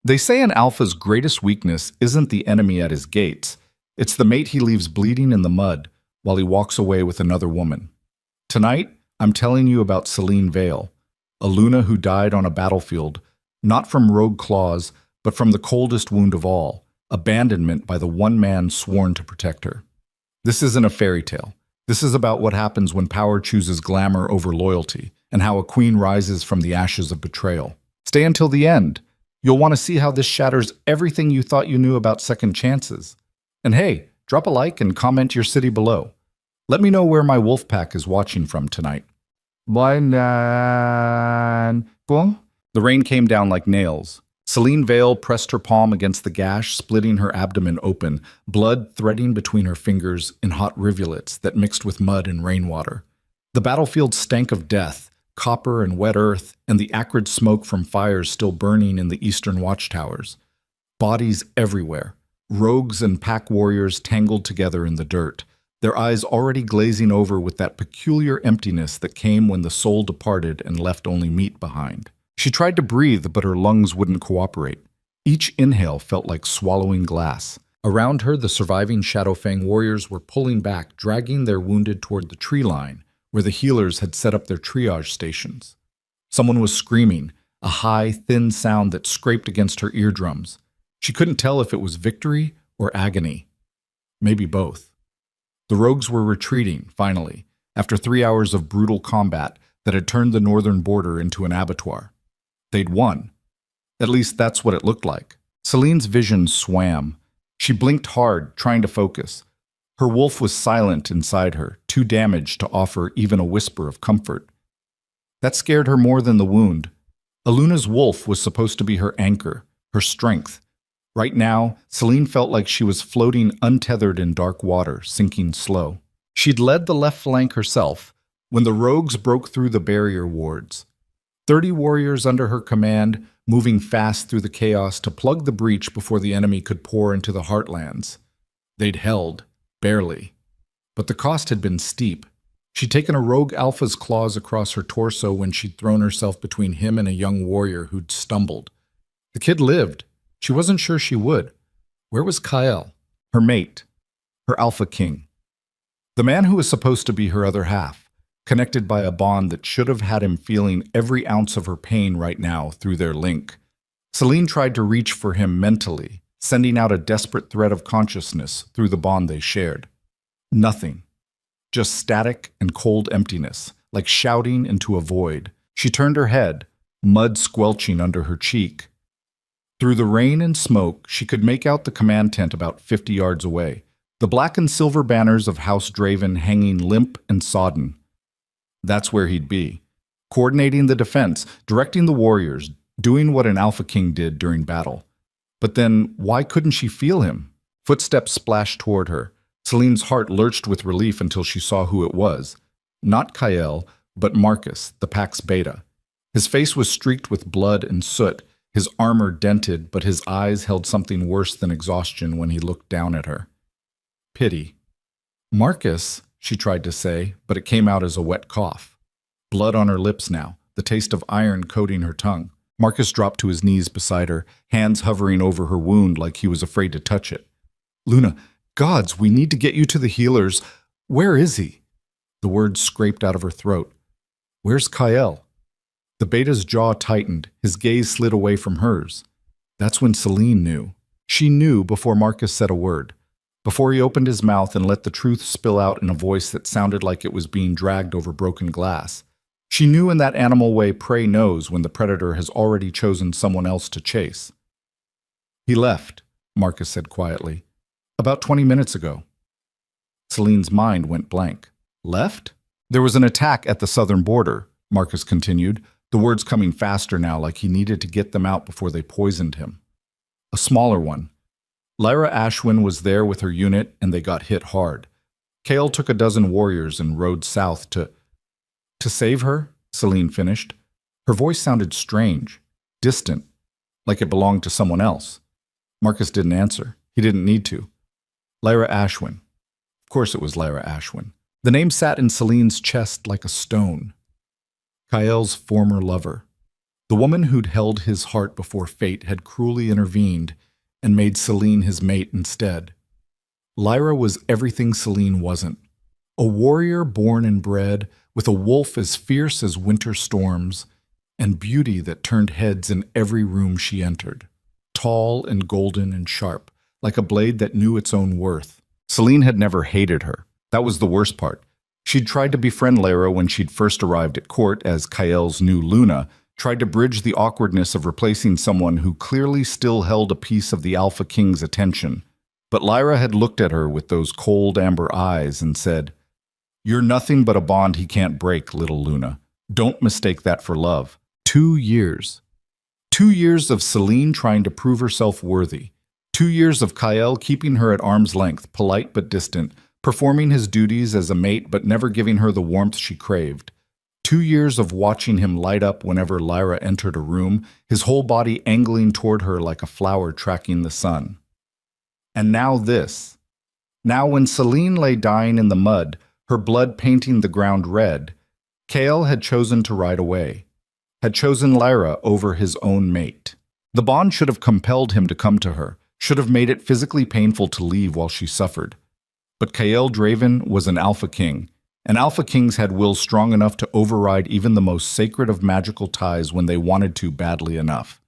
They say an alpha's greatest weakness isn't the enemy at his gates, it's the mate he leaves bleeding in the mud while he walks away with another woman. Tonight, I'm telling you about Celine Vale, a Luna who died on a battlefield, not from rogue claws, but from the coldest wound of all, abandonment by the one man sworn to protect her. This isn't a fairy tale. This is about what happens when power chooses glamour over loyalty, and how a queen rises from the ashes of betrayal. Stay until the end. You'll want to see how this shatters everything you thought you knew about second chances. And hey, drop a like and comment your city below. Let me know where my wolf pack is watching from tonight. The rain came down like nails. Celine Vale pressed her palm against the gash, splitting her abdomen open, blood threading between her fingers in hot rivulets that mixed with mud and rainwater. The battlefield stank of death, copper and wet earth, and the acrid smoke from fires still burning in the eastern watchtowers. Bodies everywhere, rogues and pack warriors tangled together in the dirt, their eyes already glazing over with that peculiar emptiness that came when the soul departed and left only meat behind. She tried to breathe, but her lungs wouldn't cooperate. Each inhale felt like swallowing glass. Around her, the surviving Shadowfang warriors were pulling back, dragging their wounded toward the tree line, where the healers had set up their triage stations. Someone was screaming, a high, thin sound that scraped against her eardrums. She couldn't tell if it was victory or agony. Maybe both. The rogues were retreating, finally, after 3 hours of brutal combat that had turned the northern border into an abattoir. They'd won. At least that's what it looked like. Celine's vision swam. She blinked hard, trying to focus. Her wolf was silent inside her, too damaged to offer even a whisper of comfort. That scared her more than the wound. Aluna's wolf was supposed to be her anchor, her strength. Right now, Celine felt like she was floating untethered in dark water, sinking slow. She'd led the left flank herself when the rogues broke through the barrier wards. 30 warriors under her command, moving fast through the chaos to plug the breach before the enemy could pour into the heartlands. They'd held, barely. But the cost had been steep. She'd taken a rogue alpha's claws across her torso when she'd thrown herself between him and a young warrior who'd stumbled. The kid lived. She wasn't sure she would. Where was Kael, her mate, her alpha king? The man who was supposed to be her other half, connected by a bond that should have had him feeling every ounce of her pain right now through their link. Celine tried to reach for him mentally, sending out a desperate thread of consciousness through the bond they shared. Nothing. Just static and cold emptiness, like shouting into a void. She turned her head, mud squelching under her cheek. Through the rain and smoke, she could make out the command tent about 50 yards away, the black and silver banners of House Draven hanging limp and sodden. That's where he'd be, coordinating the defense, directing the warriors, doing what an Alpha King did during battle. But then, why couldn't she feel him? Footsteps splashed toward her. Celine's heart lurched with relief until she saw who it was. Not Kael, but Marcus, the pack's beta. His face was streaked with blood and soot, his armor dented, but his eyes held something worse than exhaustion when he looked down at her. Pity. Marcus, she tried to say, but it came out as a wet cough. Blood on her lips now, the taste of iron coating her tongue. Marcus dropped to his knees beside her, hands hovering over her wound like he was afraid to touch it. Luna, gods, we need to get you to the healers. Where is he? The words scraped out of her throat. Where's Kael? The beta's jaw tightened, his gaze slid away from hers. That's when Celine knew. She knew before Marcus said a word, before he opened his mouth and let the truth spill out in a voice that sounded like it was being dragged over broken glass. She knew in that animal way prey knows when the predator has already chosen someone else to chase. He left, Marcus said quietly. About 20 minutes ago. Celine's mind went blank. Left? There was an attack at the southern border, Marcus continued, the words coming faster now like he needed to get them out before they poisoned him. A smaller one. Lyra Ashwin was there with her unit and they got hit hard. Kael took a dozen warriors and rode south to save her, Celine finished. Her voice sounded strange, distant, like it belonged to someone else. Marcus didn't answer. He didn't need to. Lyra Ashwin. Of course it was Lyra Ashwin. The name sat in Celine's chest like a stone. Kael's former lover. The woman who'd held his heart before fate had cruelly intervened and made Celine his mate instead. Lyra was everything Celine wasn't. A warrior born and bred, with a wolf as fierce as winter storms, and beauty that turned heads in every room she entered. Tall and golden and sharp, like a blade that knew its own worth. Celine had never hated her. That was the worst part. She'd tried to befriend Lyra when she'd first arrived at court as Kael's new Luna, tried to bridge the awkwardness of replacing someone who clearly still held a piece of the Alpha King's attention. But Lyra had looked at her with those cold amber eyes and said, "You're nothing but a bond he can't break, little Luna. Don't mistake that for love." 2 years. 2 years of Celine trying to prove herself worthy. 2 years of Kael keeping her at arm's length, polite but distant, performing his duties as a mate but never giving her the warmth she craved. 2 years of watching him light up whenever Lyra entered a room, his whole body angling toward her like a flower tracking the sun. And now this. Now when Celine lay dying in the mud, her blood painting the ground red, Kael had chosen to ride away, had chosen Lyra over his own mate. The bond should have compelled him to come to her, should have made it physically painful to leave while she suffered. But Kael Draven was an Alpha King, and Alpha Kings had wills strong enough to override even the most sacred of magical ties when they wanted to badly enough.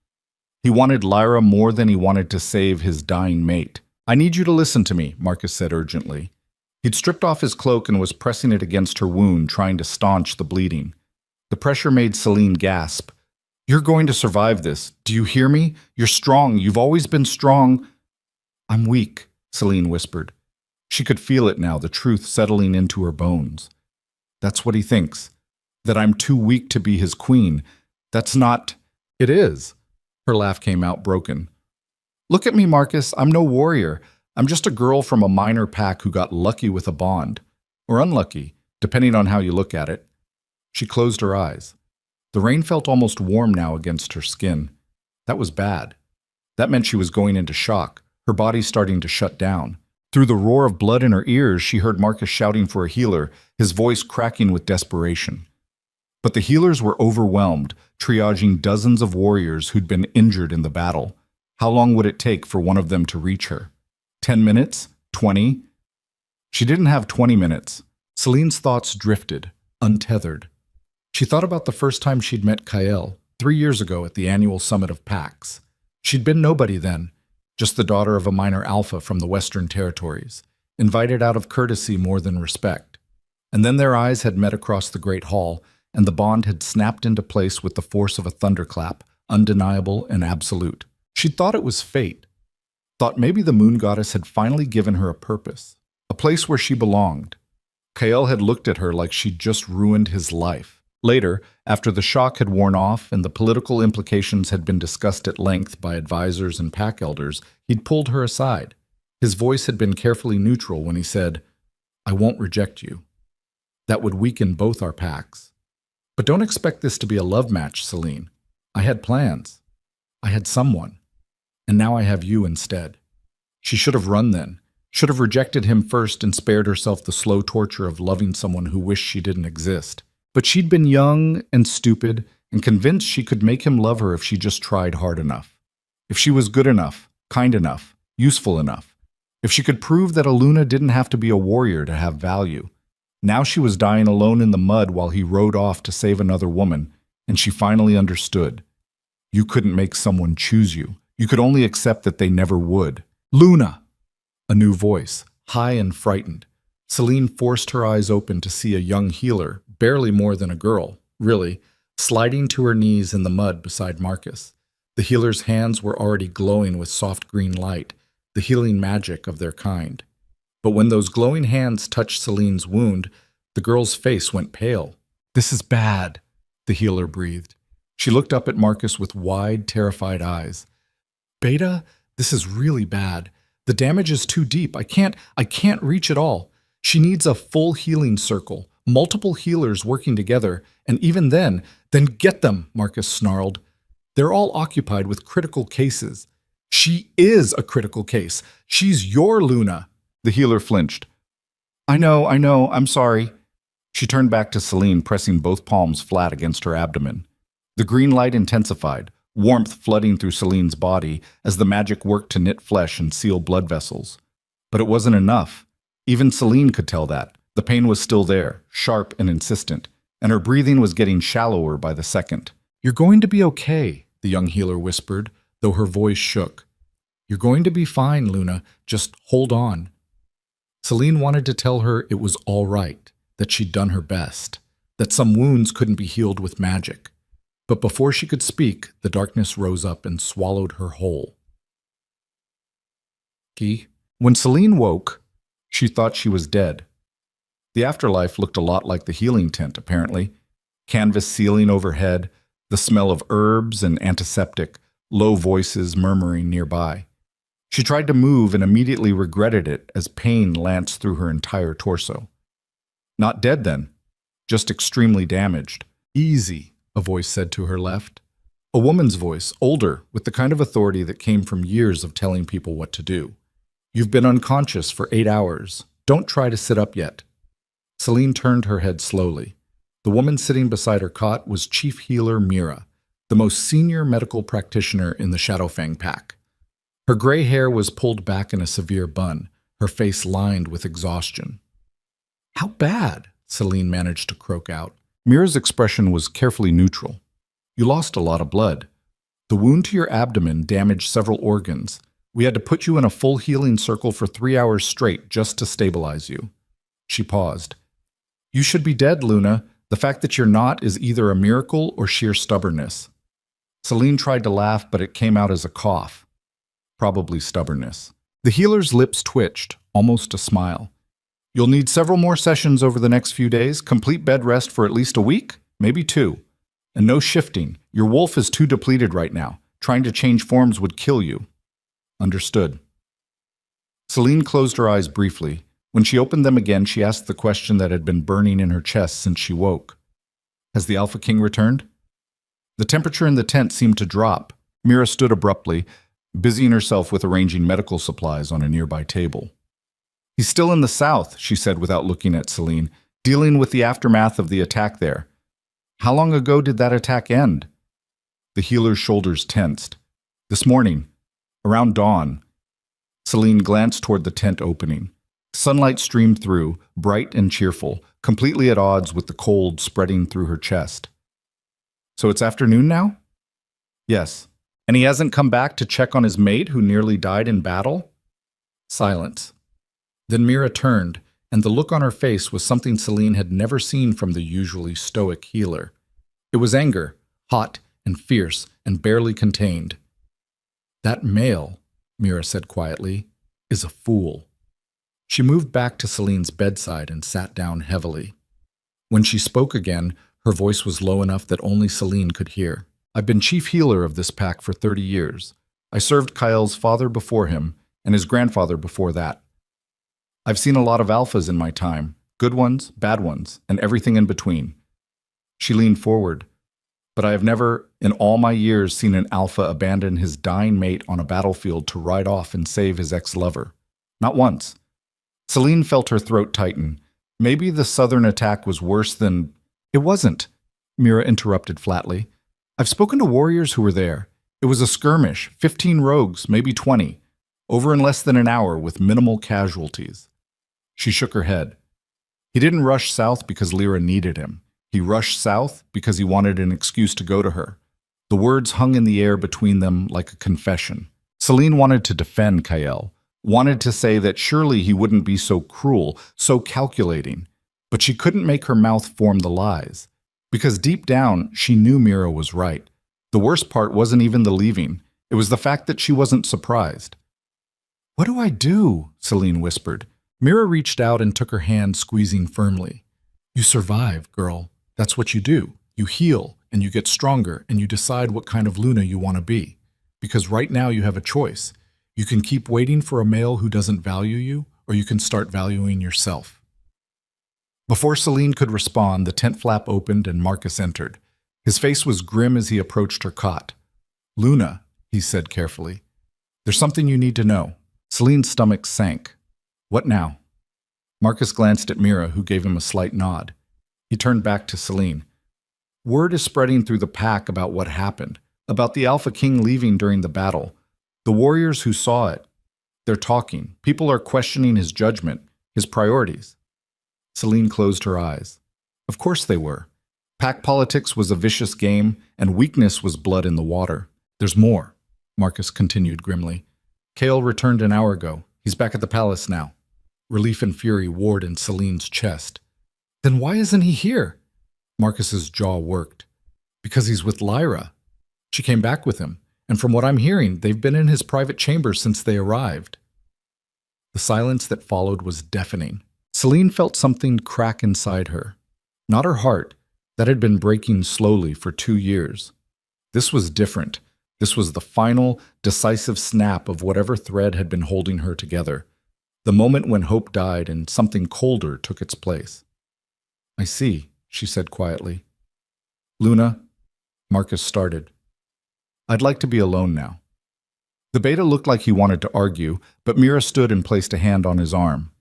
He wanted Lyra more than he wanted to save his dying mate. "I need you to listen to me," Marcus said urgently. He'd stripped off his cloak and was pressing it against her wound, trying to staunch the bleeding. The pressure made Celine gasp. "You're going to survive this. Do you hear me? You're strong. You've always been strong." "I'm weak," Celine whispered. She could feel it now, the truth settling into her bones. "That's what he thinks. That I'm too weak to be his queen. That's not—" "It is." Her laugh came out broken. "Look at me, Marcus. I'm no warrior. I'm just a girl from a minor pack who got lucky with a bond. Or unlucky, depending on how you look at it." She closed her eyes. The rain felt almost warm now against her skin. That was bad. That meant she was going into shock, her body starting to shut down. Through the roar of blood in her ears, she heard Marcus shouting for a healer, his voice cracking with desperation. But the healers were overwhelmed, triaging dozens of warriors who'd been injured in the battle. How long would it take for one of them to reach her? 10 minutes? 20? She didn't have 20 minutes. Celine's thoughts drifted, untethered. She thought about the first time she'd met Kael, 3 years ago at the annual summit of packs. She'd been nobody then, just the daughter of a minor alpha from the Western Territories, invited out of courtesy more than respect. And then their eyes had met across the Great Hall, and the bond had snapped into place with the force of a thunderclap, undeniable and absolute. She'd thought it was fate, thought maybe the moon goddess had finally given her a purpose, a place where she belonged. Kael had looked at her like she'd just ruined his life. Later, after the shock had worn off and the political implications had been discussed at length by advisors and pack elders, he'd pulled her aside. His voice had been carefully neutral when he said, "I won't reject you. That would weaken both our packs. But don't expect this to be a love match, Celine. I had plans. I had someone. And now I have you instead." She should have run then, should have rejected him first and spared herself the slow torture of loving someone who wished she didn't exist. But she'd been young and stupid and convinced she could make him love her if she just tried hard enough. If she was good enough, kind enough, useful enough. If she could prove that a Luna didn't have to be a warrior to have value. Now she was dying alone in the mud while he rode off to save another woman, and she finally understood. You couldn't make someone choose you. You could only accept that they never would. "Luna!" A new voice, high and frightened. Celine forced her eyes open to see a young healer, barely more than a girl, really, sliding to her knees in the mud beside Marcus. The healer's hands were already glowing with soft green light, the healing magic of their kind. But when those glowing hands touched Celine's wound, the girl's face went pale. "This is bad," the healer breathed. She looked up at Marcus with wide, terrified eyes. "Beta, this is really bad. The damage is too deep. I can't reach it all. She needs a full healing circle, multiple healers working together, and even then get them," Marcus snarled. "They're all occupied with critical cases." "She is a critical case. She's your Luna." The healer flinched. I know, I'm sorry." She turned back to Celine, pressing both palms flat against her abdomen. The green light intensified, warmth flooding through Celine's body as the magic worked to knit flesh and seal blood vessels. But it wasn't enough. Even Celine could tell that. The pain was still there, sharp and insistent, and her breathing was getting shallower by the second. "You're going to be okay," the young healer whispered, though her voice shook. "You're going to be fine, Luna. Just hold on." Celine wanted to tell her it was all right, that she'd done her best, that some wounds couldn't be healed with magic. But before she could speak, the darkness rose up and swallowed her whole. When Celine woke, she thought she was dead. The afterlife looked a lot like the healing tent, apparently. Canvas ceiling overhead, the smell of herbs and antiseptic, low voices murmuring nearby. She tried to move and immediately regretted it as pain lanced through her entire torso. Not dead then, just extremely damaged. "Easy," a voice said to her left. A woman's voice, older, with the kind of authority that came from years of telling people what to do. "You've been unconscious for 8 hours. Don't try to sit up yet." Celine turned her head slowly. The woman sitting beside her cot was Chief Healer Mira, the most senior medical practitioner in the Shadowfang pack. Her gray hair was pulled back in a severe bun, her face lined with exhaustion. "How bad?" Celine managed to croak out. Mira's expression was carefully neutral. "You lost a lot of blood. The wound to your abdomen damaged several organs. We had to put you in a full healing circle for 3 hours straight just to stabilize you." She paused. "You should be dead, Luna. The fact that you're not is either a miracle or sheer stubbornness." Celine tried to laugh, but it came out as a cough. Probably stubbornness. The healer's lips twitched, almost a smile. "You'll need several more sessions over the next few days, complete bed rest for at least a week, maybe 2. And no shifting. Your wolf is too depleted right now. Trying to change forms would kill you." "Understood." Celine closed her eyes briefly. When she opened them again, she asked the question that had been burning in her chest since she woke. "Has the Alpha King returned?" The temperature in the tent seemed to drop. Mira stood abruptly, busying herself with arranging medical supplies on a nearby table. "He's still in the south," she said without looking at Celine, "dealing with the aftermath of the attack there." "How long ago did that attack end?" The healer's shoulders tensed. "This morning, around dawn." Celine glanced toward the tent opening. Sunlight streamed through, bright and cheerful, completely at odds with the cold spreading through her chest. "So it's afternoon now?" "Yes. And he hasn't come back to check on his mate who nearly died in battle?" Silence. Then Mira turned, and the look on her face was something Celine had never seen from the usually stoic healer. It was anger, hot and fierce and barely contained. "That male," Mira said quietly, "is a fool." She moved back to Celine's bedside and sat down heavily. When she spoke again, her voice was low enough that only Celine could hear. "I've been chief healer of this pack for 30 years. I served Kyle's father before him, and his grandfather before that. I've seen a lot of alphas in my time, good ones, bad ones, and everything in between." She leaned forward. "But I have never, in all my years, seen an alpha abandon his dying mate on a battlefield to ride off and save his ex-lover. Not once." Celine felt her throat tighten. Maybe the southern attack was worse than... "It wasn't," Mira interrupted flatly. "I've spoken to warriors who were there. It was a skirmish, 15 rogues, maybe 20, over in less than an hour with minimal casualties." She shook her head. "He didn't rush south because Lyra needed him. He rushed south because he wanted an excuse to go to her." The words hung in the air between them like a confession. Celine wanted to defend Kyle, wanted to say that surely he wouldn't be so cruel, so calculating. But she couldn't make her mouth form the lies. Because deep down, she knew Mira was right. The worst part wasn't even the leaving. It was the fact that she wasn't surprised. "What do I do?" Celine whispered. Mira reached out and took her hand, squeezing firmly. "You survive, girl. That's what you do. You heal, and you get stronger, and you decide what kind of Luna you want to be. Because right now you have a choice. You can keep waiting for a male who doesn't value you, or you can start valuing yourself." Before Celine could respond, the tent flap opened and Marcus entered. His face was grim as he approached her cot. "Luna," he said carefully, "there's something you need to know." Celine's stomach sank. "What now?" Marcus glanced at Mira, who gave him a slight nod. He turned back to Celine. Word is spreading through the pack about what happened, about the Alpha King leaving during the battle. The warriors who saw it, they're talking. People are questioning his judgment, his priorities. Celine closed her eyes. Of course they were. Pack politics was a vicious game, and weakness was blood in the water. There's more, Marcus continued grimly. Kale returned an hour ago. He's back at the palace now. Relief and fury warred in Celine's chest. Then why isn't he here? Marcus's jaw worked. Because he's with Lyra. She came back with him, and from what I'm hearing, they've been in his private chamber since they arrived. The silence that followed was deafening. Celine felt something crack inside her. Not her heart, that had been breaking slowly for 2 years. This was different. This was the final, decisive snap of whatever thread had been holding her together. The moment when hope died and something colder took its place. I see, she said quietly. Luna, Marcus started. I'd like to be alone now. The beta looked like he wanted to argue, but Mira stood and placed a hand on his arm.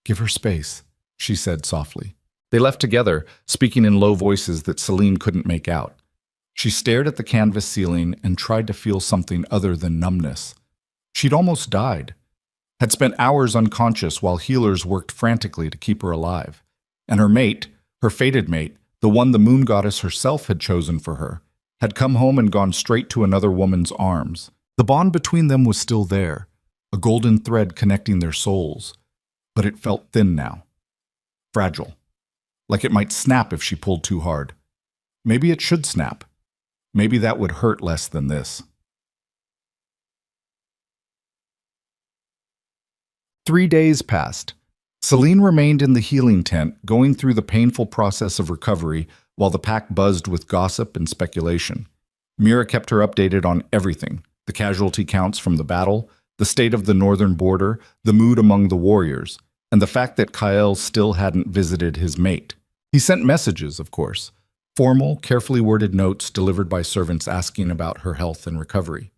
Give her space, she said softly. They left together, speaking in low voices that Celine couldn't make out. She stared at the canvas ceiling and tried to feel something other than numbness. She'd almost died. Had spent hours unconscious while healers worked frantically to keep her alive. And her mate, her fated mate, the one the moon goddess herself had chosen for her, had come home and gone straight to another woman's arms. The bond between them was still there, a golden thread connecting their souls, but it felt thin now. Fragile. Like it might snap if she pulled too hard. Maybe it should snap. Maybe that would hurt less than this. 3 days passed. Celine remained in the healing tent, going through the painful process of recovery while the pack buzzed with gossip and speculation. Mira kept her updated on everything, the casualty counts from the battle, the state of the northern border, the mood among the warriors, and the fact that Kyle still hadn't visited his mate. He sent messages, of course, formal, carefully worded notes delivered by servants asking about her health and recovery.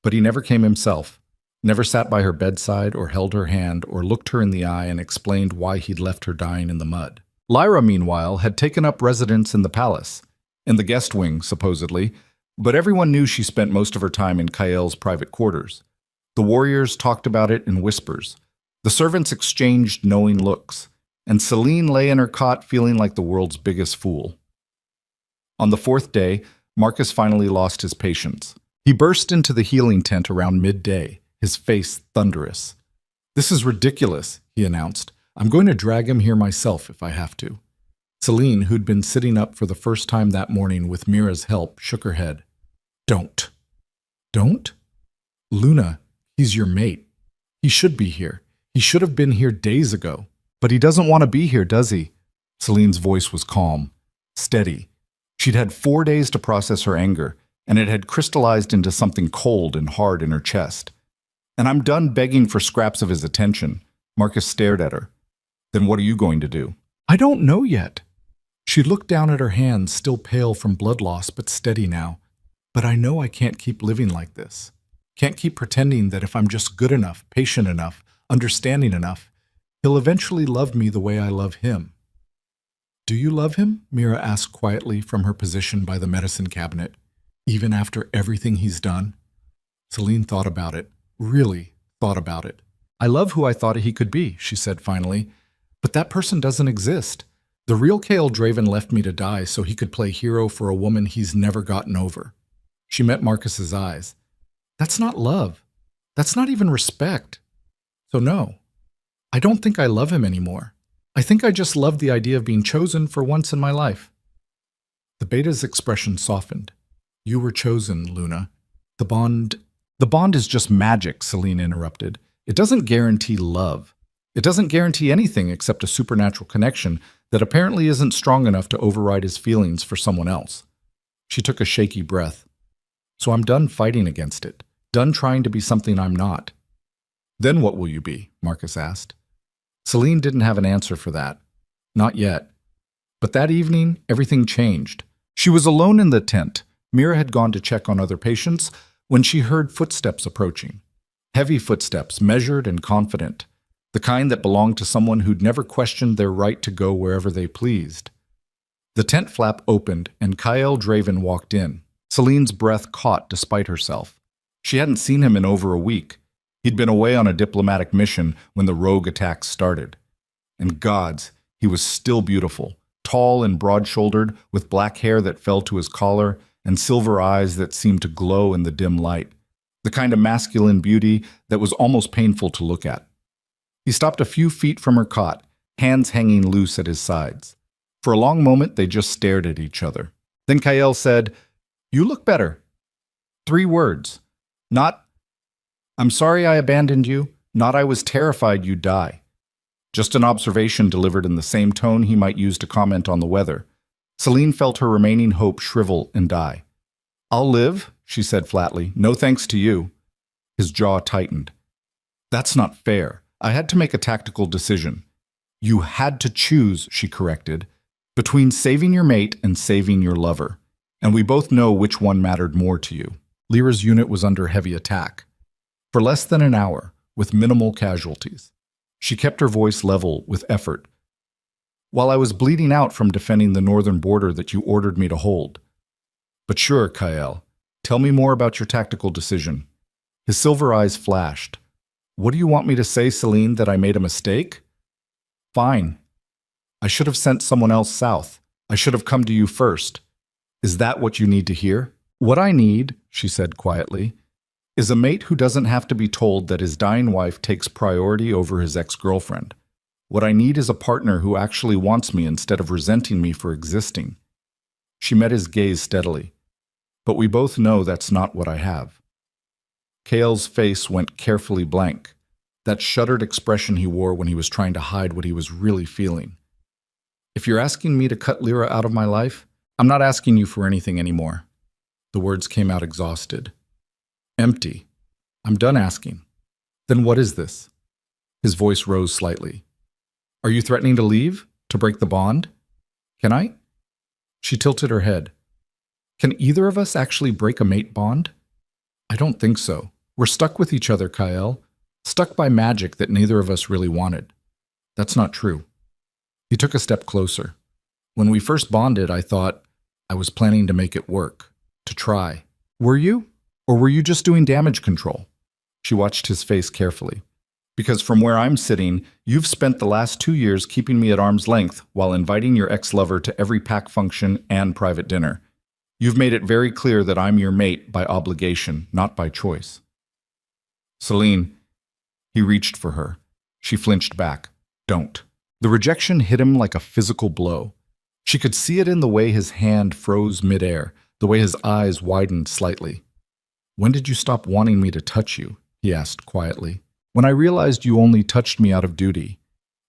But he never came himself, never sat by her bedside or held her hand or looked her in the eye and explained why he'd left her dying in the mud. Lyra, meanwhile, had taken up residence in the palace, in the guest wing, supposedly, but everyone knew she spent most of her time in Kael's private quarters. The warriors talked about it in whispers. The servants exchanged knowing looks, and Celine lay in her cot feeling like the world's biggest fool. On the 4th day, Marcus finally lost his patience. He burst into the healing tent around midday, his face thunderous. "This is ridiculous," he announced. "I'm going to drag him here myself if I have to." Celine, who'd been sitting up for the first time that morning with Mira's help, shook her head. "Don't." "Don't?" "Luna, he's your mate. He should be here. He should have been here days ago. But he doesn't want to be here, does he?" Celine's voice was calm, steady. She'd had 4 days to process her anger, and it had crystallized into something cold and hard in her chest. "And I'm done begging for scraps of his attention." Marcus stared at her. "Then what are you going to do?" "I don't know yet." She looked down at her hands, still pale from blood loss, but steady now. "But I know I can't keep living like this. Can't keep pretending that if I'm just good enough, patient enough, understanding enough, he'll eventually love me the way I love him." "Do you love him?" Mira asked quietly from her position by the medicine cabinet. "Even after everything he's done?" Celine thought about it, really thought about it. "I love who I thought he could be," she said finally. "But that person doesn't exist. The real Cale Draven left me to die so he could play hero for a woman he's never gotten over." She met Marcus's eyes. "That's not love. That's not even respect. So no, I don't think I love him anymore. I think I just love the idea of being chosen for once in my life." The beta's expression softened. "You were chosen, Luna. The bond is just magic," Celine interrupted. "It doesn't guarantee love. It doesn't guarantee anything except a supernatural connection that apparently isn't strong enough to override his feelings for someone else." She took a shaky breath. "So I'm done fighting against it, done trying to be something I'm not." "Then what will you be?" Marcus asked. Celine didn't have an answer for that. Not yet. But that evening, everything changed. She was alone in the tent. Mira had gone to check on other patients when she heard footsteps approaching. Heavy footsteps, measured and confident. The kind that belonged to someone who'd never questioned their right to go wherever they pleased. The tent flap opened, and Kyle Draven walked in. Celine's breath caught despite herself. She hadn't seen him in over a week. He'd been away on a diplomatic mission when the rogue attacks started. And gods, he was still beautiful, tall and broad-shouldered, with black hair that fell to his collar and silver eyes that seemed to glow in the dim light. The kind of masculine beauty that was almost painful to look at. He stopped a few feet from her cot, hands hanging loose at his sides. For a long moment, they just stared at each other. Then Kyle said, "You look better." 3 words. Not, "I'm sorry I abandoned you," not, "I was terrified you'd die." Just an observation delivered in the same tone he might use to comment on the weather. Celine felt her remaining hope shrivel and die. "I'll live," she said flatly. "No thanks to you." His jaw tightened. "That's not fair. I had to make a tactical decision." "You had to choose," she corrected, "between saving your mate and saving your lover. And we both know which one mattered more to you." Lyra's unit was under heavy attack. For less than an hour, with minimal casualties. She kept her voice level with effort. "While I was bleeding out from defending the northern border that you ordered me to hold." "But sure, Kyle. Tell me more about your tactical decision." His silver eyes flashed. "What do you want me to say, Celine, that I made a mistake?" "Fine. I should have sent someone else south. I should have come to you first. Is that what you need to hear?" "What I need," she said quietly, "is a mate who doesn't have to be told that his dying wife takes priority over his ex-girlfriend. What I need is a partner who actually wants me instead of resenting me for existing." She met his gaze steadily. "But we both know that's not what I have." Kale's face went carefully blank, that shuttered expression he wore when he was trying to hide what he was really feeling. "If you're asking me to cut Lyra out of my life, I'm not asking you for anything anymore." The words came out exhausted. "Empty. I'm done asking." "Then what is this?" His voice rose slightly. "Are you threatening to leave? To break the bond? Can I?" She tilted her head. "Can either of us actually break a mate bond?" "I don't think so. We're stuck with each other, Kyle. Stuck by magic that neither of us really wanted." "That's not true." He took a step closer. "When we first bonded, I thought I was planning to make it work. To try. Were you? Or were you just doing damage control?" She watched his face carefully. "Because from where I'm sitting, you've spent the last 2 years keeping me at arm's length while inviting your ex-lover to every pack function and private dinner. You've made it very clear that I'm your mate by obligation, not by choice." "Celine." He reached for her. She flinched back. "Don't." The rejection hit him like a physical blow. She could see it in the way his hand froze midair, the way his eyes widened slightly. "When did you stop wanting me to touch you?" he asked quietly. "When I realized you only touched me out of duty.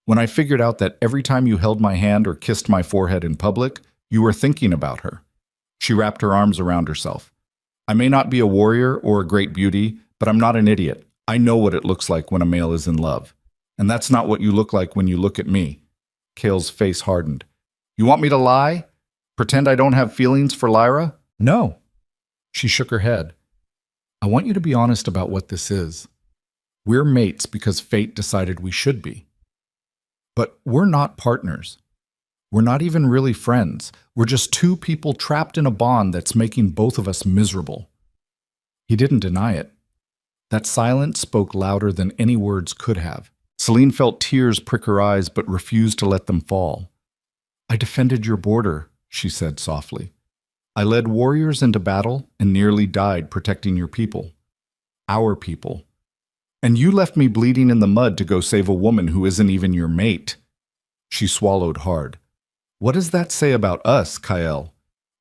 When I figured out that every time you held my hand or kissed my forehead in public, you were thinking about her." She wrapped her arms around herself. "I may not be a warrior or a great beauty, but I'm not an idiot. I know what it looks like when a male is in love. And that's not what you look like when you look at me." Kale's face hardened. "You want me to lie? Pretend I don't have feelings for Lyra?" "No." She shook her head. "I want you to be honest about what this is. We're mates because fate decided we should be. But we're not partners. We're not even really friends. We're just 2 people trapped in a bond that's making both of us miserable." He didn't deny it. That silence spoke louder than any words could have. Celine felt tears prick her eyes but refused to let them fall. "I defended your border," she said softly. "I led warriors into battle and nearly died protecting your people. Our people. And you left me bleeding in the mud to go save a woman who isn't even your mate." She swallowed hard. "What does that say about us, Kyle?"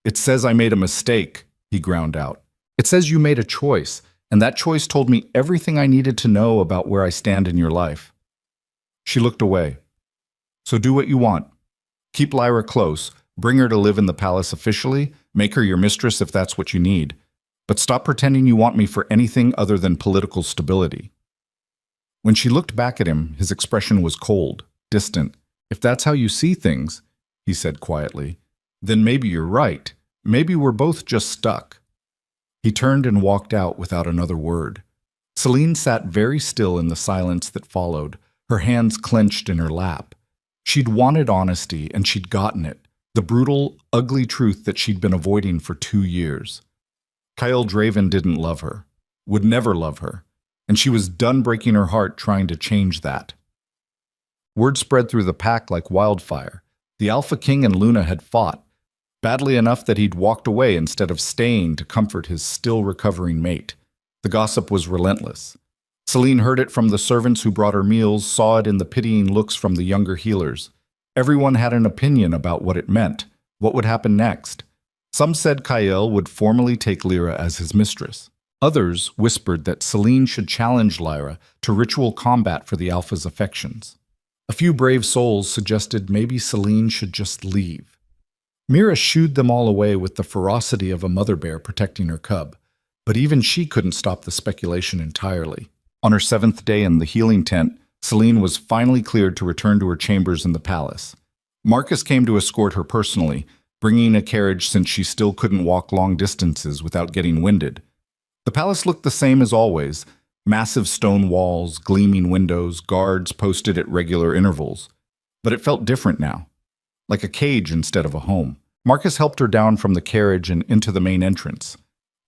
"It says I made a mistake," he ground out. "It says you made a choice, and that choice told me everything I needed to know about where I stand in your life." She looked away. "So do what you want. Keep Lyra close, bring her to live in the palace officially, make her your mistress if that's what you need. But stop pretending you want me for anything other than political stability." When she looked back at him, his expression was cold, distant. "If that's how you see things," he said quietly, "then maybe you're right. Maybe we're both just stuck." He turned and walked out without another word. Celine sat very still in the silence that followed, her hands clenched in her lap. She'd wanted honesty, and she'd gotten it. The brutal, ugly truth that she'd been avoiding for 2 years. Kyle Draven didn't love her, would never love her, and she was done breaking her heart trying to change that. Word spread through the pack like wildfire. The Alpha King and Luna had fought, badly enough that he'd walked away instead of staying to comfort his still recovering mate. The gossip was relentless. Celine heard it from the servants who brought her meals, saw it in the pitying looks from the younger healers. Everyone had an opinion about what it meant, what would happen next. Some said Kyle would formally take Lyra as his mistress. Others whispered that Celine should challenge Lyra to ritual combat for the Alpha's affections. A few brave souls suggested maybe Celine should just leave. Mira shooed them all away with the ferocity of a mother bear protecting her cub, but even she couldn't stop the speculation entirely. On her 7th day in the healing tent, Celine was finally cleared to return to her chambers in the palace. Marcus came to escort her personally, bringing a carriage since she still couldn't walk long distances without getting winded. The palace looked the same as always, massive stone walls, gleaming windows, guards posted at regular intervals. But it felt different now, like a cage instead of a home. Marcus helped her down from the carriage and into the main entrance.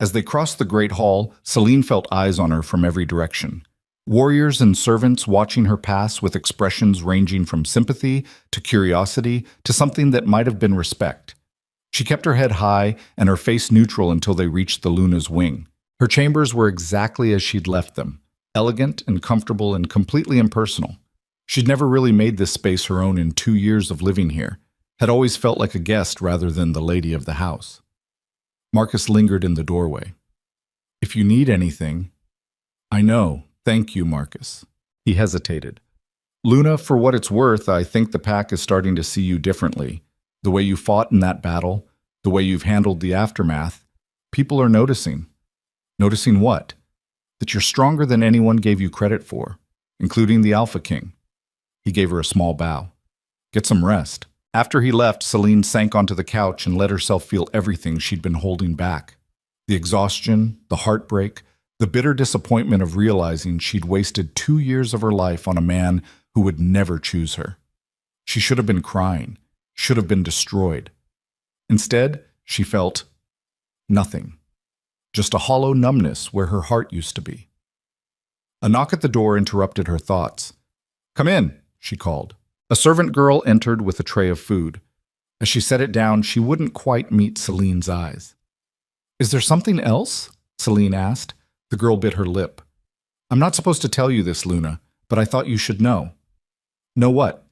As they crossed the great hall, Celine felt eyes on her from every direction. Warriors and servants watching her pass with expressions ranging from sympathy to curiosity to something that might have been respect. She kept her head high and her face neutral until they reached the Luna's wing. Her chambers were exactly as she'd left them, elegant and comfortable and completely impersonal. She'd never really made this space her own in 2 years of living here, had always felt like a guest rather than the lady of the house. Marcus lingered in the doorway. "If you need anything..." "I know. Thank you, Marcus." He hesitated. "Luna, for what it's worth, I think the pack is starting to see you differently. The way you fought in that battle, the way you've handled the aftermath. People are noticing." "Noticing what?" "That you're stronger than anyone gave you credit for, including the Alpha King." He gave her a small bow. "Get some rest." After he left, Celine sank onto the couch and let herself feel everything she'd been holding back. The exhaustion, the heartbreak, the bitter disappointment of realizing she'd wasted 2 years of her life on a man who would never choose her. She should have been crying, should have been destroyed. Instead, she felt nothing. Just a hollow numbness where her heart used to be. A knock at the door interrupted her thoughts. "Come in," she called. A servant girl entered with a tray of food. As she set it down, she wouldn't quite meet Celine's eyes. "Is there something else?" Celine asked. The girl bit her lip. "I'm not supposed to tell you this, Luna, but I thought you should know." "Know what?"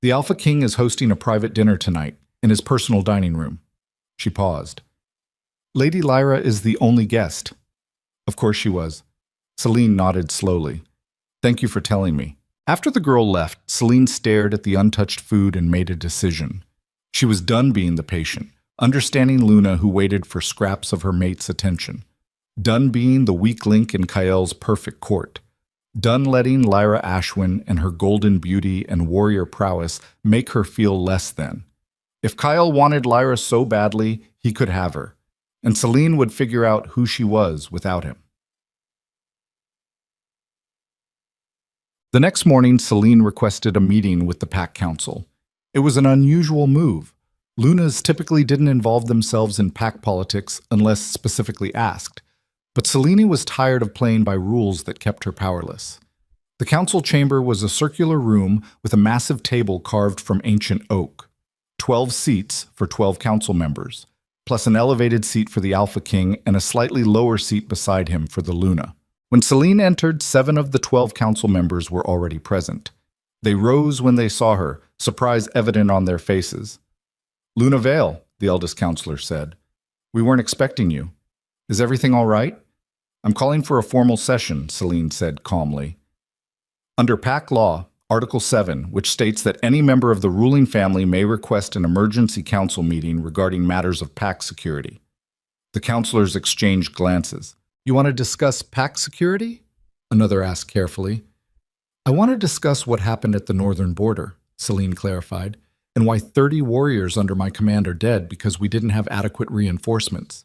"The Alpha King is hosting a private dinner tonight in his personal dining room." She paused. "Lady Lyra is the only guest." "Of course she was." Celine nodded slowly. "Thank you for telling me." After the girl left, Celine stared at the untouched food and made a decision. She was done being the patient, understanding Luna who waited for scraps of her mate's attention. Done being the weak link in Kyle's perfect court. Done letting Lyra Ashwin and her golden beauty and warrior prowess make her feel less than. If Kyle wanted Lyra so badly, he could have her, and Celine would figure out who she was without him. The next morning, Celine requested a meeting with the Pack Council. It was an unusual move. Lunas typically didn't involve themselves in pack politics unless specifically asked, but Celine was tired of playing by rules that kept her powerless. The council chamber was a circular room with a massive table carved from ancient oak. 12 seats for 12 council members, plus an elevated seat for the Alpha King and a slightly lower seat beside him for the Luna. When Celine entered, 7 of the 12 council members were already present. They rose when they saw her, surprise evident on their faces. "Luna Vale," the eldest counselor said. "We weren't expecting you. Is everything all right?" "I'm calling for a formal session," Celine said calmly. Under Pack Law, Article 7, which states that any member of the ruling family may request an emergency council meeting regarding matters of pack security. The counselors exchanged glances. "You want to discuss pack security?" Another asked carefully. "I want to discuss what happened at the northern border," Celine clarified, "and why 30 warriors under my command are dead because we didn't have adequate reinforcements."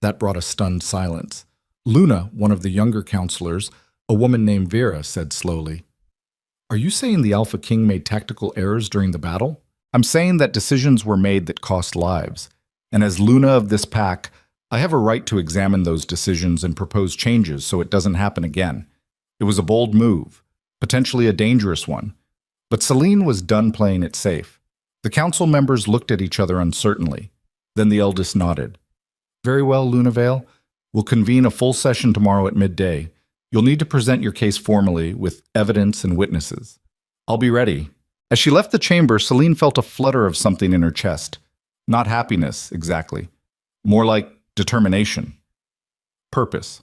That brought a stunned silence. Luna, one of the younger counselors, a woman named Vera, said slowly, "Are you saying the Alpha King made tactical errors during the battle?" I'm saying that decisions were made that cost lives. And as Luna of this pack, I have a right to examine those decisions and propose changes so it doesn't happen again. It was a bold move, potentially a dangerous one. But Celine was done playing it safe. The council members looked at each other uncertainly. Then the eldest nodded. Very well, Lunavale. We'll convene a full session tomorrow at midday. You'll need to present your case formally with evidence and witnesses. I'll be ready. As she left the chamber, Celine felt a flutter of something in her chest. Not happiness, exactly. More like determination. Purpose.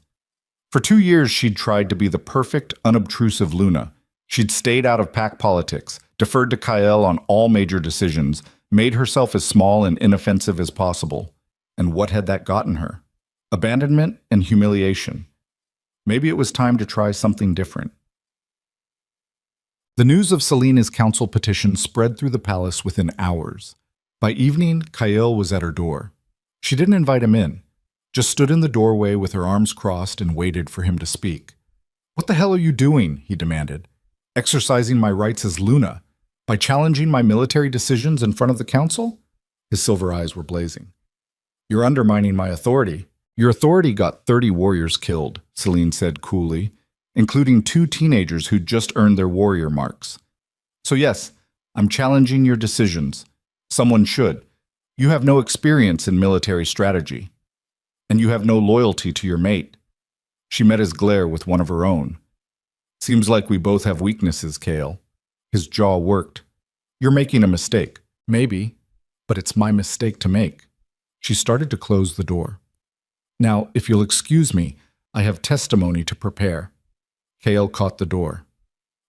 For 2 years, she'd tried to be the perfect, unobtrusive Luna. She'd stayed out of pack politics, deferred to Kael on all major decisions, made herself as small and inoffensive as possible. And what had that gotten her? Abandonment and humiliation. Maybe it was time to try something different. The news of Celine's council petition spread through the palace within hours. By evening, Kael was at her door. She didn't invite him in, just stood in the doorway with her arms crossed and waited for him to speak. "What the hell are you doing?" he demanded. "Exercising my rights as Luna, by challenging my military decisions in front of the council?" His silver eyes were blazing. "You're undermining my authority." "Your authority got 30 warriors killed," Celine said coolly, including 2 teenagers who'd just earned their warrior marks. "So yes, I'm challenging your decisions. Someone should. You have no experience in military strategy. And you have no loyalty to your mate." She met his glare with one of her own. "Seems like we both have weaknesses, Kael." His jaw worked. "You're making a mistake." "Maybe, but it's my mistake to make." She started to close the door. "Now, if you'll excuse me, I have testimony to prepare." Kael caught the door.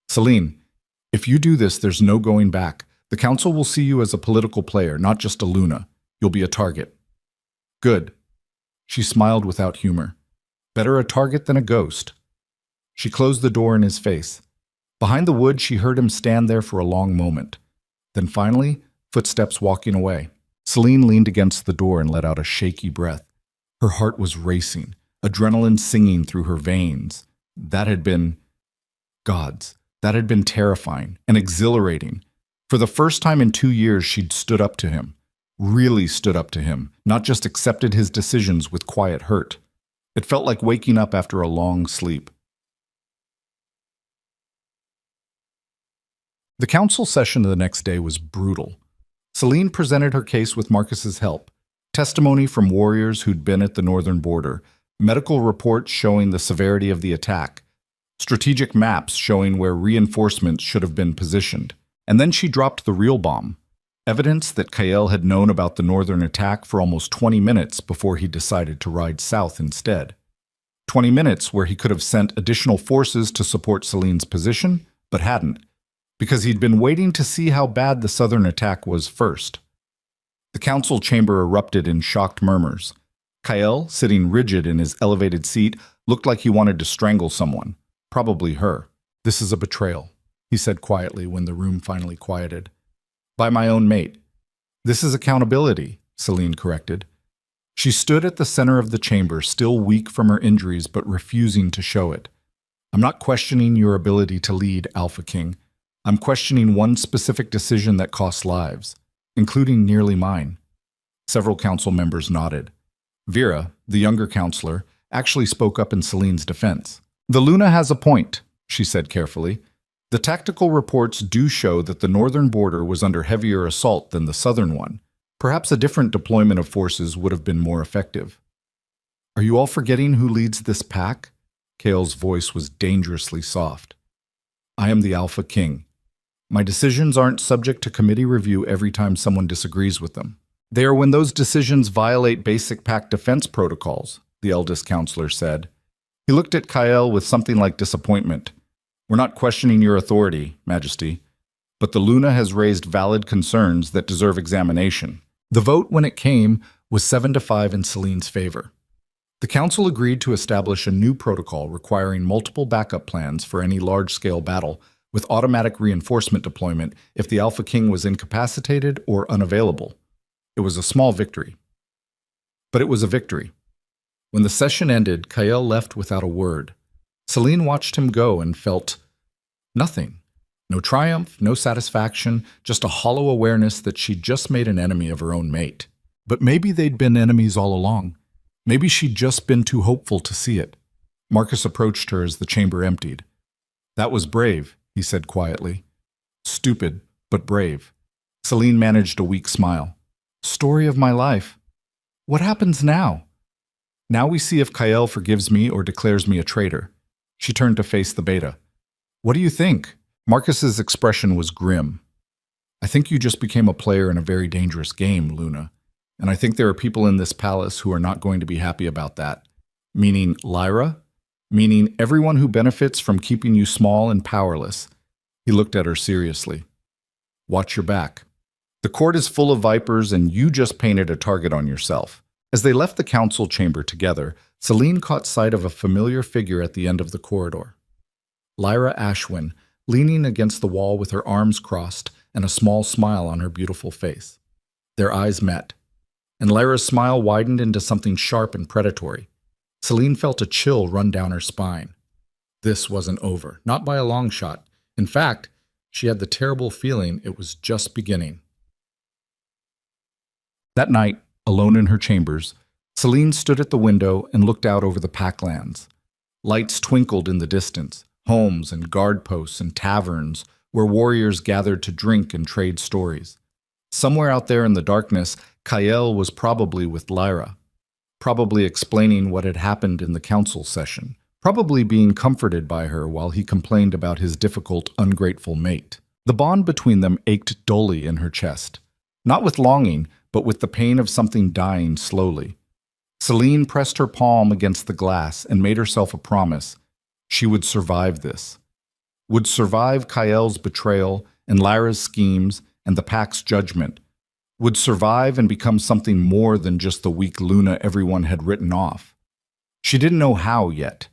"Celine, if you do this, there's no going back. The council will see you as a political player, not just a Luna. You'll be a target." "Good." She smiled without humor. "Better a target than a ghost." She closed the door in his face. Behind the wood, she heard him stand there for a long moment. Then finally, footsteps walking away. Celine leaned against the door and let out a shaky breath. Her heart was racing, adrenaline singing through her veins. That had been terrifying and exhilarating. For the first time in 2 years, she'd stood up to him. Really stood up to him, not just accepted his decisions with quiet hurt. It felt like waking up after a long sleep. The council session the next day was brutal. Celine presented her case with Marcus's help. Testimony from warriors who'd been at the northern border, medical reports showing the severity of the attack, strategic maps showing where reinforcements should have been positioned. And then she dropped the real bomb, evidence that Kael had known about the northern attack for almost 20 minutes before he decided to ride south instead. 20 minutes where he could have sent additional forces to support Celine's position, but hadn't, because he'd been waiting to see how bad the southern attack was first. The council chamber erupted in shocked murmurs. Kael, sitting rigid in his elevated seat, looked like he wanted to strangle someone, probably her. "This is a betrayal," he said quietly when the room finally quieted. "By my own mate." "This is accountability," Celine corrected. She stood at the center of the chamber, still weak from her injuries but refusing to show it. "I'm not questioning your ability to lead, Alpha King. I'm questioning one specific decision that costs lives, including nearly mine." Several council members nodded. Vera, the younger counselor, actually spoke up in Celine's defense. "The Luna has a point," she said carefully. "The tactical reports do show that the northern border was under heavier assault than the southern one. Perhaps a different deployment of forces would have been more effective." "Are you all forgetting who leads this pack?" Kael's voice was dangerously soft. "I am the Alpha King. My decisions aren't subject to committee review every time someone disagrees with them. They are when those decisions violate basic pack defense protocols," the eldest counselor said. He looked at Kael with something like disappointment. "We're not questioning your authority, Majesty, but the Luna has raised valid concerns that deserve examination." The vote, when it came, was 7-5 in Celine's favor. The council agreed to establish a new protocol requiring multiple backup plans for any large-scale battle, with automatic reinforcement deployment if the Alpha King was incapacitated or unavailable. It was a small victory. But it was a victory. When the session ended, Kael left without a word. Celine watched him go and felt nothing. No triumph, no satisfaction, just a hollow awareness that she'd just made an enemy of her own mate. But maybe they'd been enemies all along. Maybe she'd just been too hopeful to see it. Marcus approached her as the chamber emptied. "That was brave," he said quietly. "Stupid, but brave." Celine managed a weak smile. "Story of my life. What happens now?" "Now we see if Kael forgives me or declares me a traitor." She turned to face the beta. "What do you think?" Marcus's expression was grim. "I think you just became a player in a very dangerous game, Luna. And I think there are people in this palace who are not going to be happy about that." "Meaning Lyra?" "Meaning everyone who benefits from keeping you small and powerless." He looked at her seriously. "Watch your back. The court is full of vipers and you just painted a target on yourself." As they left the council chamber together, Celine caught sight of a familiar figure at the end of the corridor. Lyra Ashwin, leaning against the wall with her arms crossed and a small smile on her beautiful face. Their eyes met, and Lyra's smile widened into something sharp and predatory. Celine felt a chill run down her spine. This wasn't over, not by a long shot. In fact, she had the terrible feeling it was just beginning. That night, alone in her chambers, Celine stood at the window and looked out over the packlands. Lights twinkled in the distance, homes and guard posts and taverns where warriors gathered to drink and trade stories. Somewhere out there in the darkness, Kael was probably with Lyra, probably explaining what had happened in the council session, probably being comforted by her while he complained about his difficult, ungrateful mate. The bond between them ached dully in her chest, not with longing, but with the pain of something dying slowly. Celine pressed her palm against the glass and made herself a promise. She would survive this. Would survive Kael's betrayal and Lyra's schemes and the pack's judgment. Would survive and become something more than just the weak Luna everyone had written off. She didn't know how yet.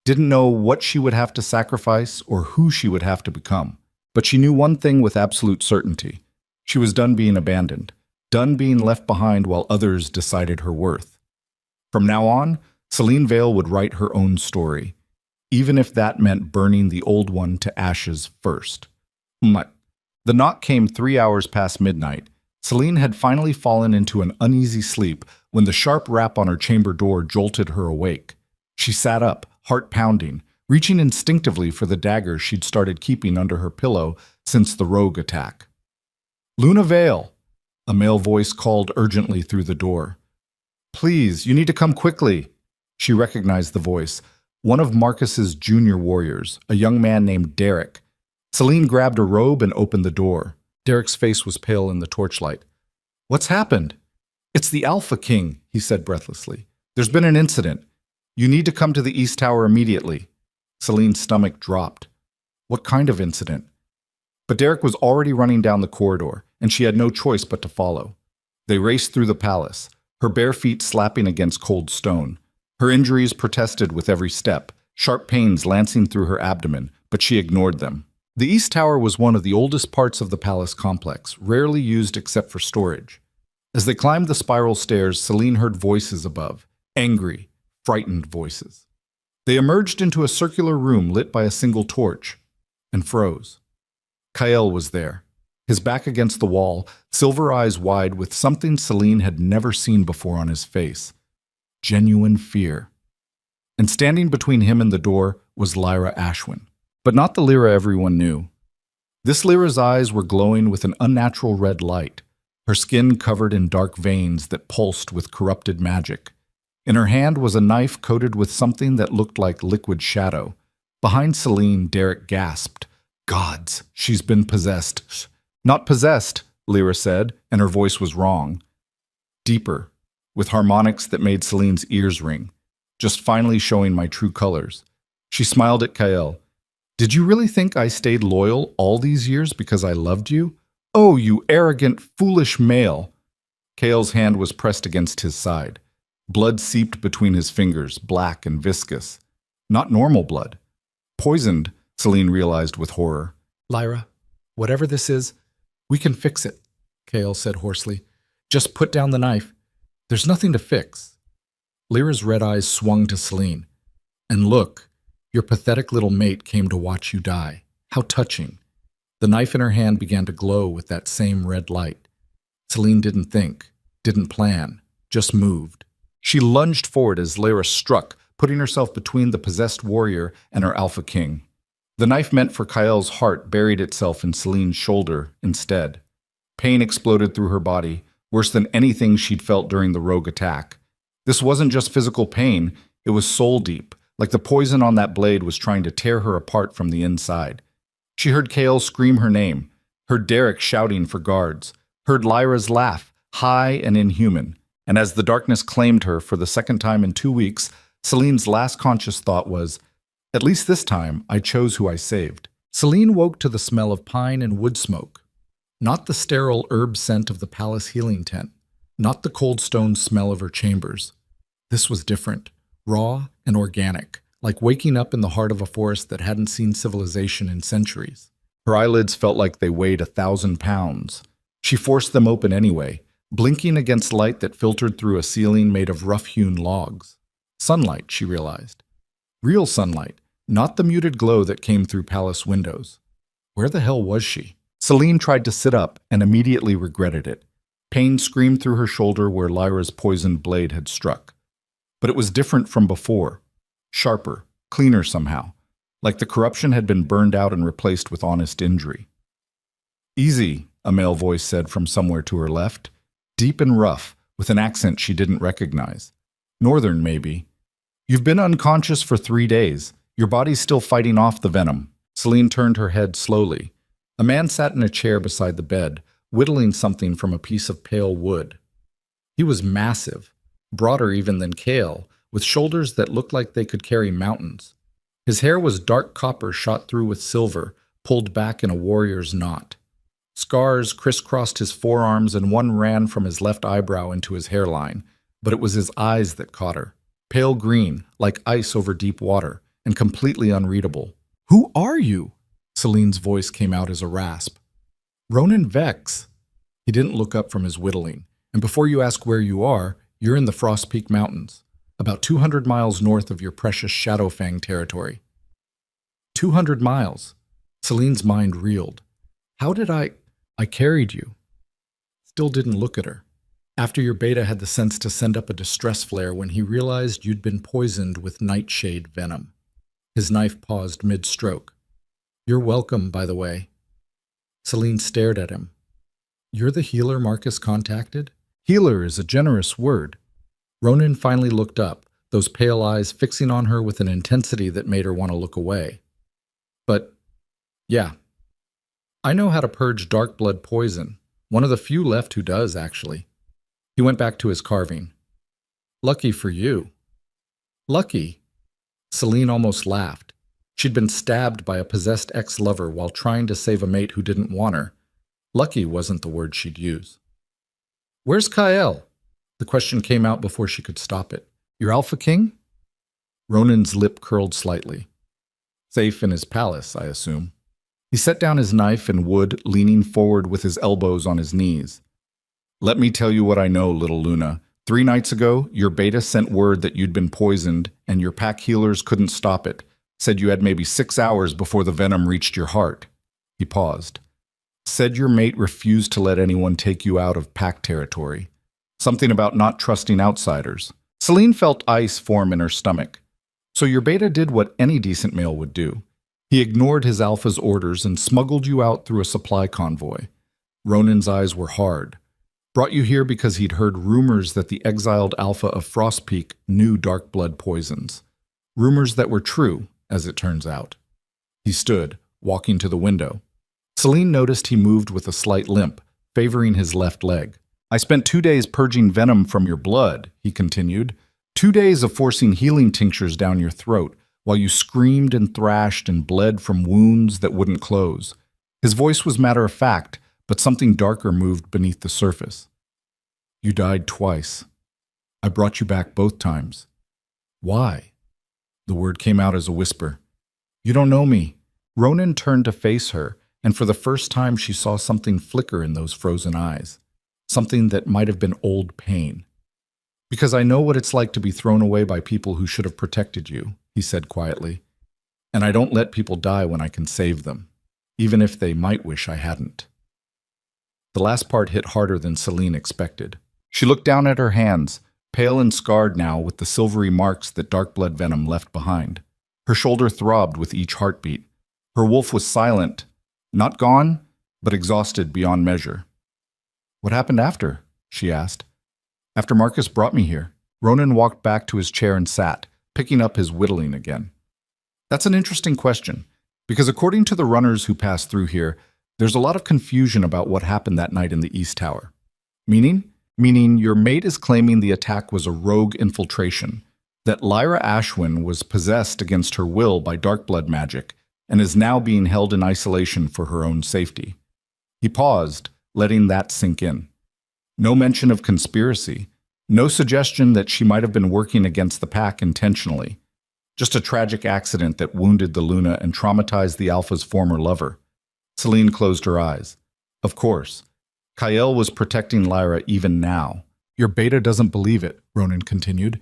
Didn't know what she would have to sacrifice or who she would have to become. But she knew one thing with absolute certainty. She was done being abandoned. Done being left behind while others decided her worth. From now on, Celine Vale would write her own story, even if that meant burning the old one to ashes first. The knock came 3 hours past midnight. Celine had finally fallen into an uneasy sleep when the sharp rap on her chamber door jolted her awake. She sat up, heart pounding, reaching instinctively for the dagger she'd started keeping under her pillow since the rogue attack. "Luna Vale!" A male voice called urgently through the door. "Please, you need to come quickly." She recognized the voice. One of Marcus's junior warriors, a young man named Derek. Celine grabbed a robe and opened the door. Derek's face was pale in the torchlight. "What's happened?" "It's the Alpha King," he said breathlessly. "There's been an incident. You need to come to the East Tower immediately." Celine's stomach dropped. What kind of incident? But Derek was already running down the corridor, and she had no choice but to follow. They raced through the palace, her bare feet slapping against cold stone. Her injuries protested with every step, sharp pains lancing through her abdomen, but she ignored them. The East Tower was one of the oldest parts of the palace complex, rarely used except for storage. As they climbed the spiral stairs, Celine heard voices above, angry, frightened voices. They emerged into a circular room lit by a single torch, and froze. Kael was there, his back against the wall, silver eyes wide with something Celine had never seen before on his face. Genuine fear. And standing between him and the door was Lyra Ashwin. But not the Lyra everyone knew. This Lyra's eyes were glowing with an unnatural red light, her skin covered in dark veins that pulsed with corrupted magic. In her hand was a knife coated with something that looked like liquid shadow. Behind Celine, Derek gasped. "Gods, she's been possessed." "Not possessed," Lyra said, and her voice was wrong. Deeper, with harmonics that made Celine's ears ring. "Just finally showing my true colors." She smiled at Kael. "Did you really think I stayed loyal all these years because I loved you? Oh, you arrogant, foolish male." Kael's hand was pressed against his side. Blood seeped between his fingers, black and viscous. Not normal blood. Poisoned, Celine realized with horror. "Lyra, whatever this is, we can fix it," Kael said hoarsely. "Just put down the knife. There's nothing to fix." Lyra's red eyes swung to Celine. "And look, your pathetic little mate came to watch you die. How touching." The knife in her hand began to glow with that same red light. Celine didn't think, didn't plan, just moved. She lunged forward as Lyra struck, putting herself between the possessed warrior and her alpha king. The knife meant for Kael's heart buried itself in Celine's shoulder instead. Pain exploded through her body, worse than anything she'd felt during the rogue attack. This wasn't just physical pain, it was soul deep, like the poison on that blade was trying to tear her apart from the inside. She heard Kael scream her name, heard Derek shouting for guards, heard Lyra's laugh, high and inhuman. And as the darkness claimed her for the second time in 2 weeks, Celine's last conscious thought was, "At least this time, I chose who I saved." Celine woke to the smell of pine and wood smoke. Not the sterile herb scent of the palace healing tent, not the cold stone smell of her chambers. This was different, raw and organic, like waking up in the heart of a forest that hadn't seen civilization in centuries. Her eyelids felt like they weighed 1,000 pounds. She forced them open anyway, blinking against light that filtered through a ceiling made of rough-hewn logs. Sunlight, she realized. Real sunlight, not the muted glow that came through palace windows. Where the hell was she? Celine tried to sit up and immediately regretted it. Pain screamed through her shoulder where Lyra's poisoned blade had struck. But it was different from before. Sharper, cleaner somehow, like the corruption had been burned out and replaced with honest injury. "Easy," a male voice said from somewhere to her left, deep and rough, with an accent she didn't recognize. Northern, maybe. "You've been unconscious for 3 days. Your body's still fighting off the venom." Celine turned her head slowly. A man sat in a chair beside the bed, whittling something from a piece of pale wood. He was massive, broader even than Kael, with shoulders that looked like they could carry mountains. His hair was dark copper shot through with silver, pulled back in a warrior's knot. Scars crisscrossed his forearms and one ran from his left eyebrow into his hairline, but it was his eyes that caught her. Pale green, like ice over deep water, and completely unreadable. "Who are you?" Celine's voice came out as a rasp. "Ronan Vex." He didn't look up from his whittling. "And before you ask where you are, you're in the Frost Peak Mountains, about 200 miles north of your precious Shadowfang territory." 200 miles. Celine's mind reeled. "How did I carried you." Still didn't look at her. After your beta had the sense to send up a distress flare when he realized you'd been poisoned with nightshade venom. His knife paused mid-stroke. "You're welcome, by the way." Celine stared at him. "You're the healer Marcus contacted?" "Healer is a generous word." Ronan finally looked up, those pale eyes fixing on her with an intensity that made her want to look away. "But, yeah. I know how to purge dark blood poison. One of the few left who does, actually." He went back to his carving. "Lucky for you." "Lucky?" Celine almost laughed. She'd been stabbed by a possessed ex-lover while trying to save a mate who didn't want her. Lucky wasn't the word she'd use. "Where's Kael?" The question came out before she could stop it. "Your Alpha King?" Ronan's lip curled slightly. "Safe in his palace, I assume." He set down his knife and wood, leaning forward with his elbows on his knees. "Let me tell you what I know, little Luna. 3 nights ago, your beta sent word that you'd been poisoned, and your pack healers couldn't stop it. Said you had maybe 6 hours before the venom reached your heart." He paused. "Said your mate refused to let anyone take you out of pack territory. Something about not trusting outsiders." Celine felt ice form in her stomach. "So your beta did what any decent male would do. He ignored his alpha's orders and smuggled you out through a supply convoy." Ronan's eyes were hard. "Brought you here because he'd heard rumors that the exiled alpha of Frost Peak knew dark blood poisons. Rumors that were true, as it turns out." He stood, walking to the window. Celine noticed he moved with a slight limp, favoring his left leg. "I spent 2 days purging venom from your blood," he continued. 2 days of forcing healing tinctures down your throat, while you screamed and thrashed and bled from wounds that wouldn't close. His voice was matter-of-fact, but something darker moved beneath the surface. "You died twice. I brought you back both times." "Why?" The word came out as a whisper. "You don't know me." Ronan turned to face her, and for the first time she saw something flicker in those frozen eyes. Something that might have been old pain. "Because I know what it's like to be thrown away by people who should have protected you," he said quietly. "And I don't let people die when I can save them." even if they might wish I hadn't. The last part hit harder than Celine expected. She looked down at her hands, pale and scarred now with the silvery marks that dark blood venom left behind. Her shoulder throbbed with each heartbeat. Her wolf was silent, not gone, but exhausted beyond measure. "What happened after?" she asked. "After Marcus brought me here." Ronan walked back to his chair and sat, picking up his whittling again. "That's an interesting question, because according to the runners who passed through here, there's a lot of confusion about what happened that night in the East Tower. Meaning? Meaning your mate is claiming the attack was a rogue infiltration, that Lyra Ashwin was possessed against her will by dark blood magic and is now being held in isolation for her own safety." He paused, letting that sink in. No mention of conspiracy, no suggestion that she might have been working against the pack intentionally. Just a tragic accident that wounded the Luna and traumatized the Alpha's former lover. Celine closed her eyes. Of course. Kyle was protecting Lyra even now. "Your beta doesn't believe it," Ronan continued.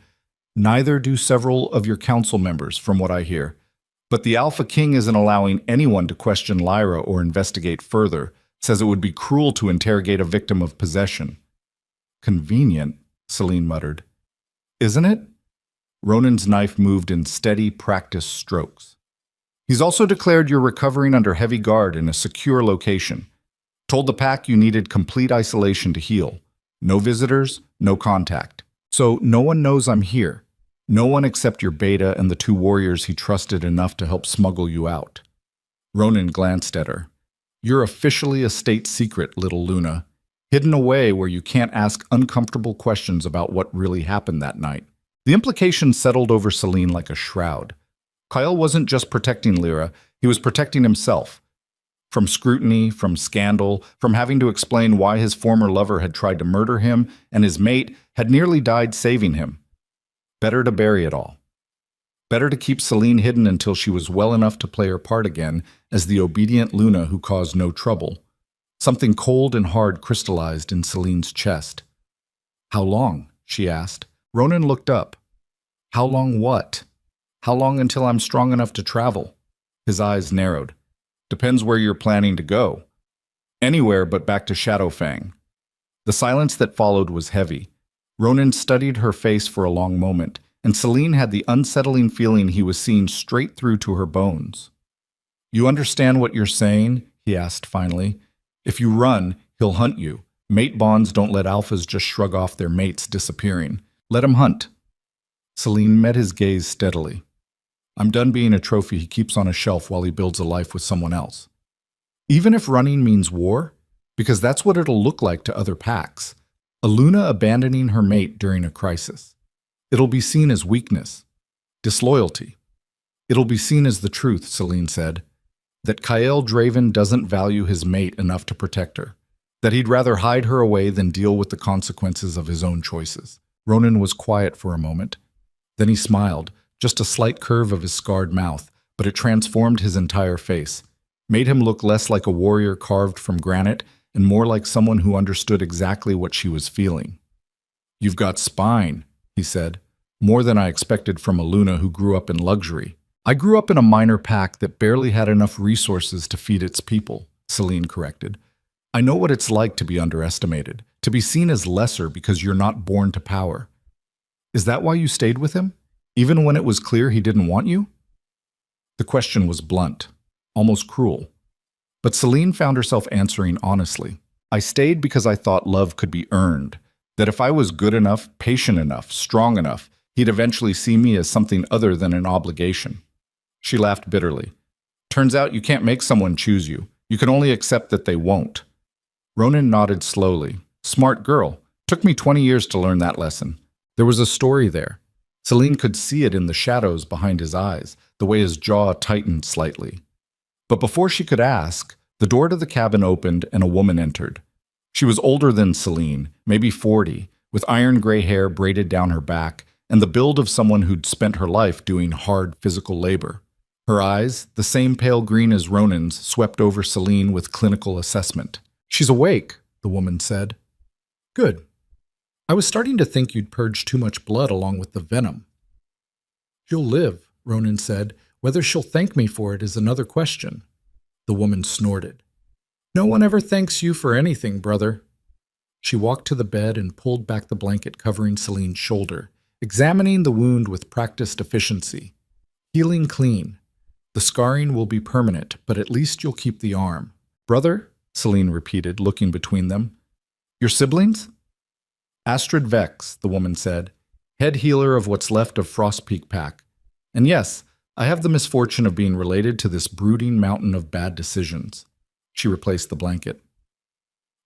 "Neither do several of your council members, from what I hear. But the Alpha King isn't allowing anyone to question Lyra or investigate further, says it would be cruel to interrogate a victim of possession." "Convenient," Celine muttered. "Isn't it?" Ronan's knife moved in steady, practiced strokes. "He's also declared you're recovering under heavy guard in a secure location. Told the pack you needed complete isolation to heal. No visitors, no contact. So no one knows I'm here. No one except your beta and the two warriors he trusted enough to help smuggle you out." Ronan glanced at her. "You're officially a state secret, little Luna. Hidden away where you can't ask uncomfortable questions about what really happened that night." The implication settled over Celine like a shroud. Kyle wasn't just protecting Lyra, he was protecting himself. From scrutiny, from scandal, from having to explain why his former lover had tried to murder him and his mate had nearly died saving him. Better to bury it all. Better to keep Celine hidden until she was well enough to play her part again as the obedient Luna who caused no trouble. Something cold and hard crystallized in Celine's chest. "How long?" she asked. Ronan looked up. "How long what? How long until I'm strong enough to travel?" His eyes narrowed. "Depends where you're planning to go." "Anywhere but back to Shadowfang." The silence that followed was heavy. Ronan studied her face for a long moment, and Celine had the unsettling feeling he was seeing straight through to her bones. "You understand what you're saying?" he asked finally. "If you run, he'll hunt you. Mate bonds don't let alphas just shrug off their mates disappearing. Let him hunt." Celine met his gaze steadily. "I'm done being a trophy he keeps on a shelf while he builds a life with someone else." "Even if running means war? Because that's what it'll look like to other packs. A Luna abandoning her mate during a crisis. It'll be seen as weakness, disloyalty. It'll be seen as the truth," Celine said. "That Kyle Draven doesn't value his mate enough to protect her. That he'd rather hide her away than deal with the consequences of his own choices." Ronan was quiet for a moment. Then he smiled, just a slight curve of his scarred mouth, but it transformed his entire face, made him look less like a warrior carved from granite and more like someone who understood exactly what she was feeling. "You've got spine," he said, "more than I expected from a Luna who grew up in luxury." "I grew up in a minor pack that barely had enough resources to feed its people," Celine corrected. "I know what it's like to be underestimated, to be seen as lesser because you're not born to power." "Is that why you stayed with him, even when it was clear he didn't want you?" The question was blunt, almost cruel. But Celine found herself answering honestly. "I stayed because I thought love could be earned, that if I was good enough, patient enough, strong enough, he'd eventually see me as something other than an obligation." She laughed bitterly. "Turns out you can't make someone choose you. You can only accept that they won't." Ronan nodded slowly. "Smart girl. Took me 20 years to learn that lesson." There was a story there. Celine could see it in the shadows behind his eyes, the way his jaw tightened slightly. But before she could ask, the door to the cabin opened and a woman entered. She was older than Celine, maybe 40, with iron gray hair braided down her back, and the build of someone who'd spent her life doing hard physical labor. Her eyes, the same pale green as Ronan's, swept over Celine with clinical assessment. "She's awake," the woman said. "Good. I was starting to think you'd purged too much blood along with the venom." "She'll live," Ronan said. "Whether she'll thank me for it is another question." The woman snorted. No one ever thanks you for anything, brother. She walked to the bed and pulled back the blanket covering Celine's shoulder, examining the wound with practiced efficiency. Healing clean. The scarring will be permanent, but at least you'll keep the arm. Brother? Celine repeated, looking between them. Your siblings? Astrid Vex, the woman said, head healer of what's left of Frostpeak Pack. And yes, I have the misfortune of being related to this brooding mountain of bad decisions. She replaced the blanket.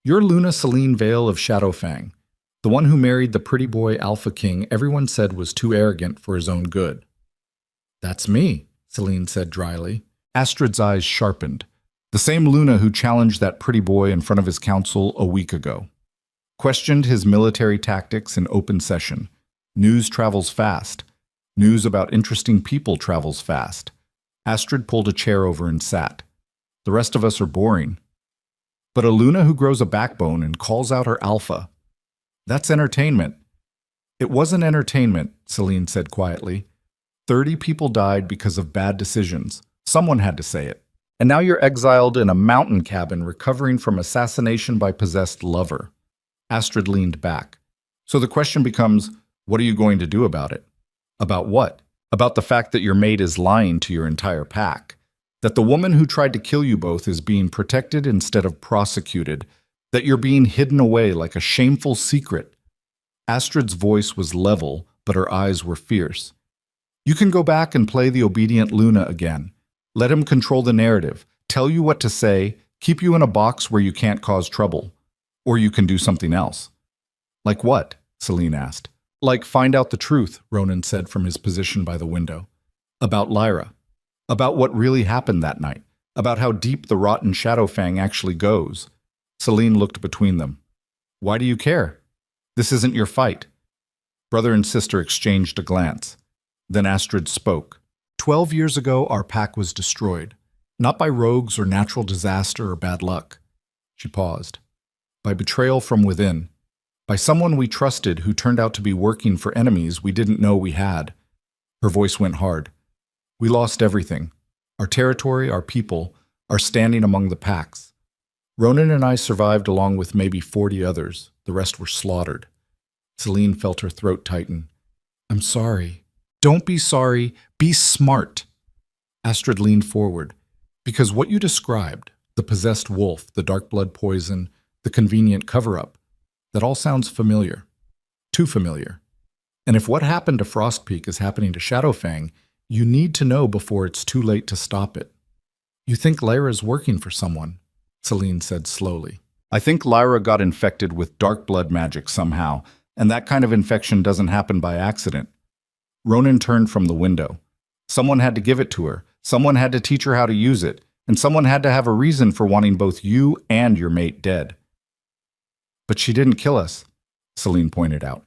You're Luna Celine Vale of Shadowfang, the one who married the pretty boy Alpha King everyone said was too arrogant for his own good. That's me, Celine said dryly. Astrid's eyes sharpened. The same Luna who challenged that pretty boy in front of his council a week ago. Questioned his military tactics in open session. News travels fast. News about interesting people travels fast. Astrid pulled a chair over and sat. The rest of us are boring. But a Luna who grows a backbone and calls out her alpha. That's entertainment. It wasn't entertainment, Celine said quietly. 30 people died because of bad decisions. Someone had to say it. And now you're exiled in a mountain cabin recovering from assassination by possessed lover. Astrid leaned back. So the question becomes, what are you going to do about it? About what? About the fact that your mate is lying to your entire pack. That the woman who tried to kill you both is being protected instead of prosecuted. That you're being hidden away like a shameful secret. Astrid's voice was level, but her eyes were fierce. You can go back and play the obedient Luna again. Let him control the narrative, tell you what to say, keep you in a box where you can't cause trouble. Or you can do something else. Like what? Celine asked. Like find out the truth, Ronan said from his position by the window. About Lyra. About what really happened that night. About how deep the rotten Shadowfang actually goes. Celine looked between them. Why do you care? This isn't your fight. Brother and sister exchanged a glance. Then Astrid spoke. 12 years ago, our pack was destroyed. Not by rogues or natural disaster or bad luck. She paused. By betrayal from within. By someone we trusted who turned out to be working for enemies we didn't know we had. Her voice went hard. We lost everything. Our territory, our people, our standing among the packs. Ronan and I survived along with maybe 40 others. The rest were slaughtered. Celine felt her throat tighten. I'm sorry. Don't be sorry. Be smart. Astrid leaned forward. Because what you described, the possessed wolf, the dark blood poison, the convenient cover-up, that all sounds familiar. Too familiar. And if what happened to Frostpeak is happening to Shadowfang, you need to know before it's too late to stop it. You think Lyra's working for someone, Celine said slowly. I think Lyra got infected with dark blood magic somehow, and that kind of infection doesn't happen by accident. Ronan turned from the window. Someone had to give it to her, someone had to teach her how to use it, and someone had to have a reason for wanting both you and your mate dead. But she didn't kill us, Celine pointed out.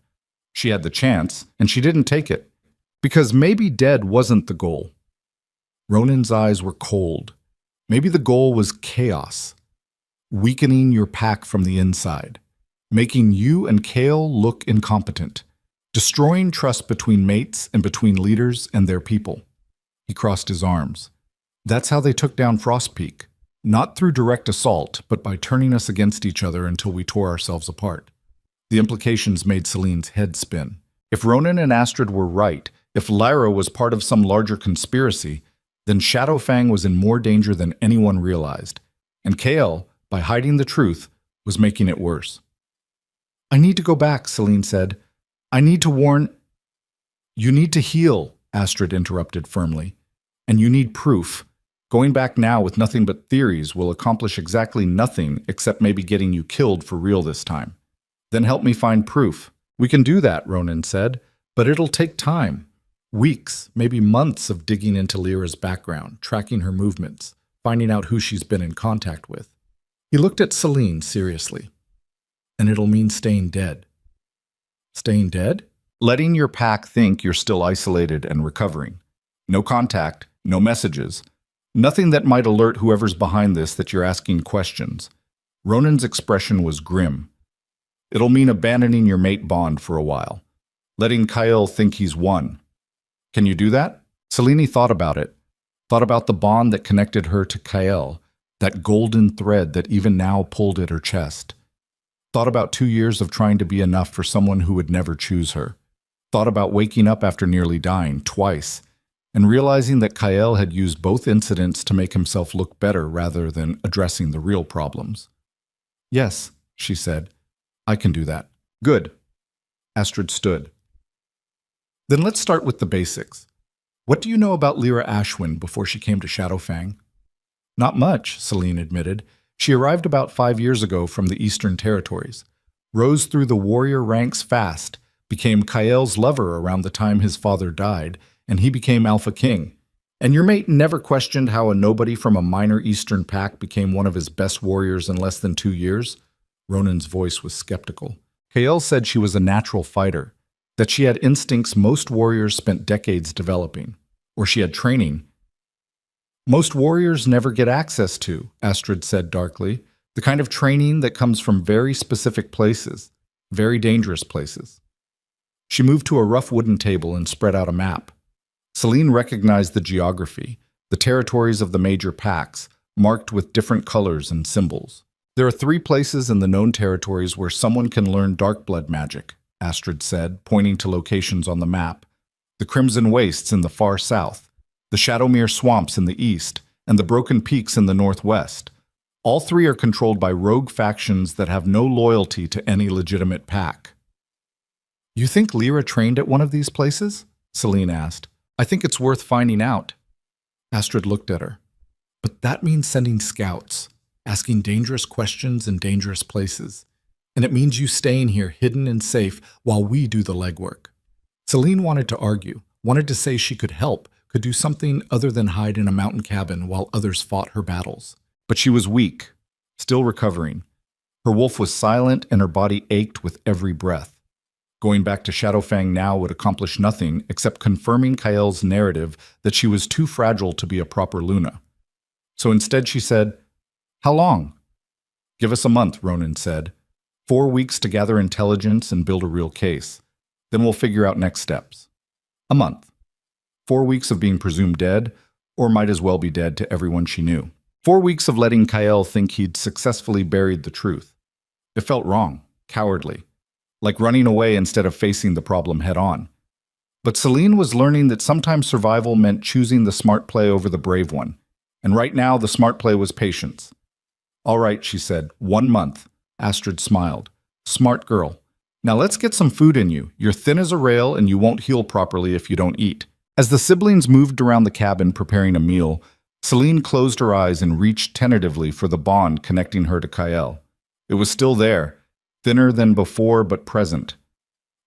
She had the chance, and she didn't take it. Because maybe dead wasn't the goal. Ronan's eyes were cold. Maybe the goal was chaos. Weakening your pack from the inside. Making you and Kale look incompetent. Destroying trust between mates and between leaders and their people. He crossed his arms. That's how they took down Frostpeak. Not through direct assault, but by turning us against each other until we tore ourselves apart. The implications made Celine's head spin. If Ronan and Astrid were right, if Lyra was part of some larger conspiracy, then Shadowfang was in more danger than anyone realized. And Kale, by hiding the truth, was making it worse. I need to go back, Celine said. I need to warn... You need to heal, Astrid interrupted firmly. And you need proof. Going back now with nothing but theories will accomplish exactly nothing except maybe getting you killed for real this time. Then help me find proof. We can do that, Ronan said, but it'll take time. Weeks, maybe months of digging into Lyra's background, tracking her movements, finding out who she's been in contact with. He looked at Celine seriously. And it'll mean staying dead. Staying dead? Letting your pack think you're still isolated and recovering. No contact, no messages. Nothing that might alert whoever's behind this that you're asking questions. Ronan's expression was grim. It'll mean abandoning your mate bond for a while. Letting Kyle think he's won. Can you do that? Celine thought about it. Thought about the bond that connected her to Kyle. that golden thread that even now pulled at her chest. Thought about 2 years of trying to be enough for someone who would never choose her. Thought about waking up after nearly dying, twice, and realizing that Kyle had used both incidents to make himself look better rather than addressing the real problems. "Yes," she said, "I can do that." "Good." Astrid stood. "Then let's start with the basics. What do you know about Lyra Ashwin before she came to Shadowfang?" "Not much," Celine admitted. "She arrived about 5 years ago from the Eastern Territories, rose through the warrior ranks fast, became Kyle's lover around the time his father died, and he became Alpha King. And your mate never questioned how a nobody from a minor Eastern pack became one of his best warriors in less than 2 years?" Ronan's voice was skeptical. Kyle said she was a natural fighter, that she had instincts most warriors spent decades developing, or she had training most warriors never get access to, Astrid said darkly, the kind of training that comes from very specific places, very dangerous places. She moved to a rough wooden table and spread out a map. Celine recognized the geography, the territories of the major packs, marked with different colors and symbols. "There are 3 places in the known territories where someone can learn dark blood magic," Astrid said, pointing to locations on the map. "The Crimson Wastes in the far south, the Shadowmere Swamps in the east, and the Broken Peaks in the northwest. All 3 are controlled by rogue factions that have no loyalty to any legitimate pack." "You think Lyra trained at one of these places?" Celine asked. "I think it's worth finding out." Astrid looked at her. "But that means sending scouts, asking dangerous questions in dangerous places. And it means you staying here hidden and safe while we do the legwork." Celine wanted to argue, wanted to say she could help, could do something other than hide in a mountain cabin while others fought her battles. But she was weak, still recovering. Her wolf was silent and her body ached with every breath. Going back to Shadowfang now would accomplish nothing except confirming Kyle's narrative that she was too fragile to be a proper Luna. So instead she said, "How long?" "Give us a month," Ronan said. 4 weeks to gather intelligence and build a real case. Then we'll figure out next steps." A month. 4 weeks of being presumed dead, or might as well be dead to everyone she knew. 4 weeks of letting Kyle think he'd successfully buried the truth. It felt wrong, cowardly, like running away instead of facing the problem head-on. But Celine was learning that sometimes survival meant choosing the smart play over the brave one, and right now the smart play was patience. "All right," she said, 1 month. Astrid smiled. "Smart girl. Now let's get some food in you. You're thin as a rail and you won't heal properly if you don't eat." As the siblings moved around the cabin preparing a meal, Celine closed her eyes and reached tentatively for the bond connecting her to Kyle. It was still there, thinner than before but present.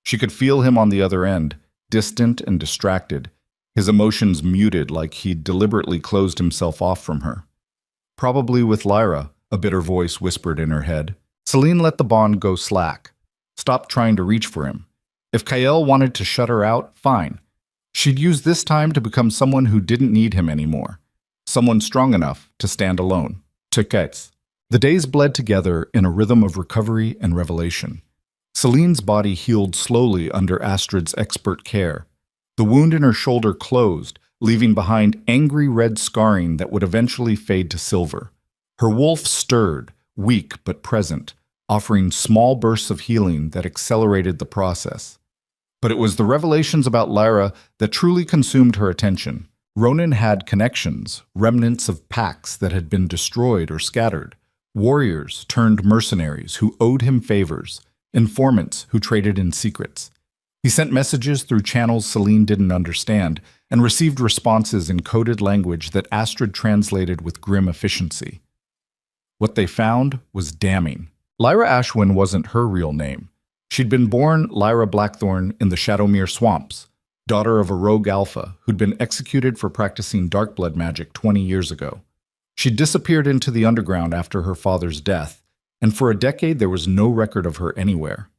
She could feel him on the other end, distant and distracted, his emotions muted like he'd deliberately closed himself off from her. "Probably with Lyra," a bitter voice whispered in her head. Celine let the bond go slack, stopped trying to reach for him. If Kyle wanted to shut her out, fine. She'd use this time to become someone who didn't need him anymore, someone strong enough to stand alone. Tickets. The days bled together in a rhythm of recovery and revelation. Celine's body healed slowly under Astrid's expert care. The wound in her shoulder closed, leaving behind angry red scarring that would eventually fade to silver. Her wolf stirred, weak but present, offering small bursts of healing that accelerated the process. But it was the revelations about Lyra that truly consumed her attention. Ronan had connections, remnants of packs that had been destroyed or scattered, warriors turned mercenaries who owed him favors, informants who traded in secrets. He sent messages through channels Celine didn't understand and received responses in coded language that Astrid translated with grim efficiency. What they found was damning. Lyra Ashwin wasn't her real name. She'd been born Lyra Blackthorn in the Shadowmere Swamps, daughter of a rogue alpha who'd been executed for practicing dark blood magic 20 years ago. She'd disappeared into the underground after her father's death, and for a decade there was no record of her anywhere.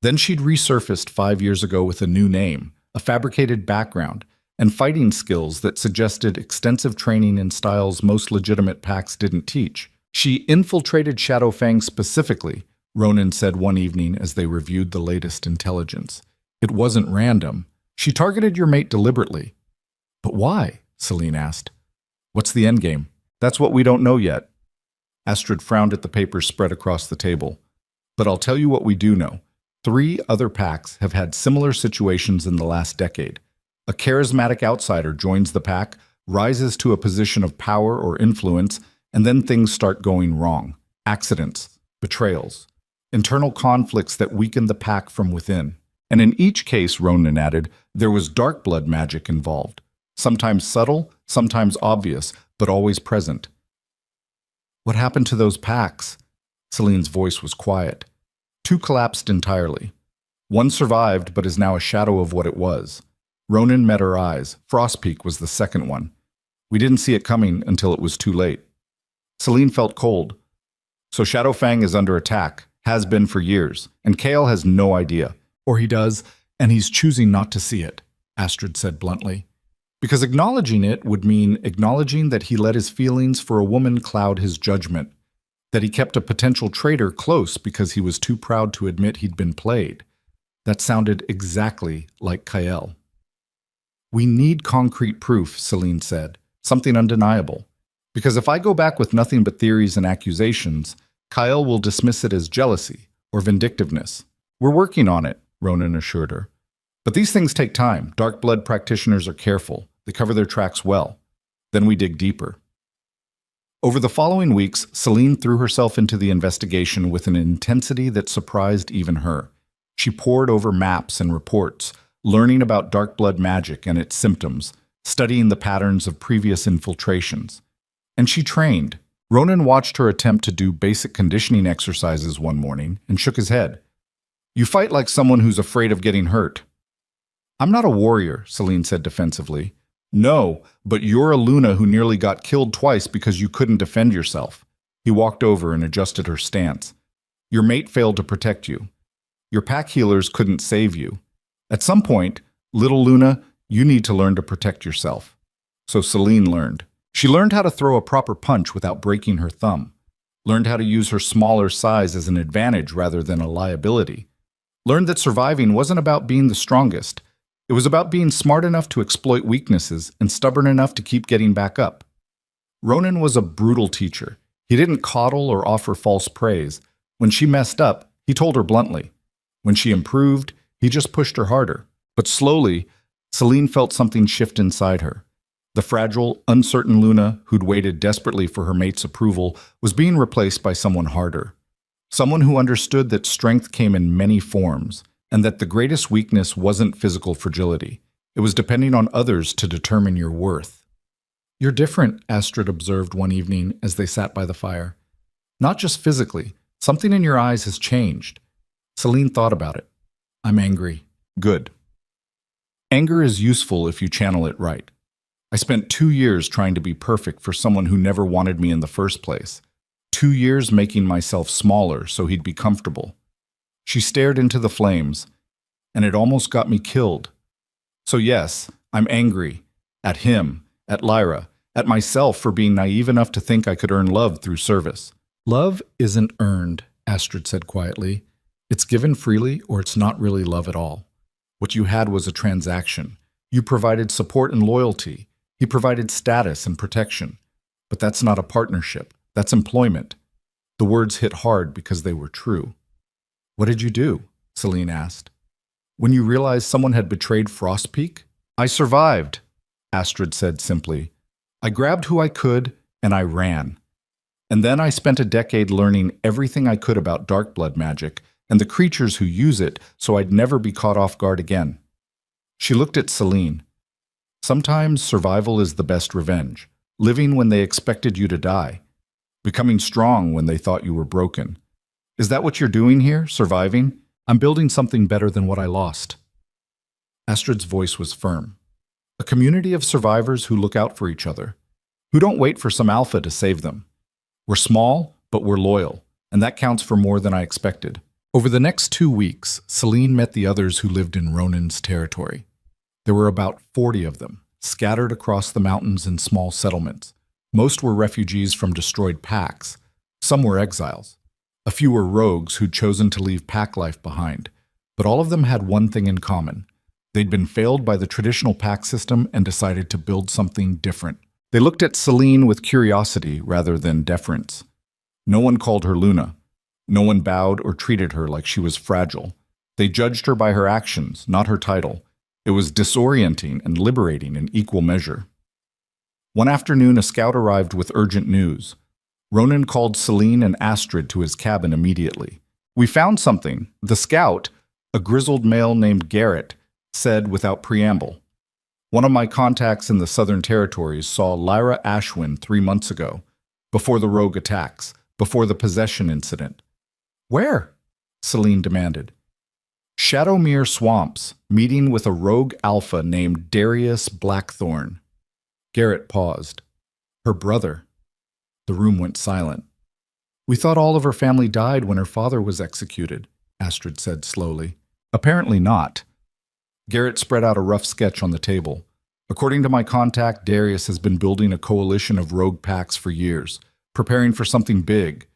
Then she'd resurfaced 5 years ago with a new name, a fabricated background, and fighting skills that suggested extensive training in styles most legitimate packs didn't teach. She infiltrated Shadowfang specifically, Ronan said one evening as they reviewed the latest intelligence. It wasn't random. She targeted your mate deliberately. But why? Celine asked. What's the endgame? That's what we don't know yet. Astrid frowned at the papers spread across the table. But I'll tell you what we do know. 3 other packs have had similar situations in the last decade. A charismatic outsider joins the pack, rises to a position of power or influence, and then things start going wrong. Accidents, betrayals, internal conflicts that weaken the pack from within. And in each case, Ronan added, there was dark blood magic involved. Sometimes subtle, sometimes obvious, but always present. What happened to those packs? Celine's voice was quiet. 2 collapsed entirely. 1 survived, but is now a shadow of what it was. Ronan met her eyes. Frostpeak was the second one. We didn't see it coming until it was too late. Celine felt cold. So Shadowfang is under attack, has been for years, and Kale has no idea. Or he does, and he's choosing not to see it, Astrid said bluntly. Because acknowledging it would mean acknowledging that he let his feelings for a woman cloud his judgment, that he kept a potential traitor close because he was too proud to admit he'd been played. That sounded exactly like Kyle. We need concrete proof, Celine said, something undeniable. Because if I go back with nothing but theories and accusations, Kyle will dismiss it as jealousy or vindictiveness. We're working on it, Ronan assured her. But these things take time. Dark blood practitioners are careful. They cover their tracks well. Then we dig deeper. Over the following weeks, Celine threw herself into the investigation with an intensity that surprised even her. She pored over maps and reports, learning about dark blood magic and its symptoms, studying the patterns of previous infiltrations. And she trained. Ronan watched her attempt to do basic conditioning exercises one morning and shook his head. You fight like someone who's afraid of getting hurt. I'm not a warrior, Celine said defensively. No, but you're a Luna who nearly got killed twice because you couldn't defend yourself. He walked over and adjusted her stance. Your mate failed to protect you. Your pack healers couldn't save you. At some point, little Luna, you need to learn to protect yourself. So Celine learned. She learned how to throw a proper punch without breaking her thumb. Learned how to use her smaller size as an advantage rather than a liability. Learned that surviving wasn't about being the strongest. It was about being smart enough to exploit weaknesses and stubborn enough to keep getting back up. Ronan was a brutal teacher. He didn't coddle or offer false praise. When she messed up, he told her bluntly. When she improved, he just pushed her harder. But slowly, Celine felt something shift inside her. The fragile, uncertain Luna, who'd waited desperately for her mate's approval, was being replaced by someone harder. Someone who understood that strength came in many forms, and that the greatest weakness wasn't physical fragility. It was depending on others to determine your worth. You're different, Astrid observed one evening as they sat by the fire. Not just physically. Something in your eyes has changed. Celine thought about it. I'm angry. Good. Anger is useful if you channel it right. I spent 2 years trying to be perfect for someone who never wanted me in the first place. 2 years making myself smaller so he'd be comfortable. She stared into the flames, and it almost got me killed. So yes, I'm angry. At him, at Lyra, at myself for being naive enough to think I could earn love through service. Love isn't earned, Astrid said quietly. It's given freely or it's not really love at all. What you had was a transaction. You provided support and loyalty. He provided status and protection. But that's not a partnership. That's employment. The words hit hard because they were true. What did you do? Celine asked. When you realized someone had betrayed Frostpeak? I survived, Astrid said simply. I grabbed who I could and I ran. And then I spent a decade learning everything I could about dark blood magic and the creatures who use it so I'd never be caught off guard again. She looked at Celine. Sometimes survival is the best revenge, living when they expected you to die, becoming strong when they thought you were broken. Is that what you're doing here, surviving? I'm building something better than what I lost. Astrid's voice was firm. A community of survivors who look out for each other, who don't wait for some alpha to save them. We're small, but we're loyal, and that counts for more than I expected. Over the next 2 weeks, Celine met the others who lived in Ronan's territory. There were about 40 of them, scattered across the mountains in small settlements. Most were refugees from destroyed packs. Some were exiles. A few were rogues who'd chosen to leave pack life behind. But all of them had one thing in common. They'd been failed by the traditional pack system and decided to build something different. They looked at Celine with curiosity rather than deference. No one called her Luna. No one bowed or treated her like she was fragile. They judged her by her actions, not her title. It was disorienting and liberating in equal measure. One afternoon, a scout arrived with urgent news. Ronan called Celine and Astrid to his cabin immediately. "We found something," the scout, a grizzled male named Garrett, said without preamble. "One of my contacts in the Southern Territories saw Lyra Ashwin 3 months ago, before the rogue attacks, before the possession incident." "Where?" Celine demanded. "Shadowmere Swamps, meeting with a rogue alpha named Darius Blackthorn." Garrett paused. "Her brother." The room went silent. "We thought all of her family died when her father was executed," Astrid said slowly. "Apparently not." Garrett spread out a rough sketch on the table. "According to my contact, Darius has been building a coalition of rogue packs for years, preparing for something big,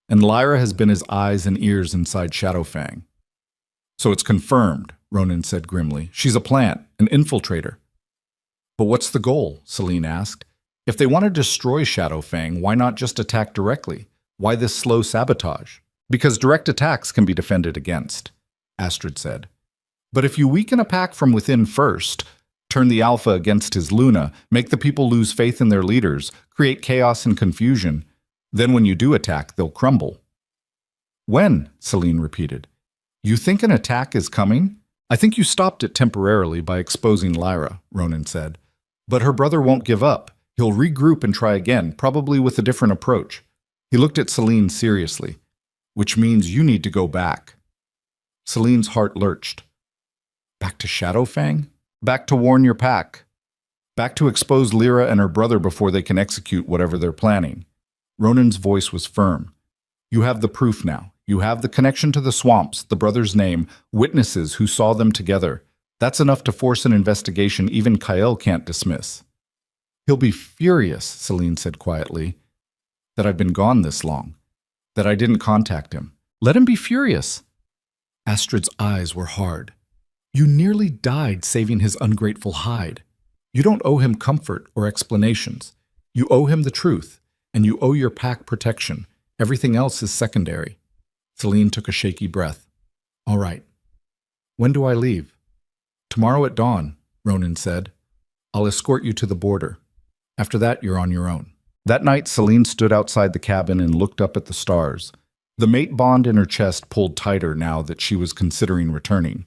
and Lyra has been his eyes and ears inside Shadowfang." "So it's confirmed," Ronan said grimly. "She's a plant, an infiltrator." "But what's the goal?" Celine asked. "If they want to destroy Shadowfang, why not just attack directly? Why this slow sabotage?" "Because direct attacks can be defended against," Astrid said. "But if you weaken a pack from within first, turn the Alpha against his Luna, make the people lose faith in their leaders, create chaos and confusion, then when you do attack, they'll crumble." "When?" Celine repeated. "You think an attack is coming?" "I think you stopped it temporarily by exposing Lyra," Ronan said. "But her brother won't give up. He'll regroup and try again, probably with a different approach." He looked at Celine seriously. "Which means you need to go back." Celine's heart lurched. "Back to Shadowfang? Back to warn your pack. Back to expose Lyra and her brother before they can execute whatever they're planning." Ronan's voice was firm. "You have the proof now. You have the connection to the swamps, the brother's name, witnesses who saw them together. That's enough to force an investigation even Kyle can't dismiss." "He'll be furious," Celine said quietly, "that I've been gone this long, that I didn't contact him. Let him be furious." Astrid's eyes were hard. "You nearly died saving his ungrateful hide. You don't owe him comfort or explanations. You owe him the truth, and you owe your pack protection. Everything else is secondary." Celine took a shaky breath. "All right. When do I leave?" "Tomorrow at dawn," Ronan said. "I'll escort you to the border. After that, you're on your own." That night, Celine stood outside the cabin and looked up at the stars. The mate bond in her chest pulled tighter now that she was considering returning.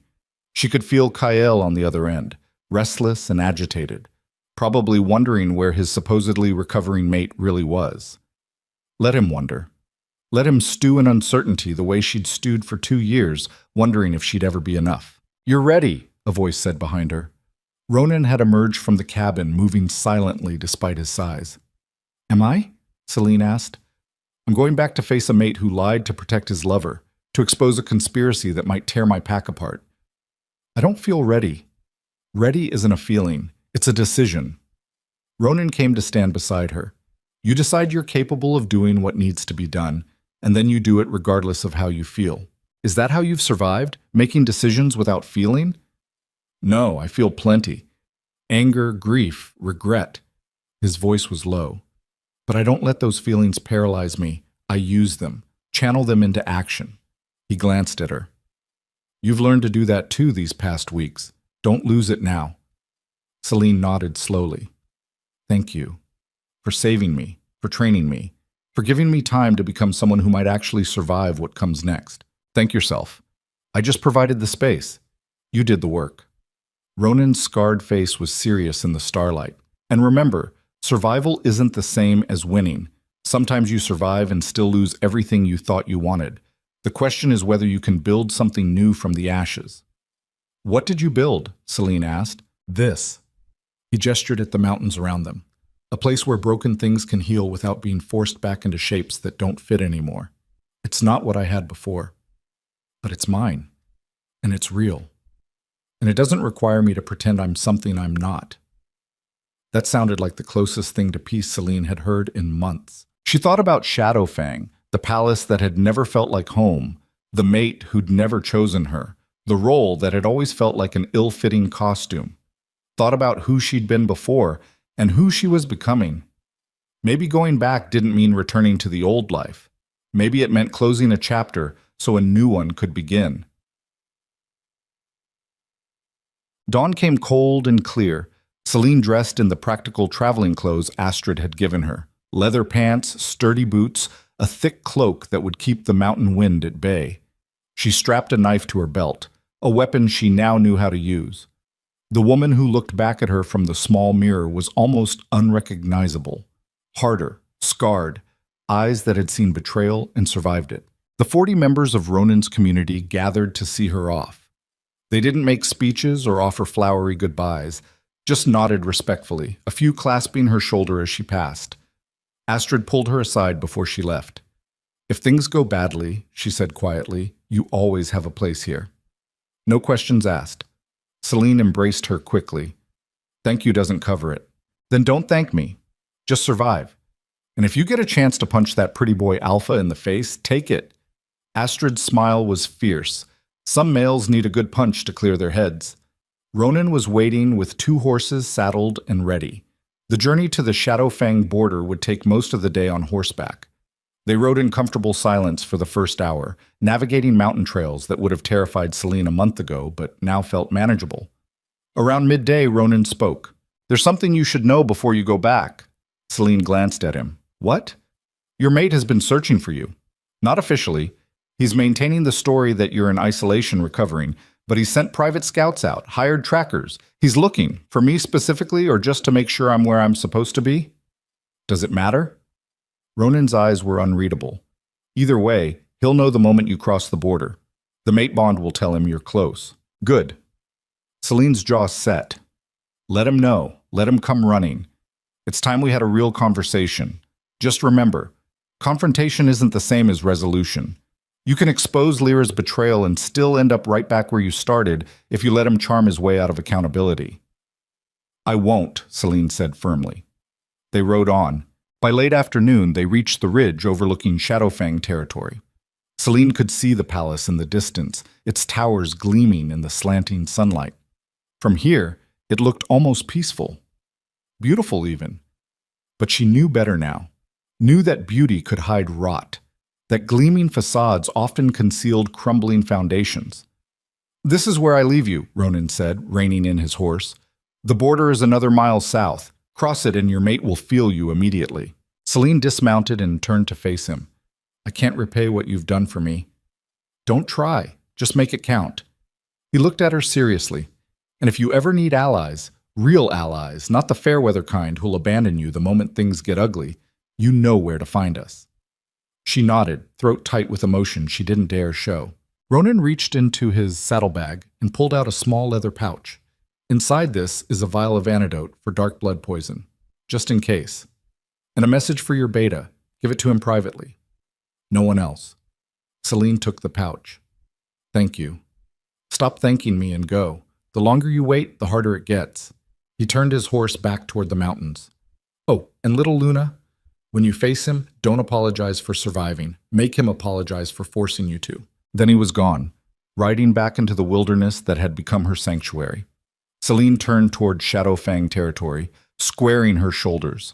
She could feel Kyle on the other end, restless and agitated, probably wondering where his supposedly recovering mate really was. Let him wonder. Let him stew in uncertainty the way she'd stewed for 2 years, wondering if she'd ever be enough. "You're ready," a voice said behind her. Ronan had emerged from the cabin, moving silently despite his size. "Am I?" Celine asked. "I'm going back to face a mate who lied to protect his lover, to expose a conspiracy that might tear my pack apart. I don't feel ready. Ready isn't a feeling, it's a decision." Ronan came to stand beside her. "You decide you're capable of doing what needs to be done, and then you do it regardless of how you feel. Is that how you've survived, making decisions without feeling?" "No, I feel plenty. Anger, grief, regret." His voice was low. "But I don't let those feelings paralyze me. I use them, channel them into action." He glanced at her. "You've learned to do that too these past weeks. Don't lose it now." Celine nodded slowly. "Thank you. For saving me, for training me, for giving me time to become someone who might actually survive what comes next. Thank yourself. I just provided the space. You did the work." Ronan's scarred face was serious in the starlight. "And remember, survival isn't the same as winning. Sometimes you survive and still lose everything you thought you wanted. The question is whether you can build something new from the ashes." "What did you build?" Celine asked. "This." He gestured at the mountains around them. "A place where broken things can heal without being forced back into shapes that don't fit anymore. It's not what I had before. But it's mine. And it's real. And it doesn't require me to pretend I'm something I'm not." That sounded like the closest thing to peace Celine had heard in months. She thought about Shadowfang, the palace that had never felt like home, the mate who'd never chosen her, the role that had always felt like an ill-fitting costume. Thought about who she'd been before and who she was becoming. Maybe going back didn't mean returning to the old life. Maybe it meant closing a chapter so a new one could begin. Dawn came cold and clear. Celine dressed in the practical traveling clothes Astrid had given her. Leather pants, sturdy boots, a thick cloak that would keep the mountain wind at bay. She strapped a knife to her belt, a weapon she now knew how to use. The woman who looked back at her from the small mirror was almost unrecognizable. Harder, scarred, eyes that had seen betrayal and survived it. The 40 members of Ronan's community gathered to see her off. They didn't make speeches or offer flowery goodbyes, just nodded respectfully, a few clasping her shoulder as she passed. Astrid pulled her aside before she left. "If things go badly," she said quietly, "you always have a place here." No questions asked. Celine embraced her quickly. "Thank you doesn't cover it." "Then don't thank me. Just survive. And if you get a chance to punch that pretty boy Alpha in the face, take it." Astrid's smile was fierce. Some males need a good punch to clear their heads. Ronan was waiting with 2 horses saddled and ready. The journey to the Shadowfang border would take most of the day on horseback. They rode in comfortable silence for the first hour, navigating mountain trails that would have terrified Celine a month ago, but now felt manageable. Around midday, Ronan spoke. "There's something you should know before you go back." Celine glanced at him. "What?" "Your mate has been searching for you. Not officially. He's maintaining the story that you're in isolation recovering, but he sent private scouts out, hired trackers. He's looking, for me specifically, or just to make sure I'm where I'm supposed to be?" "Does it matter?" Ronan's eyes were unreadable. "Either way, he'll know the moment you cross the border. The mate bond will tell him you're close." "Good." Celine's jaw set. "Let him know. Let him come running. It's time we had a real conversation. Just remember, confrontation isn't the same as resolution. You can expose Lyra's betrayal and still end up right back where you started if you let him charm his way out of accountability." "I won't," Celine said firmly. They rode on. By late afternoon, they reached the ridge overlooking Shadowfang territory. Celine could see the palace in the distance, its towers gleaming in the slanting sunlight. From here, it looked almost peaceful. Beautiful, even. But she knew better now. Knew that beauty could hide rot, that gleaming facades often concealed crumbling foundations. "This is where I leave you," Ronan said, reining in his horse. "The border is another mile south. Cross it and your mate will feel you immediately." Celine dismounted and turned to face him. "I can't repay what you've done for me." "Don't try. Just make it count." He looked at her seriously. "And if you ever need allies, real allies, not the fair-weather kind who'll abandon you the moment things get ugly, you know where to find us." She nodded, throat tight with emotion she didn't dare show. Ronan reached into his saddlebag and pulled out a small leather pouch. "Inside this is a vial of antidote for dark blood poison, just in case. And a message for your beta. Give it to him privately. No one else." Celine took the pouch. "Thank you." "Stop thanking me and go. The longer you wait, the harder it gets." He turned his horse back toward the mountains. "Oh, and little Luna, when you face him, don't apologize for surviving. Make him apologize for forcing you to." Then he was gone, riding back into the wilderness that had become her sanctuary. Celine turned toward Shadowfang territory, squaring her shoulders.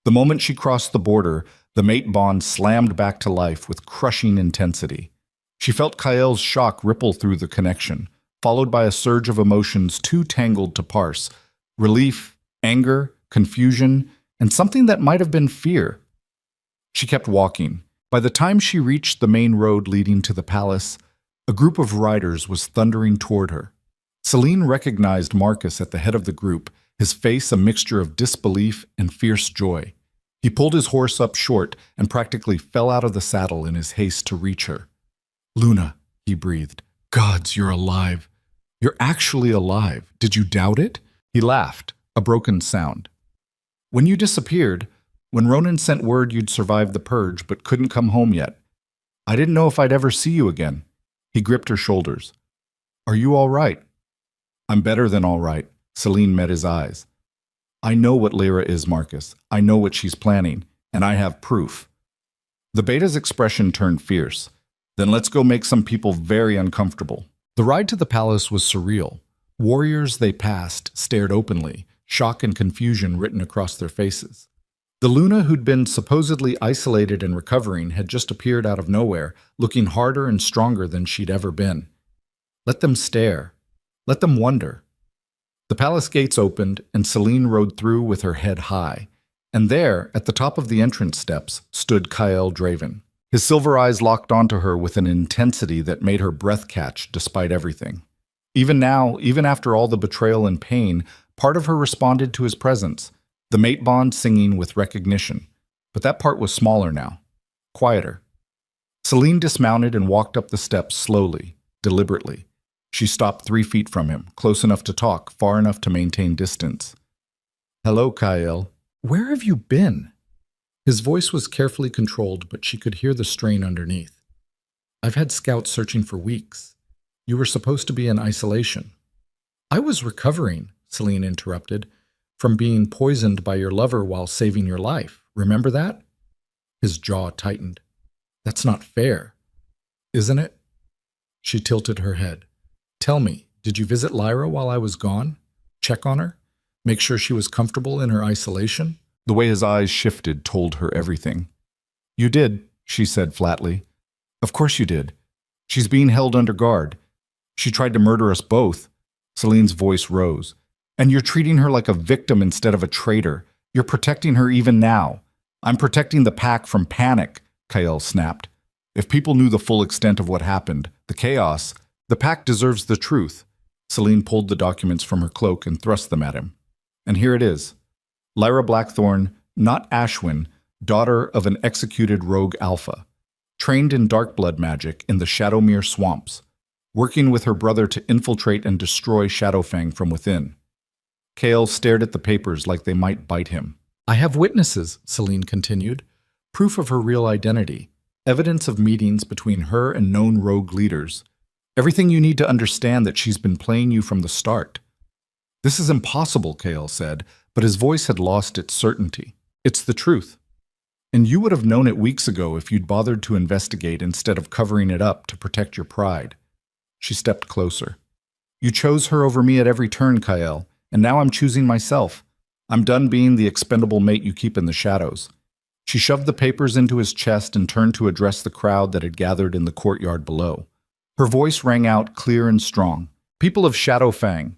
The moment she crossed the border, the mate bond slammed back to life with crushing intensity. She felt Kael's shock ripple through the connection, followed by a surge of emotions too tangled to parse: relief, anger, confusion, and something that might have been fear. She kept walking. By the time she reached the main road leading to the palace, a group of riders was thundering toward her. Celine recognized Marcus at the head of the group, his face a mixture of disbelief and fierce joy. He pulled his horse up short and practically fell out of the saddle in his haste to reach her. "Luna," he breathed. "Gods, you're alive. You're actually alive. Did you doubt it?" He laughed, a broken sound. "When you disappeared, when Ronan sent word you'd survived the purge but couldn't come home yet, I didn't know if I'd ever see you again." He gripped her shoulders. "Are you all right?" "I'm better than all right." Celine met his eyes. "I know what Lyra is, Marcus. I know what she's planning, and I have proof." The beta's expression turned fierce. "Then let's go make some people very uncomfortable." The ride to the palace was surreal. Warriors they passed stared openly, shock and confusion written across their faces. The Luna who'd been supposedly isolated and recovering had just appeared out of nowhere, looking harder and stronger than she'd ever been. Let them stare. Let them wonder. The palace gates opened, and Celine rode through with her head high. And there, at the top of the entrance steps, stood Kyle Draven. His silver eyes locked onto her with an intensity that made her breath catch despite everything. Even now, even after all the betrayal and pain, part of her responded to his presence, the mate bond singing with recognition. But that part was smaller now, quieter. Celine dismounted and walked up the steps slowly, deliberately. She stopped 3 feet from him, close enough to talk, far enough to maintain distance. "Hello, Kyle. Where have you been?" His voice was carefully controlled, but she could hear the strain underneath. "I've had scouts searching for weeks. You were supposed to be in isolation." "I was recovering," Celine interrupted, "from being poisoned by your lover while saving your life. Remember that?" His jaw tightened. "That's not fair, isn't it?" She tilted her head. "Tell me, did you visit Lyra while I was gone? Check on her? Make sure she was comfortable in her isolation?" The way his eyes shifted told her everything. "You did," she said flatly. "Of course you did. She's being held under guard. She tried to murder us both." Celine's voice rose. "And you're treating her like a victim instead of a traitor. You're protecting her even now." "I'm protecting the pack from panic," Kyle snapped. "If people knew the full extent of what happened, the chaos, the pack deserves the truth." Celine pulled the documents from her cloak and thrust them at him. "And here it is. Lyra Blackthorn, not Ashwin, daughter of an executed rogue alpha, trained in dark blood magic in the Shadowmere swamps, working with her brother to infiltrate and destroy Shadowfang from within." Kale stared at the papers like they might bite him. "I have witnesses," Celine continued. "Proof of her real identity. Evidence of meetings between her and known rogue leaders. Everything you need to understand that she's been playing you from the start." "This is impossible," Kale said, but his voice had lost its certainty. "It's the truth. And you would have known it weeks ago if you'd bothered to investigate instead of covering it up to protect your pride." She stepped closer. "You chose her over me at every turn, Kyle, and now I'm choosing myself. I'm done being the expendable mate you keep in the shadows." She shoved the papers into his chest and turned to address the crowd that had gathered in the courtyard below. Her voice rang out clear and strong. "People of Shadowfang,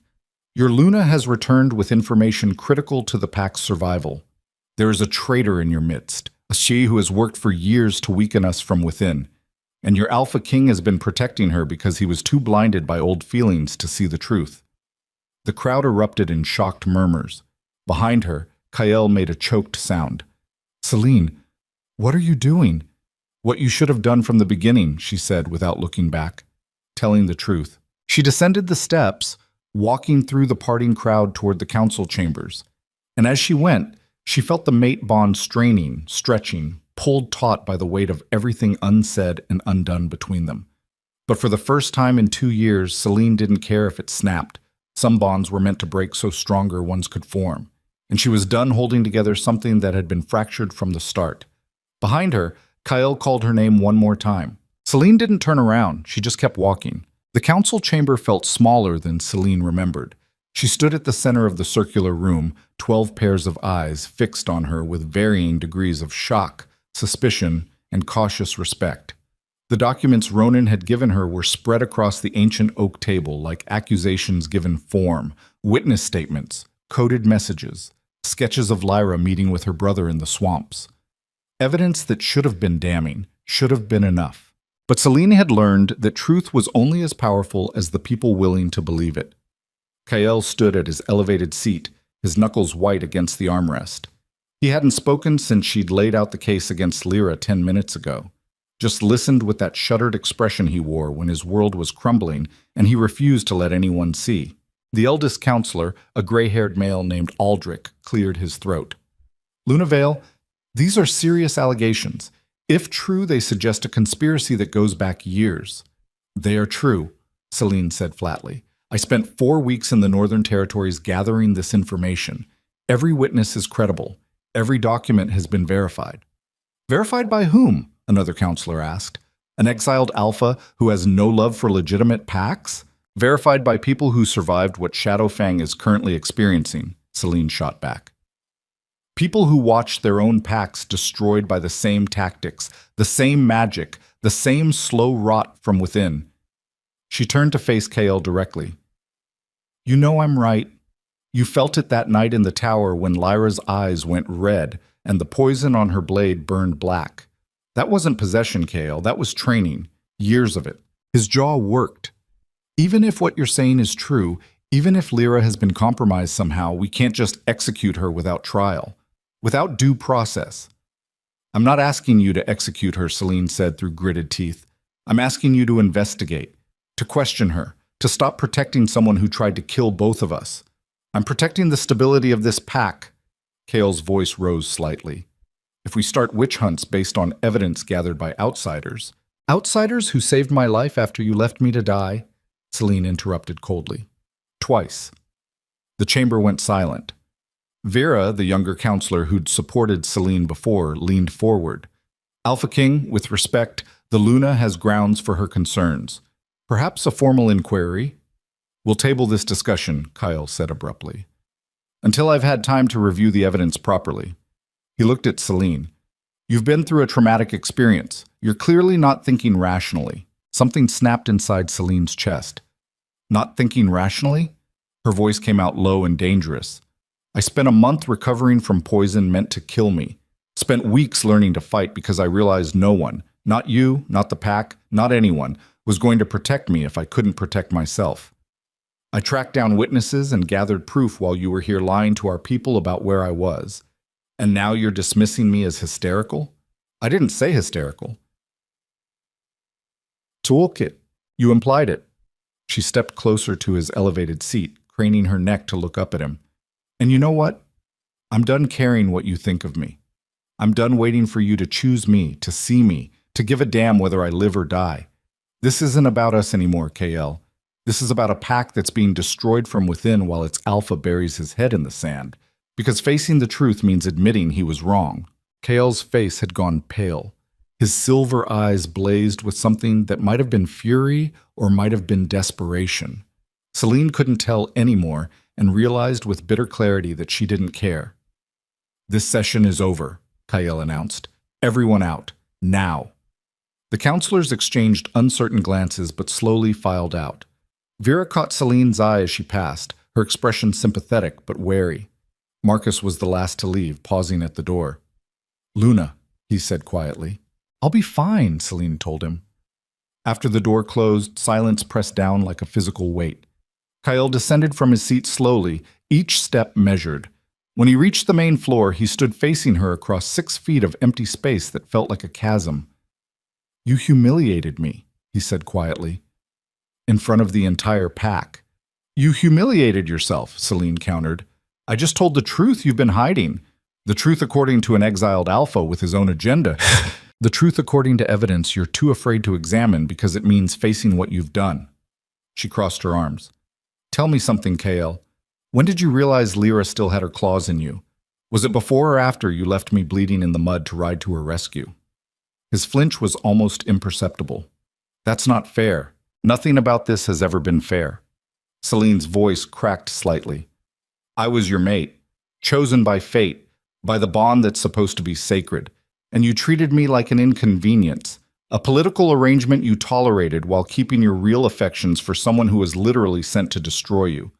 your Luna has returned with information critical to the pack's survival. There is a traitor in your midst, a she who has worked for years to weaken us from within, and your Alpha King has been protecting her because he was too blinded by old feelings to see the truth." The crowd erupted in shocked murmurs. Behind her, Kyle made a choked sound. "Celine, what are you doing?" "What you should have done from the beginning," she said without looking back. "Telling the truth." She descended the steps, walking through the parting crowd toward the council chambers. And as she went, she felt the mate bond straining, stretching, pulled taut by the weight of everything unsaid and undone between them. But for the first time in 2 years, Celine didn't care if it snapped. Some bonds were meant to break so stronger ones could form. And she was done holding together something that had been fractured from the start. Behind her, Kyle called her name one more time. Celine didn't turn around, she just kept walking. The council chamber felt smaller than Celine remembered. She stood at the center of the circular room, 12 pairs of eyes fixed on her with varying degrees of shock, suspicion, and cautious respect. The documents Ronan had given her were spread across the ancient oak table like accusations given form, witness statements, coded messages, sketches of Lyra meeting with her brother in the swamps. Evidence that should have been damning, should have been enough. But Celine had learned that truth was only as powerful as the people willing to believe it. Kyle stood at his elevated seat, his knuckles white against the armrest. He hadn't spoken since she'd laid out the case against Lyra 10 minutes ago. Just listened with that shuttered expression he wore when his world was crumbling and he refused to let anyone see. The eldest counselor, a gray-haired male named Aldrich, cleared his throat. "Luna Vale, these are serious allegations. If true, they suggest a conspiracy that goes back years." "They are true," Celine said flatly. "I spent 4 weeks in the Northern Territories gathering this information. Every witness is credible. Every document has been verified." "Verified by whom?" another counselor asked. "An exiled alpha who has no love for legitimate packs?" "Verified by people who survived what Shadowfang is currently experiencing," Celine shot back. People who watched their own packs destroyed by the same tactics, the same magic, the same slow rot from within. She turned to face Kael directly. You know I'm right. You felt it that night in the tower when Lyra's eyes went red and the poison on her blade burned black. That wasn't possession, Kael. That was training. Years of it. His jaw worked. Even if what you're saying is true, even if Lyra has been compromised somehow, we can't just execute her without trial, without due process. I'm not asking you to execute her, Celine said through gritted teeth. I'm asking you to investigate, to question her, to stop protecting someone who tried to kill both of us. I'm protecting the stability of this pack. Kael's voice rose slightly. If we start witch hunts based on evidence gathered by outsiders who saved my life after you left me to die, Celine interrupted coldly. Twice. The chamber went silent. Vera, the younger counselor who'd supported Celine before, leaned forward. Alpha King, with respect, the Luna has grounds for her concerns. Perhaps a formal inquiry? We'll table this discussion, Kael said abruptly. Until I've had time to review the evidence properly. He looked at Celine. You've been through a traumatic experience. You're clearly not thinking rationally. Something snapped inside Celine's chest. Not thinking rationally? Her voice came out low and dangerous. I spent a month recovering from poison meant to kill me. Spent weeks learning to fight because I realized no one, not you, not the pack, not anyone, was going to protect me if I couldn't protect myself. I tracked down witnesses and gathered proof while you were here lying to our people about where I was. And now you're dismissing me as hysterical? I didn't say hysterical. Toolkit. You implied it. She stepped closer to his elevated seat, craning her neck to look up at him. And you know what? I'm done caring what you think of me. I'm done waiting for you to choose me, to see me, to give a damn whether I live or die. This isn't about us anymore, Kael. This is about a pack that's being destroyed from within while its alpha buries his head in the sand. Because facing the truth means admitting he was wrong. Kael's face had gone pale. His silver eyes blazed with something that might have been fury or might have been desperation. Celine couldn't tell anymore and realized with bitter clarity that she didn't care. This session is over, Kael announced. Everyone out. Now. The counselors exchanged uncertain glances but slowly filed out. Vera caught Celine's eye as she passed, her expression sympathetic but wary. Marcus was the last to leave, pausing at the door. Luna, he said quietly. I'll be fine, Celine told him. After the door closed, silence pressed down like a physical weight. Kael descended from his seat slowly, each step measured. When he reached the main floor, he stood facing her across 6 feet of empty space that felt like a chasm. You humiliated me, he said quietly. In front of the entire pack. You humiliated yourself, Celine countered. I just told the truth you've been hiding. The truth according to an exiled alpha with his own agenda. The truth according to evidence you're too afraid to examine because it means facing what you've done. She crossed her arms. Tell me something, Kael. When did you realize Lyra still had her claws in you? Was it before or after you left me bleeding in the mud to ride to her rescue? His flinch was almost imperceptible. That's not fair. Nothing about this has ever been fair. Celine's voice cracked slightly. I was your mate, chosen by fate, by the bond that's supposed to be sacred, and you treated me like an inconvenience, a political arrangement you tolerated while keeping your real affections for someone who was literally sent to destroy you.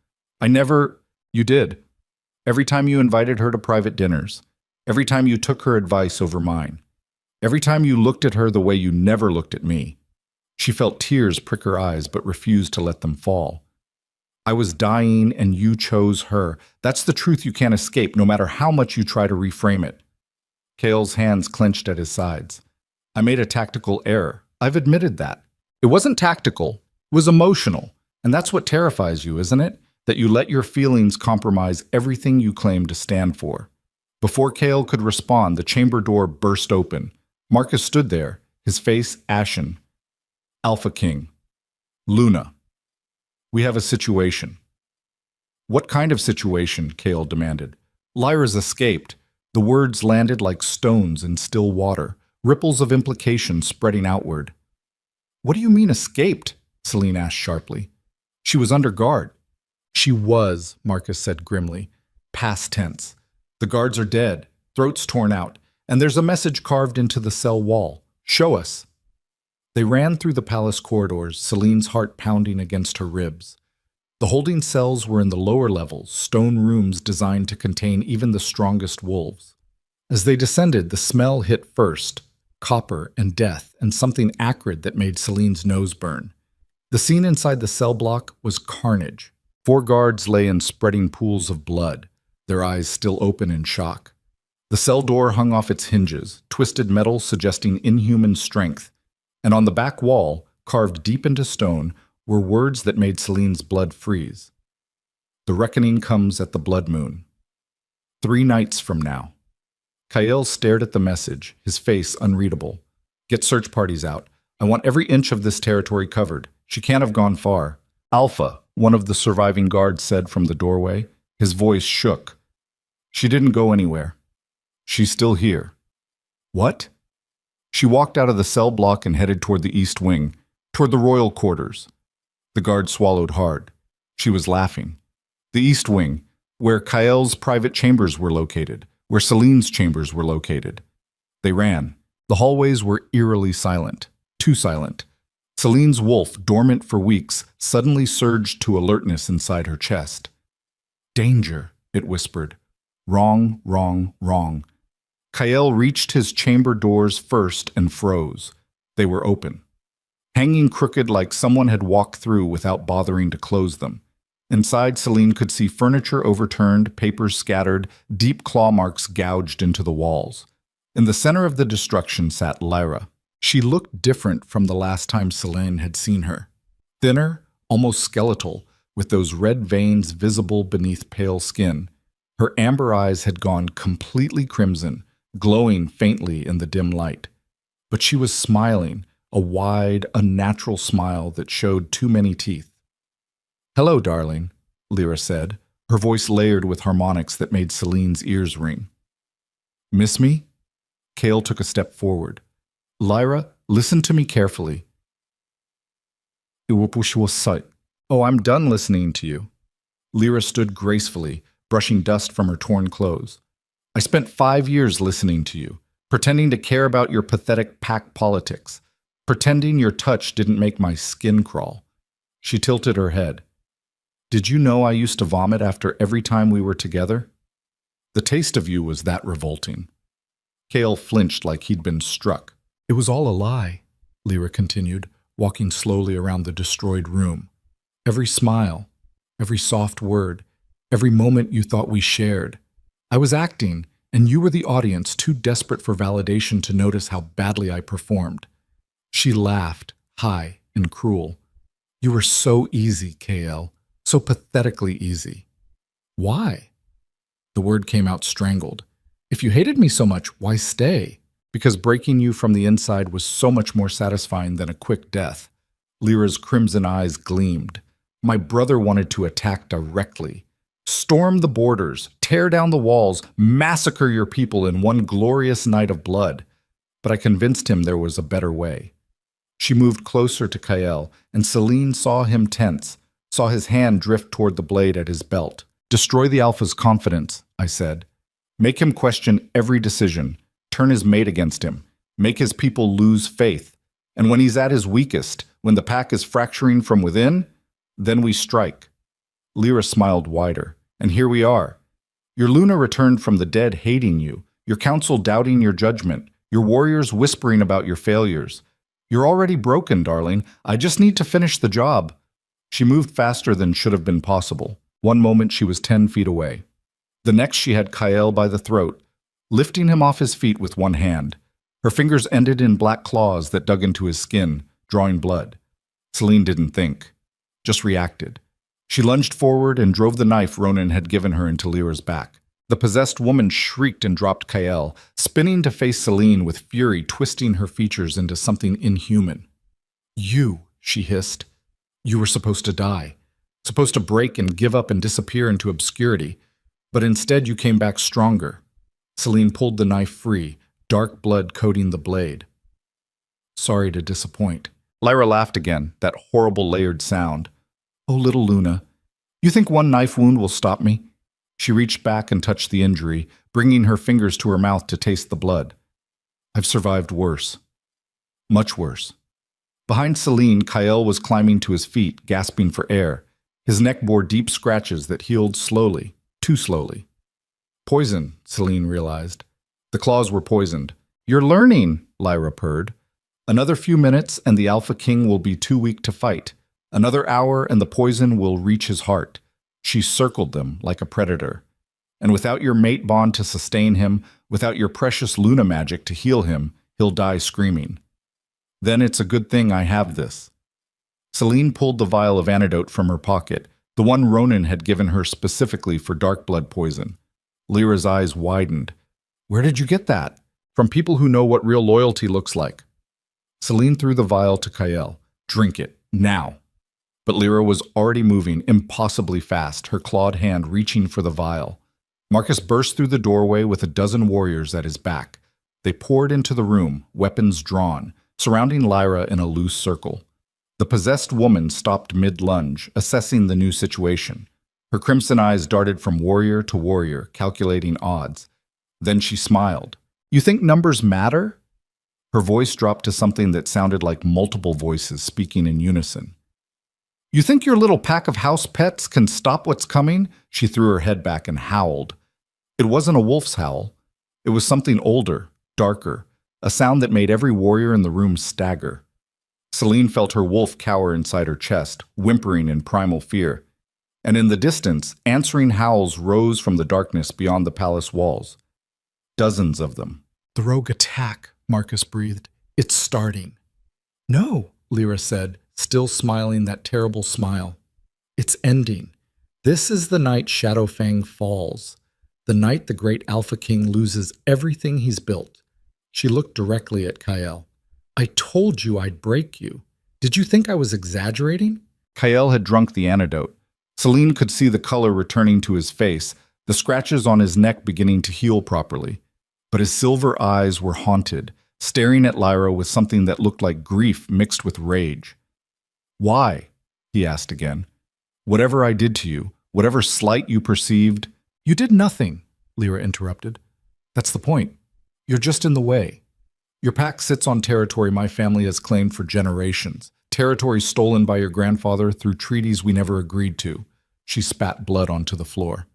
You did. Every time you invited her to private dinners, every time you took her advice over mine, every time you looked at her the way you never looked at me. She felt tears prick her eyes but refused to let them fall. I was dying and you chose her. That's the truth you can't escape, no matter how much you try to reframe it. Kael's hands clenched at his sides. I made a tactical error. I've admitted that. It wasn't tactical. It was emotional. And that's what terrifies you, isn't it? That you let your feelings compromise everything you claim to stand for. Before Kael could respond, the chamber door burst open. Marcus stood there, his face ashen. Alpha King. Luna. We have a situation. What kind of situation? Kael demanded. Lyra's escaped. The words landed like stones in still water, ripples of implication spreading outward. What do you mean escaped? Celine asked sharply. She was under guard. She was, Marcus said grimly. Past tense. The guards are dead. throats torn out, and there's a message carved into the cell wall. Show us. They ran through the palace corridors, Celine's heart pounding against her ribs. The holding cells were in the lower levels, stone rooms designed to contain even the strongest wolves. As they descended, the smell hit first, copper and death, and something acrid that made Celine's nose burn. The scene inside the cell block was carnage. 4 guards lay in spreading pools of blood, their eyes still open in shock. The cell door hung off its hinges, twisted metal suggesting inhuman strength, and on the back wall, carved deep into stone, were words that made Celine's blood freeze. The reckoning comes at the blood moon. 3 nights from now. Kael stared at the message, his face unreadable. Get search parties out. I want every inch of this territory covered. She can't have gone far. Alpha, one of the surviving guards said from the doorway. His voice shook. She didn't go anywhere. She's still here. What? She walked out of the cell block and headed toward the east wing, toward the royal quarters. The guard swallowed hard. She was laughing. The east wing, where Kael's private chambers were located, where Celine's chambers were located. They ran. The hallways were eerily silent, too silent. Celine's wolf, dormant for weeks, suddenly surged to alertness inside her chest. Danger, it whispered. Wrong, wrong, wrong. Kael reached his chamber doors first and froze. They were open, hanging crooked like someone had walked through without bothering to close them. Inside, Celine could see furniture overturned, papers scattered, deep claw marks gouged into the walls. In the center of the destruction sat Lyra. She looked different from the last time Celine had seen her. Thinner, almost skeletal, with those red veins visible beneath pale skin. Her amber eyes had gone completely crimson, glowing faintly in the dim light. But she was smiling, a wide, unnatural smile that showed too many teeth. Hello, darling, Lyra said, her voice layered with harmonics that made Celine's ears ring. Miss me? Kael took a step forward. Lyra, listen to me carefully. Oh, I'm done listening to you. Lyra stood gracefully, brushing dust from her torn clothes. I spent 5 years listening to you, pretending to care about your pathetic pack politics, pretending your touch didn't make my skin crawl. She tilted her head. Did you know I used to vomit after every time we were together? The taste of you was that revolting. Kael flinched like he'd been struck. It was all a lie, Lyra continued, walking slowly around the destroyed room. Every smile, every soft word, every moment you thought we shared. I was acting, and you were the audience, too desperate for validation to notice how badly I performed. She laughed, high and cruel. You were so easy, Kael, so pathetically easy. Why? The word came out strangled. If you hated me so much, why stay? Because breaking you from the inside was so much more satisfying than a quick death. Lyra's crimson eyes gleamed. My brother wanted to attack directly. Storm the borders, tear down the walls, massacre your people in one glorious night of blood. But I convinced him there was a better way. She moved closer to Kael, and Celine saw him tense, saw his hand drift toward the blade at his belt. Destroy the Alpha's confidence, I said. Make him question every decision, turn his mate against him, make his people lose faith. And when he's at his weakest, when the pack is fracturing from within, then we strike. Lyra smiled wider. And here we are. Your Luna returned from the dead hating you, your council doubting your judgment, your warriors whispering about your failures. You're already broken, darling. I just need to finish the job. She moved faster than should have been possible. One moment she was 10 feet away. The next she had Kael by the throat, lifting him off his feet with one hand. Her fingers ended in black claws that dug into his skin, drawing blood. Celine didn't think, just reacted. She lunged forward and drove the knife Ronan had given her into Lyra's back. The possessed woman shrieked and dropped Kael, spinning to face Celine with fury, twisting her features into something inhuman. You, she hissed. You were supposed to die, supposed to break and give up and disappear into obscurity. But instead you came back stronger. Celine pulled the knife free, dark blood coating the blade. Sorry to disappoint. Lyra laughed again, that horrible layered sound. Oh, little Luna, you think one knife wound will stop me? She reached back and touched the injury, bringing her fingers to her mouth to taste the blood. I've survived worse. Much worse. Behind Celine, Kyle was climbing to his feet, gasping for air. His neck bore deep scratches that healed slowly, too slowly. Poison, Celine realized. The claws were poisoned. You're learning, Lyra purred. Another few minutes and the Alpha King will be too weak to fight. Another hour and the poison will reach his heart. She circled them like a predator. And without your mate bond to sustain him, without your precious Luna magic to heal him, he'll die screaming. Then it's a good thing I have this. Celine pulled the vial of antidote from her pocket, the one Ronan had given her specifically for dark blood poison. Lyra's eyes widened. Where did you get that? From people who know what real loyalty looks like. Celine threw the vial to Kyle. Drink it, now. But Lyra was already moving impossibly fast, her clawed hand reaching for the vial. Marcus burst through the doorway with a dozen warriors at his back. They poured into the room, weapons drawn, surrounding Lyra in a loose circle. The possessed woman stopped mid-lunge, assessing the new situation. Her crimson eyes darted from warrior to warrior, calculating odds. Then she smiled. You think numbers matter? Her voice dropped to something that sounded like multiple voices speaking in unison. You think your little pack of house pets can stop what's coming? She threw her head back and howled. It wasn't a wolf's howl. It was something older, darker, a sound that made every warrior in the room stagger. Celine felt her wolf cower inside her chest, whimpering in primal fear. And in the distance, answering howls rose from the darkness beyond the palace walls. Dozens of them. The rogue attack, Marcus breathed. It's starting. No, Lyra said, still smiling that terrible smile. It's ending. This is the night Shadowfang falls. The night the great Alpha King loses everything he's built. She looked directly at Kyle. I told you I'd break you. Did you think I was exaggerating? Kyle had drunk the antidote. Celine could see the color returning to his face, the scratches on his neck beginning to heal properly. But his silver eyes were haunted, staring at Lyra with something that looked like grief mixed with rage. Why? He asked again. Whatever I did to you, whatever slight you perceived— You did nothing, Lyra interrupted. That's the point. You're just in the way. Your pack sits on territory my family has claimed for generations, territory stolen by your grandfather through treaties we never agreed to. She spat blood onto the floor.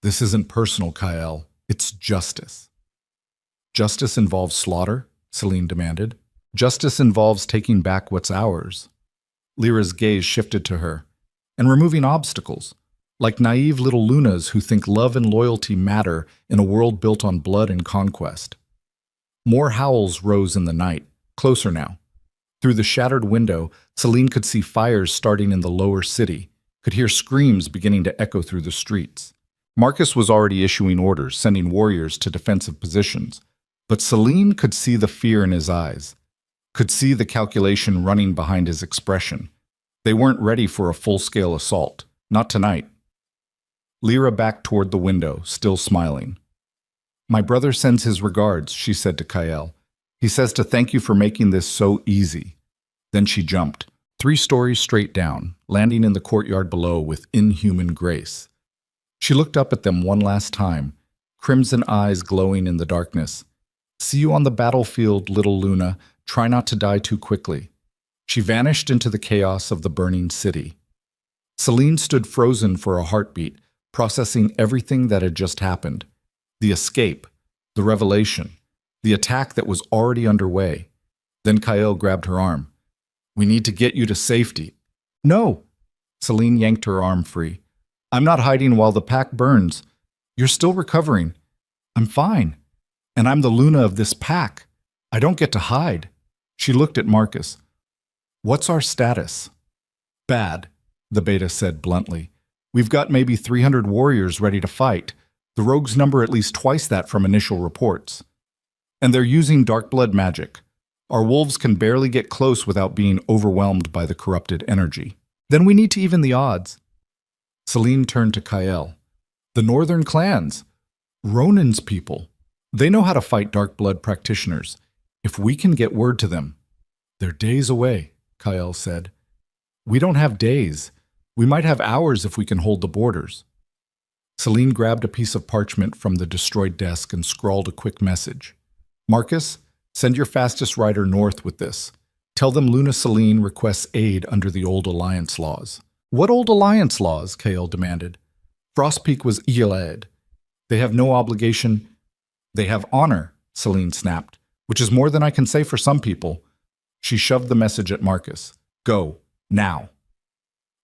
This isn't personal, Kyle. It's justice. Justice involves slaughter? Celine demanded. Justice involves taking back what's ours. Lyra's gaze shifted to her. And removing obstacles, like naive little Lunas who think love and loyalty matter in a world built on blood and conquest. More howls rose in the night, closer now. Through the shattered window, Celine could see fires starting in the lower city, could hear screams beginning to echo through the streets. Marcus was already issuing orders, sending warriors to defensive positions. But Celine could see the fear in his eyes, could see the calculation running behind his expression. They weren't ready for a full-scale assault, not tonight. Lyra backed toward the window, still smiling. My brother sends his regards, she said to Kyle. He says to thank you for making this so easy. Then she jumped, 3 stories straight down, landing in the courtyard below with inhuman grace. She looked up at them one last time, crimson eyes glowing in the darkness. See you on the battlefield, little Luna. Try not to die too quickly. She vanished into the chaos of the burning city. Celine stood frozen for a heartbeat, processing everything that had just happened. The escape, the revelation, the attack that was already underway. Then Kyle grabbed her arm. We need to get you to safety. No! Celine yanked her arm free. I'm not hiding while the pack burns. You're still recovering. I'm fine. And I'm the Luna of this pack. I don't get to hide. She looked at Marcus. What's our status? Bad, the beta said bluntly. We've got maybe 300 warriors ready to fight. The rogues number at least twice that from initial reports. And they're using dark blood magic. Our wolves can barely get close without being overwhelmed by the corrupted energy. Then we need to even the odds. Celine turned to Kyle. The northern clans. Ronan's people. They know how to fight dark blood practitioners. If we can get word to them. They're days away, Kyle said. We don't have days. We might have hours if we can hold the borders. Celine grabbed a piece of parchment from the destroyed desk and scrawled a quick message. Marcus, send your fastest rider north with this. Tell them Luna Celine requests aid under the old Alliance laws. What old Alliance laws? Kael demanded. Frostpeak was Ealed. They have no obligation. They have honor, Celine snapped, which is more than I can say for some people. She shoved the message at Marcus. Go, now.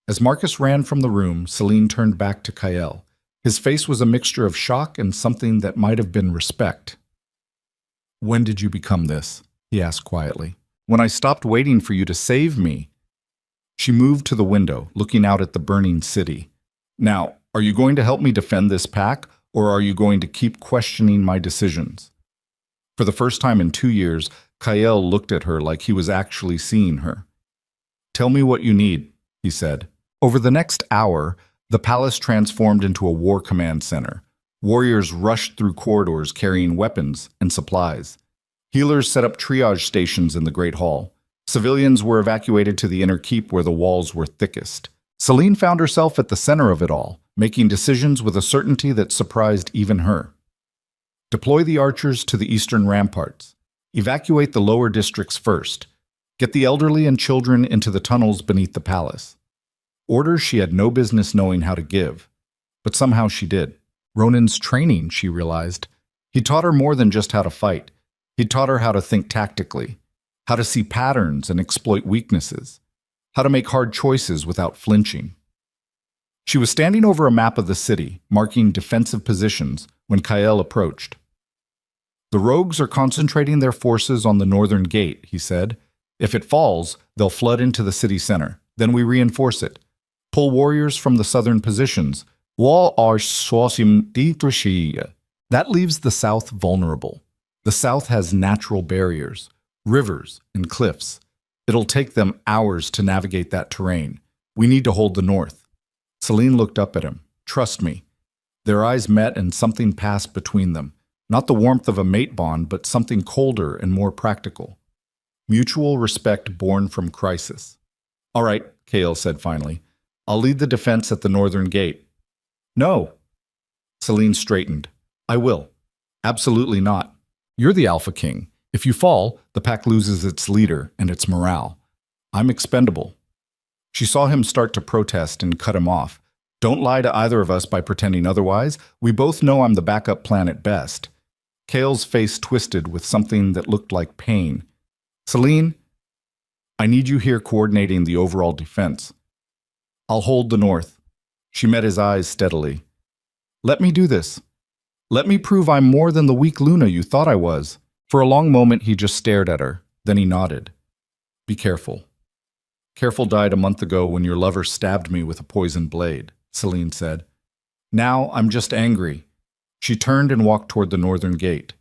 As Marcus ran from the room, Celine turned back to Kael. His face was a mixture of shock and something that might have been respect. When did you become this? He asked quietly. When I stopped waiting for you to save me. She moved to the window, looking out at the burning city. Now, are you going to help me defend this pack, or are you going to keep questioning my decisions? For the first time in 2 years, Kael looked at her like he was actually seeing her. Tell me what you need, he said. Over the next hour, the palace transformed into a war command center. Warriors rushed through corridors carrying weapons and supplies. Healers set up triage stations in the Great Hall. Civilians were evacuated to the inner keep where the walls were thickest. Celine found herself at the center of it all, making decisions with a certainty that surprised even her. Deploy the archers to the eastern ramparts. Evacuate the lower districts first. Get the elderly and children into the tunnels beneath the palace. Orders she had no business knowing how to give, but somehow she did. Ronan's training, she realized. He taught her more than just how to fight. He taught her how to think tactically, how to see patterns and exploit weaknesses, how to make hard choices without flinching. She was standing over a map of the city, marking defensive positions, when Kael approached. The rogues are concentrating their forces on the northern gate, he said. If it falls, they'll flood into the city center. Then we reinforce it. Pull warriors from the southern positions. That leaves the south vulnerable. The south has natural barriers, rivers, and cliffs. It'll take them hours to navigate that terrain. We need to hold the north. Celine looked up at him. Trust me. Their eyes met and something passed between them. Not the warmth of a mate bond, but something colder and more practical. Mutual respect born from crisis. All right, Kael said finally. I'll lead the defense at the northern gate. No. Celine straightened. I will. Absolutely not. You're the Alpha King. If you fall, the pack loses its leader and its morale. I'm expendable. She saw him start to protest and cut him off. Don't lie to either of us by pretending otherwise. We both know I'm the backup plan at best. Kael's face twisted with something that looked like pain. Celine, I need you here coordinating the overall defense. I'll hold the north. She met his eyes steadily. Let me do this. Let me prove I'm more than the weak Luna you thought I was. For a long moment, he just stared at her. Then he nodded. Be careful. Careful died a month ago when your lover stabbed me with a poisoned blade, Celine said. Now I'm just angry. She turned and walked toward the northern gate.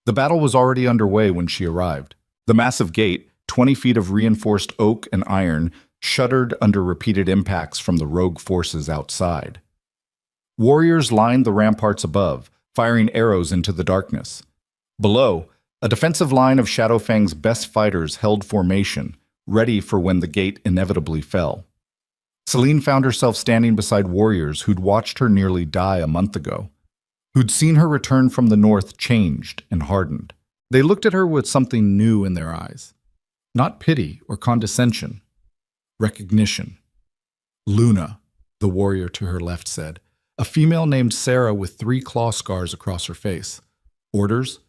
The battle was already underway when she arrived. The massive gate, 20 feet of reinforced oak and iron, shuddered under repeated impacts from the rogue forces outside. Warriors lined the ramparts above, firing arrows into the darkness. Below, a defensive line of Shadowfang's best fighters held formation, ready for when the gate inevitably fell. Celine found herself standing beside warriors who'd watched her nearly die a month ago, who'd seen her return from the north changed and hardened. They looked at her with something new in their eyes. Not pity or condescension. Recognition. Luna, the warrior to her left said, a female named Sarah with 3 claw scars across her face. Orders?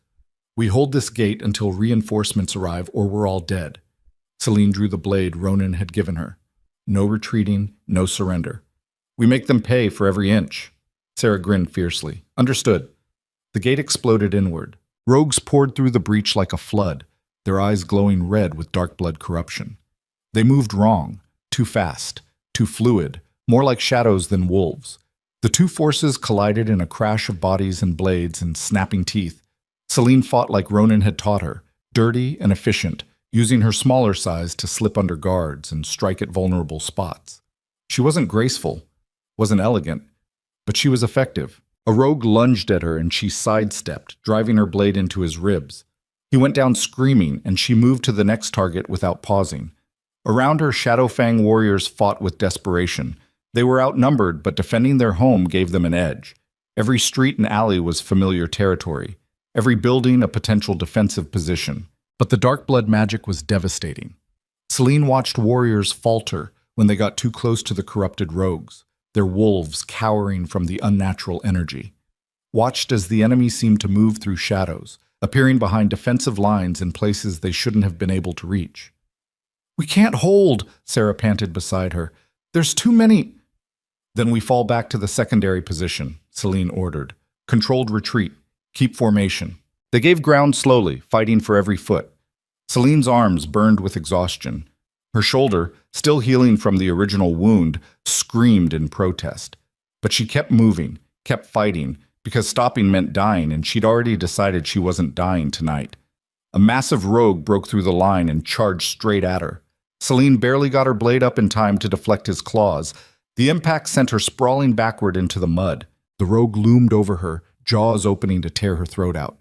We hold this gate until reinforcements arrive or we're all dead. Celine drew the blade Ronan had given her. No retreating, no surrender. We make them pay for every inch. Sarah grinned fiercely. Understood. The gate exploded inward. Rogues poured through the breach like a flood, their eyes glowing red with dark blood corruption. They moved wrong, too fast, too fluid, more like shadows than wolves. The two forces collided in a crash of bodies and blades and snapping teeth. Celine fought like Ronan had taught her, dirty and efficient, using her smaller size to slip under guards and strike at vulnerable spots. She wasn't graceful, wasn't elegant, but she was effective. A rogue lunged at her and she sidestepped, driving her blade into his ribs. He went down screaming and she moved to the next target without pausing. Around her, Shadowfang warriors fought with desperation. They were outnumbered, but defending their home gave them an edge. Every street and alley was familiar territory, every building a potential defensive position. But the dark blood magic was devastating. Celine watched warriors falter when they got too close to the corrupted rogues, their wolves cowering from the unnatural energy. Watched as the enemy seemed to move through shadows, appearing behind defensive lines in places they shouldn't have been able to reach. "We can't hold," Sarah panted beside her. "There's too many." "Then we fall back to the secondary position," Celine ordered. "Controlled retreat. Keep formation." They gave ground slowly, fighting for every foot. Celine's arms burned with exhaustion. Her shoulder, still healing from the original wound, screamed in protest. But she kept moving, kept fighting, because stopping meant dying, and she'd already decided she wasn't dying tonight. A massive rogue broke through the line and charged straight at her. Celine barely got her blade up in time to deflect his claws. The impact sent her sprawling backward into the mud. The rogue loomed over her, jaws opening to tear her throat out.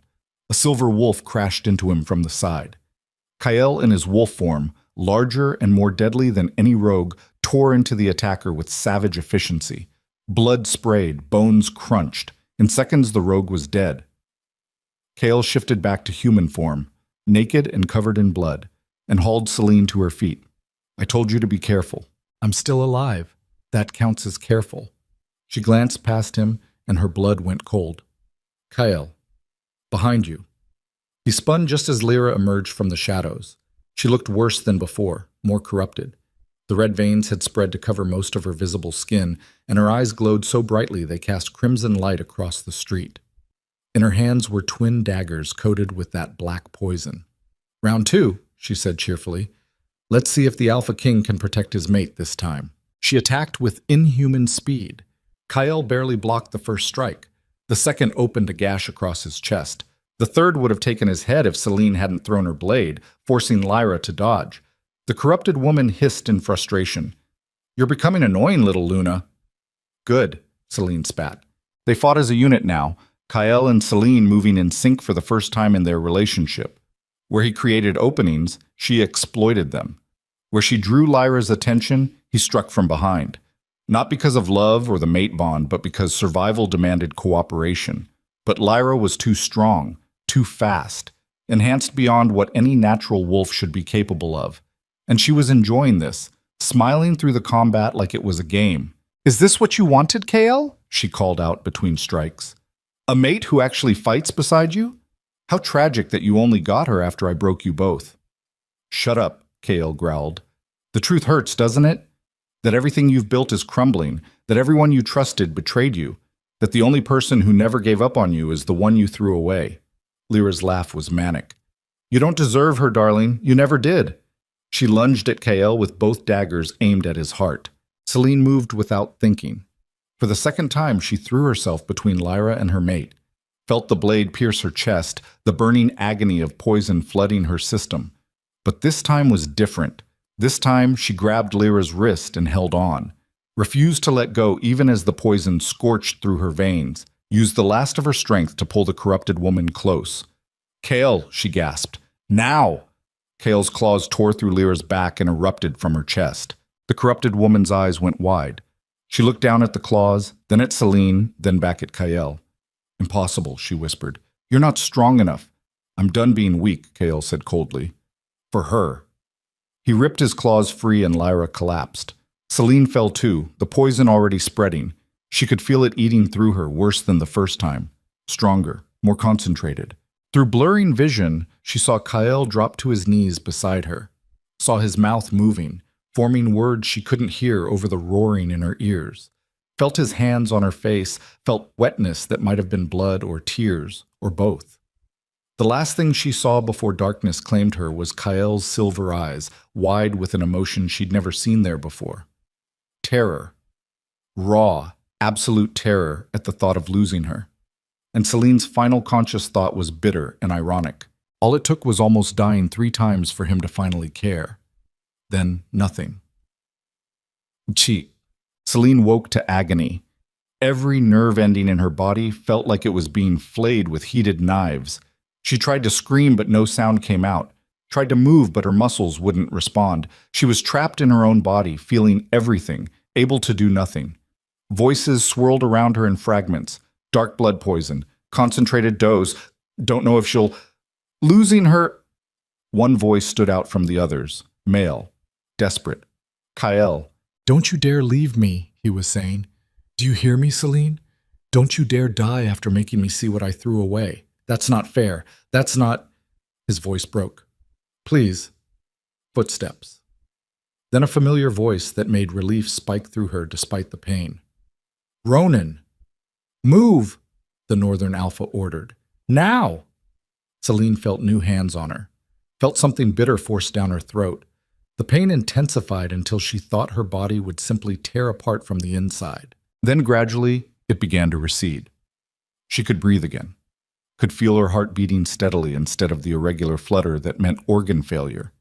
A silver wolf crashed into him from the side. Kael, in his wolf form, larger and more deadly than any rogue, tore into the attacker with savage efficiency. Blood sprayed, bones crunched. In seconds, the rogue was dead. Kael shifted back to human form, naked and covered in blood, and hauled Celine to her feet. "I told you to be careful." "I'm still alive. That counts as careful." She glanced past him, and her blood went cold. "Kael, behind you." He spun just as Lyra emerged from the shadows. She looked worse than before, more corrupted. The red veins had spread to cover most of her visible skin, and her eyes glowed so brightly they cast crimson light across the street. In her hands were twin daggers coated with that black poison. "Round 2, she said cheerfully. "Let's see if the Alpha King can protect his mate this time." She attacked with inhuman speed. Kael barely blocked the first strike. The second opened a gash across his chest. The third would have taken his head if Celine hadn't thrown her blade, forcing Lyra to dodge. The corrupted woman hissed in frustration. "You're becoming annoying, little Luna." "Good," Celine spat. They fought as a unit now, Kael and Celine moving in sync for the first time in their relationship. Where he created openings, she exploited them. Where she drew Lyra's attention, he struck from behind. Not because of love or the mate bond, but because survival demanded cooperation. But Lyra was too strong, too fast, enhanced beyond what any natural wolf should be capable of. And she was enjoying this, smiling through the combat like it was a game. "Is this what you wanted, Kael?" she called out between strikes. "A mate who actually fights beside you? How tragic that you only got her after I broke you both." "Shut up," Kael growled. "The truth hurts, doesn't it? That everything you've built is crumbling, that everyone you trusted betrayed you, that the only person who never gave up on you is the one you threw away." Lyra's laugh was manic. "You don't deserve her, darling. You never did." She lunged at Kael with both daggers aimed at his heart. Celine moved without thinking. For the second time, she threw herself between Lyra and her mate, felt the blade pierce her chest, the burning agony of poison flooding her system. But this time was different. This time, she grabbed Lyra's wrist and held on, refused to let go even as the poison scorched through her veins, used the last of her strength to pull the corrupted woman close. "Kael," she gasped. "Now!" Kael's claws tore through Lyra's back and erupted from her chest. The corrupted woman's eyes went wide. She looked down at the claws, then at Celine, then back at Kael. "Impossible," she whispered. "You're not strong enough." "I'm done being weak," Kael said coldly. "For her." He ripped his claws free and Lyra collapsed. Celine fell too, the poison already spreading. She could feel it eating through her worse than the first time. Stronger, more concentrated. Through blurring vision, she saw Kael drop to his knees beside her, saw his mouth moving, forming words she couldn't hear over the roaring in her ears, felt his hands on her face, felt wetness that might have been blood or tears, or both. The last thing she saw before darkness claimed her was Kael's silver eyes, wide with an emotion she'd never seen there before. Terror. Raw, absolute terror at the thought of losing her. And Celine's final conscious thought was bitter and ironic. All it took was almost dying 3 times for him to finally care. Then nothing. Cheat. Celine woke to agony. Every nerve ending in her body felt like it was being flayed with heated knives. She tried to scream, but no sound came out. Tried to move, but her muscles wouldn't respond. She was trapped in her own body, feeling everything, able to do nothing. Voices swirled around her in fragments. Dark blood poison. Concentrated dose. Don't know if she'll... Losing her... One voice stood out from the others. Male. Desperate. Kael. "Don't you dare leave me," he was saying. "Do you hear me, Celine? Don't you dare die after making me see what I threw away. That's not fair. That's not..." His voice broke. "Please." Footsteps. Then a familiar voice that made relief spike through her despite the pain. "Ronan! Move!" the Northern Alpha ordered. "Now!" Celine felt new hands on her, felt something bitter forced down her throat. The pain intensified until she thought her body would simply tear apart from the inside. Then gradually, it began to recede. She could breathe again, could feel her heart beating steadily instead of the irregular flutter that meant organ failure,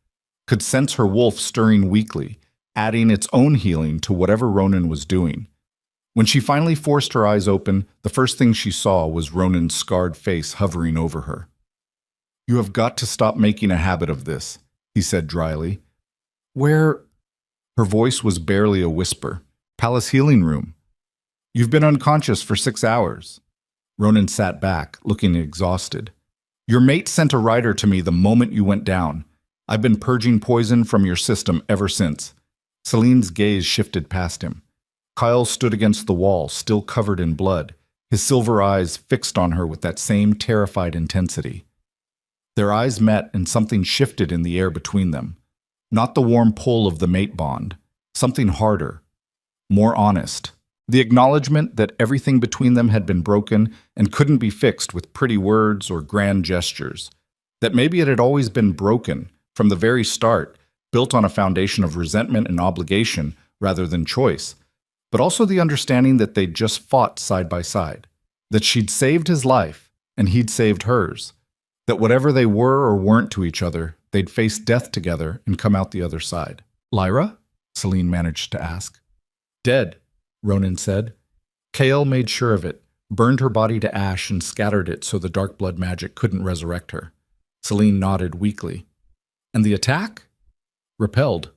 could sense her wolf stirring weakly, adding its own healing to whatever Ronan was doing. When she finally forced her eyes open, the first thing she saw was Ronan's scarred face hovering over her. "You have got to stop making a habit of this," he said dryly. "Where?" Her voice was barely a whisper. "Palace Healing Room. You've been unconscious for 6 hours." Ronan sat back, looking exhausted. "Your mate sent a rider to me the moment you went down. I've been purging poison from your system ever since." Celine's gaze shifted past him. Kyle stood against the wall, still covered in blood, his silver eyes fixed on her with that same terrified intensity. Their eyes met and something shifted in the air between them. Not the warm pull of the mate bond, something harder, more honest. The acknowledgement that everything between them had been broken and couldn't be fixed with pretty words or grand gestures. That maybe it had always been broken from the very start, built on a foundation of resentment and obligation rather than choice. But also the understanding that they'd just fought side by side. That she'd saved his life and he'd saved hers. That whatever they were or weren't to each other, they'd face death together and come out the other side. "Lyra?" Celine managed to ask. "Dead," Ronan said. Kael made sure of it, burned her body to ash and scattered it so the dark blood magic couldn't resurrect her. Celine nodded weakly. "And the attack?" "Repelled.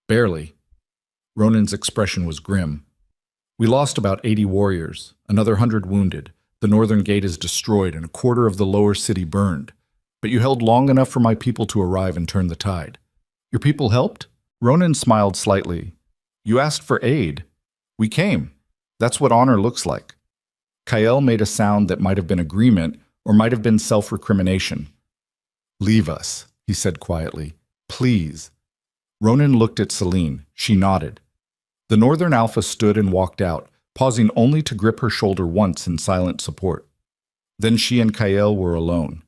Barely." Ronan's expression was grim. "We lost about 80 warriors, another 100 wounded. The northern gate is destroyed and a quarter of the lower city burned. But you held long enough for my people to arrive and turn the tide." "Your people helped?" Ronan smiled slightly. "You asked for aid. We came. That's what honor looks like." Kael made a sound that might have been agreement or might have been self-recrimination. "Leave us," he said quietly. "Please." Ronan looked at Celine. She nodded. The Northern Alpha stood and walked out, pausing only to grip her shoulder once in silent support. Then she and Kael were alone.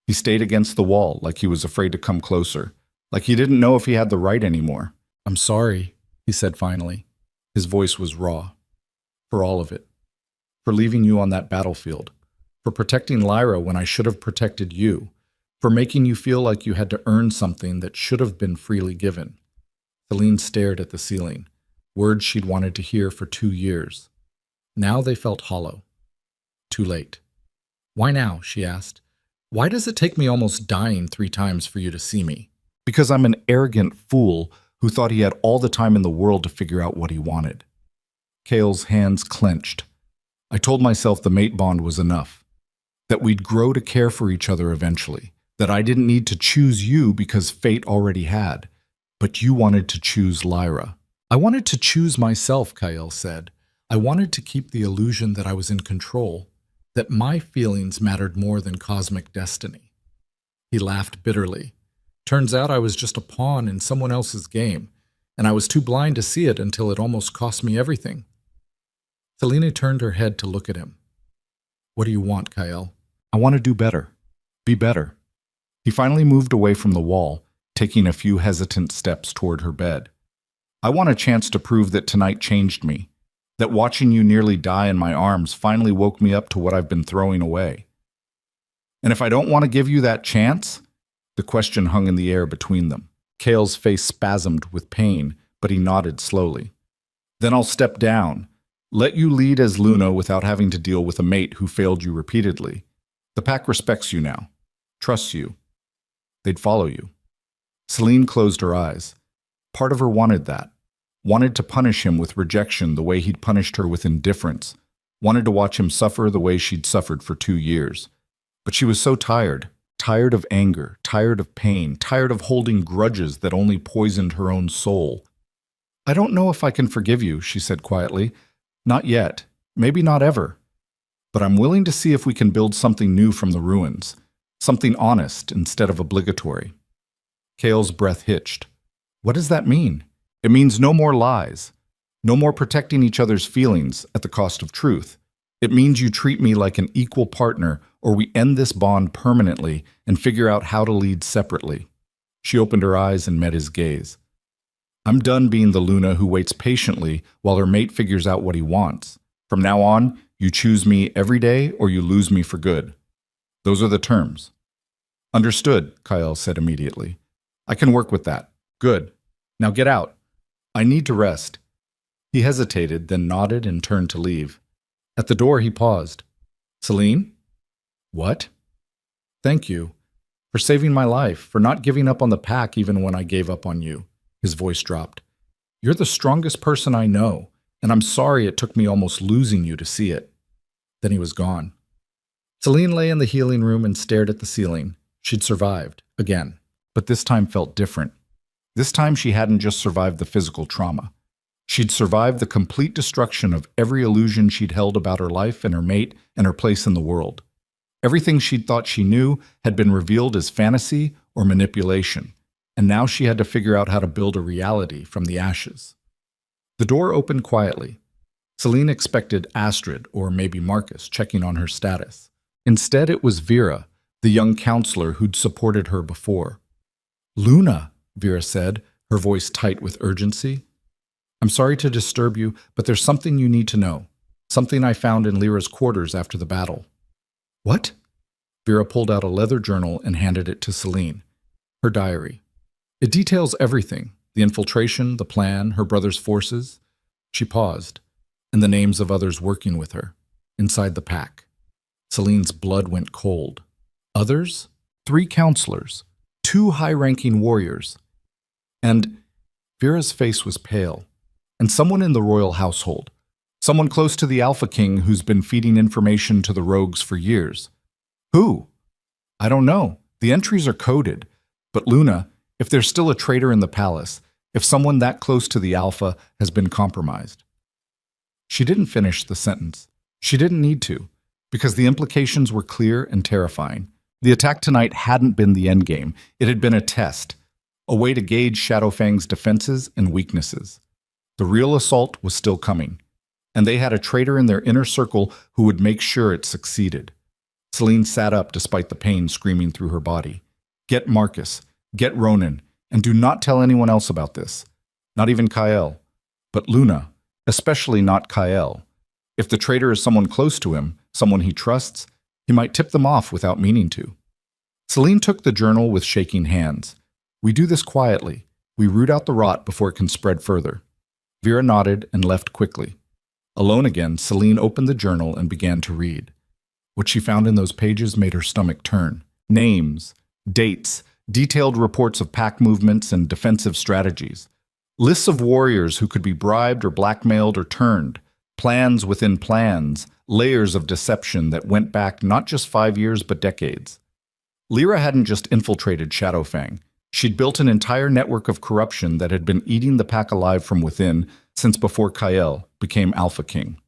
He stayed against the wall, like he was afraid to come closer, like he didn't know if he had the right anymore. "I'm sorry," he said finally. His voice was raw. "For all of it. For leaving you on that battlefield. For protecting Lyra when I should have protected you. For making you feel like you had to earn something that should have been freely given." Celine stared at the ceiling, words she'd wanted to hear for 2 years. Now they felt hollow. Too late. "Why now?" she asked. "Why does it take me almost dying 3 times for you to see me?" "Because I'm an arrogant fool who thought he had all the time in the world to figure out what he wanted." Kael's hands clenched. "I told myself the mate bond was enough. That we'd grow to care for each other eventually. That I didn't need to choose you because fate already had. But you wanted to choose Lyra." "I wanted to choose myself," Kael said. "I wanted to keep the illusion that I was in control, that my feelings mattered more than cosmic destiny." He laughed bitterly. "Turns out I was just a pawn in someone else's game, and I was too blind to see it until it almost cost me everything." Selena turned her head to look at him. "What do you want, Kael?" "I want to do better. Be better." He finally moved away from the wall, taking a few hesitant steps toward her bed. "I want a chance to prove that tonight changed me, that watching you nearly die in my arms finally woke me up to what I've been throwing away. And if I don't want to give you that chance?" The question hung in the air between them. Kael's face spasmed with pain, but he nodded slowly. "Then I'll step down, let you lead as Luna without having to deal with a mate who failed you repeatedly. The pack respects you now, trusts you. They'd follow you." Celine closed her eyes. Part of her wanted that, wanted to punish him with rejection the way he'd punished her with indifference, wanted to watch him suffer the way she'd suffered for 2 years. But she was so tired, tired of anger, tired of pain, tired of holding grudges that only poisoned her own soul. "I don't know if I can forgive you," she said quietly. "Not yet. Maybe not ever. But I'm willing to see if we can build something new from the ruins, something honest instead of obligatory." Kale's breath hitched. "What does that mean?" "It means no more lies. No more protecting each other's feelings at the cost of truth. It means you treat me like an equal partner, or we end this bond permanently and figure out how to lead separately." She opened her eyes and met his gaze. "I'm done being the Luna who waits patiently while her mate figures out what he wants. From now on, you choose me every day or you lose me for good. Those are the terms." "Understood," Kyle said immediately. "I can work with that. Good. Now get out. I need to rest." He hesitated, then nodded and turned to leave. At the door, he paused. "Celine?" "What?" "Thank you. For saving my life, for not giving up on the pack even when I gave up on you." His voice dropped. "You're the strongest person I know, and I'm sorry it took me almost losing you to see it." Then he was gone. Celine lay in the healing room and stared at the ceiling. She'd survived, again, but this time felt different. This time she hadn't just survived the physical trauma. She'd survived the complete destruction of every illusion she'd held about her life and her mate and her place in the world. Everything she'd thought she knew had been revealed as fantasy or manipulation, and now she had to figure out how to build a reality from the ashes. The door opened quietly. Celine expected Astrid or maybe Marcus checking on her status. Instead, it was Vera, the young counselor who'd supported her before. "Luna," Vera said, her voice tight with urgency. "I'm sorry to disturb you, but there's something you need to know. Something I found in Lyra's quarters after the battle." "What?" Vera pulled out a leather journal and handed it to Celine. Her diary. "It details everything, the infiltration, the plan, her brother's forces." She paused, and the names of others working with her, inside the pack. Celine's blood went cold. Others? 3 counselors, 2 high-ranking warriors. And Vera's face was pale. And someone in the royal household. Someone close to the Alpha King who's been feeding information to the rogues for years. Who? "I don't know. The entries are coded. But Luna, if there's still a traitor in the palace, if someone that close to the Alpha has been compromised." She didn't finish the sentence. She didn't need to, because the implications were clear and terrifying. The attack tonight hadn't been the endgame. It had been a test, a way to gauge Shadowfang's defenses and weaknesses. The real assault was still coming, and they had a traitor in their inner circle who would make sure it succeeded. Celine sat up despite the pain screaming through her body. "Get Marcus, get Ronan, and do not tell anyone else about this. Not even Kyle. But Luna, especially not Kyle. If the traitor is someone close to him, someone he trusts, he might tip them off without meaning to." Celine took the journal with shaking hands. "We do this quietly. We root out the rot before it can spread further." Vera nodded and left quickly. Alone again, Celine opened the journal and began to read. What she found in those pages made her stomach turn. Names, dates, detailed reports of pack movements and defensive strategies. Lists of warriors who could be bribed or blackmailed or turned. Plans within plans, layers of deception that went back not just 5 years but decades. Lyra hadn't just infiltrated Shadowfang. She'd built an entire network of corruption that had been eating the pack alive from within since before Kyle became Alpha King,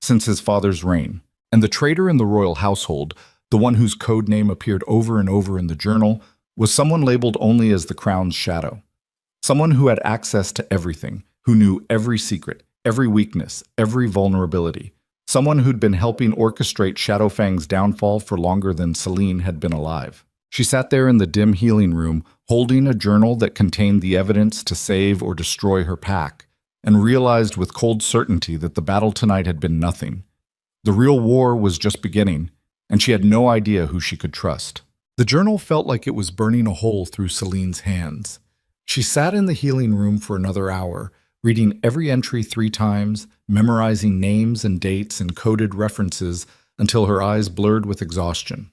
since his father's reign. And the traitor in the royal household, the one whose code name appeared over and over in the journal, was someone labeled only as the Crown's shadow. Someone who had access to everything, who knew every secret, every weakness, every vulnerability. Someone who'd been helping orchestrate Shadowfang's downfall for longer than Celine had been alive. She sat there in the dim healing room, holding a journal that contained the evidence to save or destroy her pack, and realized with cold certainty that the battle tonight had been nothing. The real war was just beginning, and she had no idea who she could trust. The journal felt like it was burning a hole through Celine's hands. She sat in the healing room for another hour, reading every entry 3 times, memorizing names and dates and coded references until her eyes blurred with exhaustion.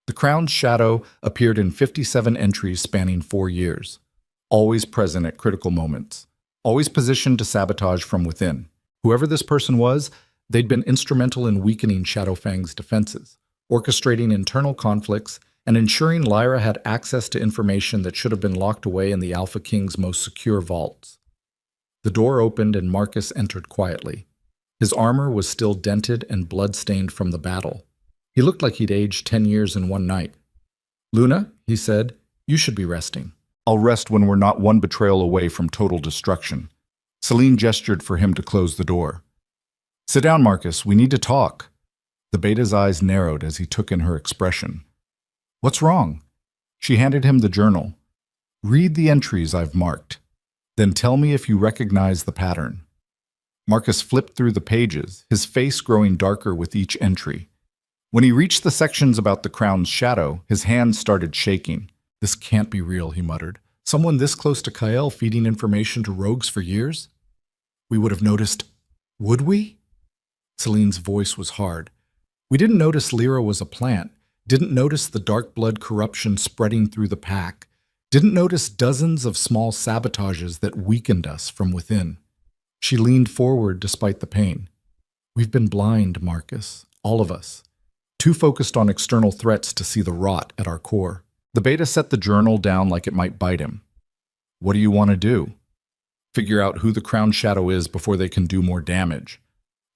The Crown's shadow appeared in 57 entries spanning 4 years, always present at critical moments, always positioned to sabotage from within. Whoever this person was, They'd been instrumental in weakening Shadowfang's defenses, orchestrating internal conflicts, and ensuring Lyra had access to information that should have been locked away in the Alpha King's most secure vaults. The door opened and Marcus entered quietly. His armor was still dented and blood-stained from the battle. He looked like he'd aged 10 years in one night. "Luna," he said, "you should be resting." "I'll rest when we're not one betrayal away from total destruction." Celine gestured for him to close the door. "Sit down, Marcus. We need to talk." The beta's eyes narrowed as he took in her expression. "What's wrong?" She handed him the journal. "Read the entries I've marked. Then tell me if you recognize the pattern." Marcus flipped through the pages, his face growing darker with each entry. When he reached the sections about the crown's shadow, his hands started shaking. "This can't be real," he muttered. "Someone this close to Kyle feeding information to rogues for years? We would have noticed. Would we?" Celine's voice was hard. "We didn't notice Lyra was a plant, didn't notice the dark blood corruption spreading through the pack, didn't notice dozens of small sabotages that weakened us from within." She leaned forward despite the pain. "We've been blind, Marcus, all of us. Too focused on external threats to see the rot at our core." The beta set the journal down like it might bite him. "What do you want to do?" "Figure out who the crown shadow is before they can do more damage."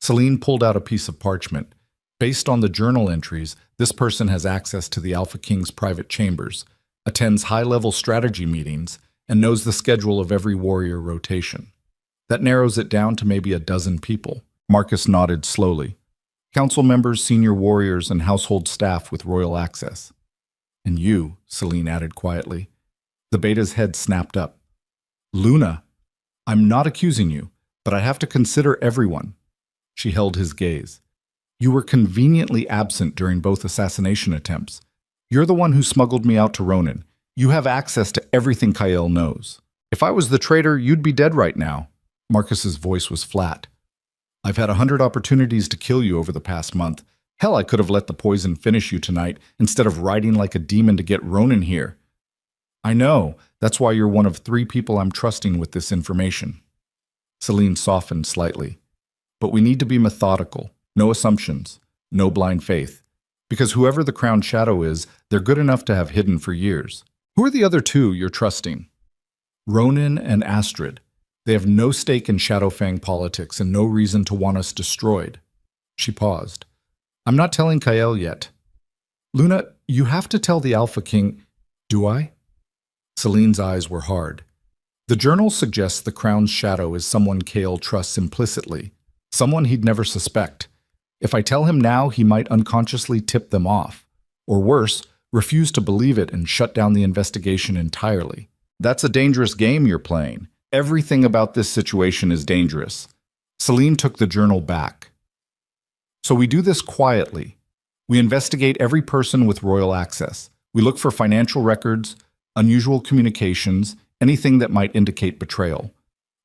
Celine pulled out a piece of parchment. Based on the journal entries, this person has access to the Alpha King's private chambers, attends high-level strategy meetings, and knows the schedule of every warrior rotation. That narrows it down to maybe a dozen people. Marcus nodded slowly. "Council members, senior warriors, and household staff with royal access." "And you," Celine added quietly. The beta's head snapped up. "Luna, I'm not accusing you, but I have to consider everyone." She held his gaze. "You were conveniently absent during both assassination attempts. You're the one who smuggled me out to Ronin. You have access to everything Kyle knows. If I was the traitor, you'd be dead right now." Marcus's voice was flat. "I've had 100 opportunities to kill you over the past month. Hell, I could have let the poison finish you tonight instead of riding like a demon to get Ronin here. I know, that's why you're one of 3 people I'm trusting with this information." Celine softened slightly. "But we need to be methodical. No assumptions. No blind faith. Because whoever the crown shadow is, they're good enough to have hidden for years. Who are the other 2 you're trusting?" "Ronin and Astrid. They have no stake in Shadowfang politics and no reason to want us destroyed." She paused. "I'm not telling Kyle yet." "Luna, you have to tell the Alpha King." "Do I?" Celine's eyes were hard. "The journal suggests the crown's shadow is someone Kale trusts implicitly, someone he'd never suspect. If I tell him now, he might unconsciously tip them off. Or worse, refuse to believe it and shut down the investigation entirely. That's a dangerous game you're playing. Everything about this situation is dangerous." Celine took the journal back. "So we do this quietly. We investigate every person with royal access. We look for financial records, unusual communications, anything that might indicate betrayal.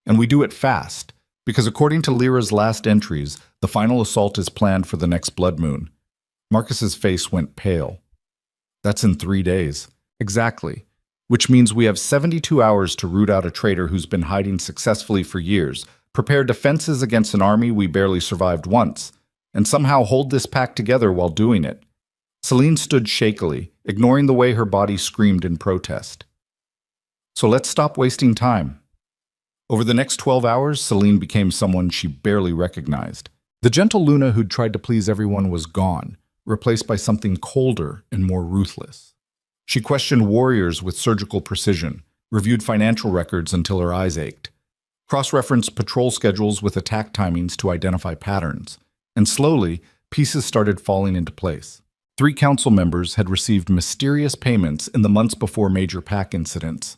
And we do it fast, because according to Lyra's last entries, the final assault is planned for the next blood moon." Marcus's face went pale. "That's in 3 days." "Exactly. Which means we have 72 hours to root out a traitor who's been hiding successfully for years, prepare defenses against an army we barely survived once, and somehow hold this pack together while doing it." Celine stood shakily, ignoring the way her body screamed in protest. "So let's stop wasting time." Over the next 12 hours, Celine became someone she barely recognized. The gentle Luna who'd tried to please everyone was gone, replaced by something colder and more ruthless. She questioned warriors with surgical precision, reviewed financial records until her eyes ached, cross-referenced patrol schedules with attack timings to identify patterns, and slowly, pieces started falling into place. 3 council members had received mysterious payments in the months before major pack incidents.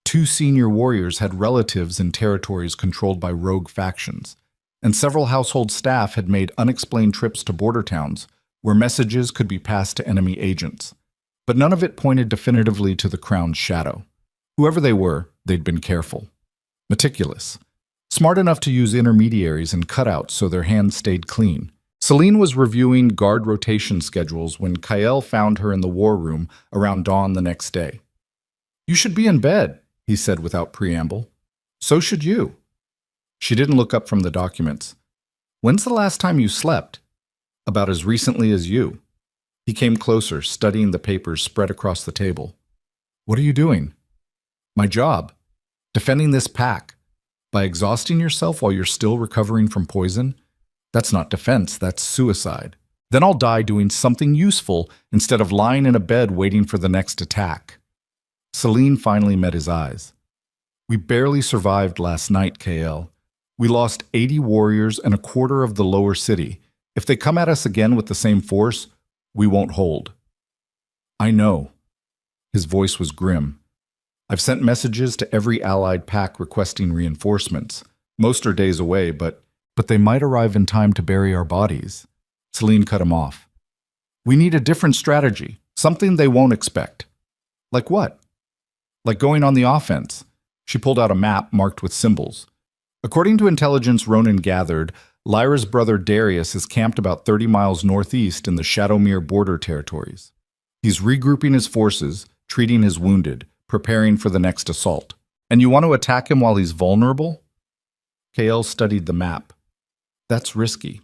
2 senior warriors had relatives in territories controlled by rogue factions, and several household staff had made unexplained trips to border towns where messages could be passed to enemy agents. But none of it pointed definitively to the crown's shadow. Whoever they were, they'd been careful. Meticulous. Smart enough to use intermediaries and cutouts so their hands stayed clean. Celine was reviewing guard rotation schedules when Kyle found her in the war room around dawn the next day. "You should be in bed," he said without preamble. "So should you." She didn't look up from the documents. When's the last time you slept? About as recently as you. He came closer, studying the papers spread across the table. What are you doing? My job. Defending this pack. By exhausting yourself while you're still recovering from poison? That's not defense, that's suicide. Then I'll die doing something useful instead of lying in a bed waiting for the next attack. Celine finally met his eyes. We barely survived last night, KL. We lost 80 warriors and a quarter of the lower city. If they come at us again with the same force, we won't hold. I know. His voice was grim. I've sent messages to every allied pack requesting reinforcements. Most are days away, but they might arrive in time to bury our bodies. Celine cut him off. We need a different strategy, something they won't expect. Like what? Like going on the offense. She pulled out a map marked with symbols. According to intelligence Ronan gathered, Lyra's brother Darius is camped about 30 miles northeast in the Shadowmere border territories. He's regrouping his forces, treating his wounded, preparing for the next assault. And you want to attack him while he's vulnerable? KL studied the map. That's risky.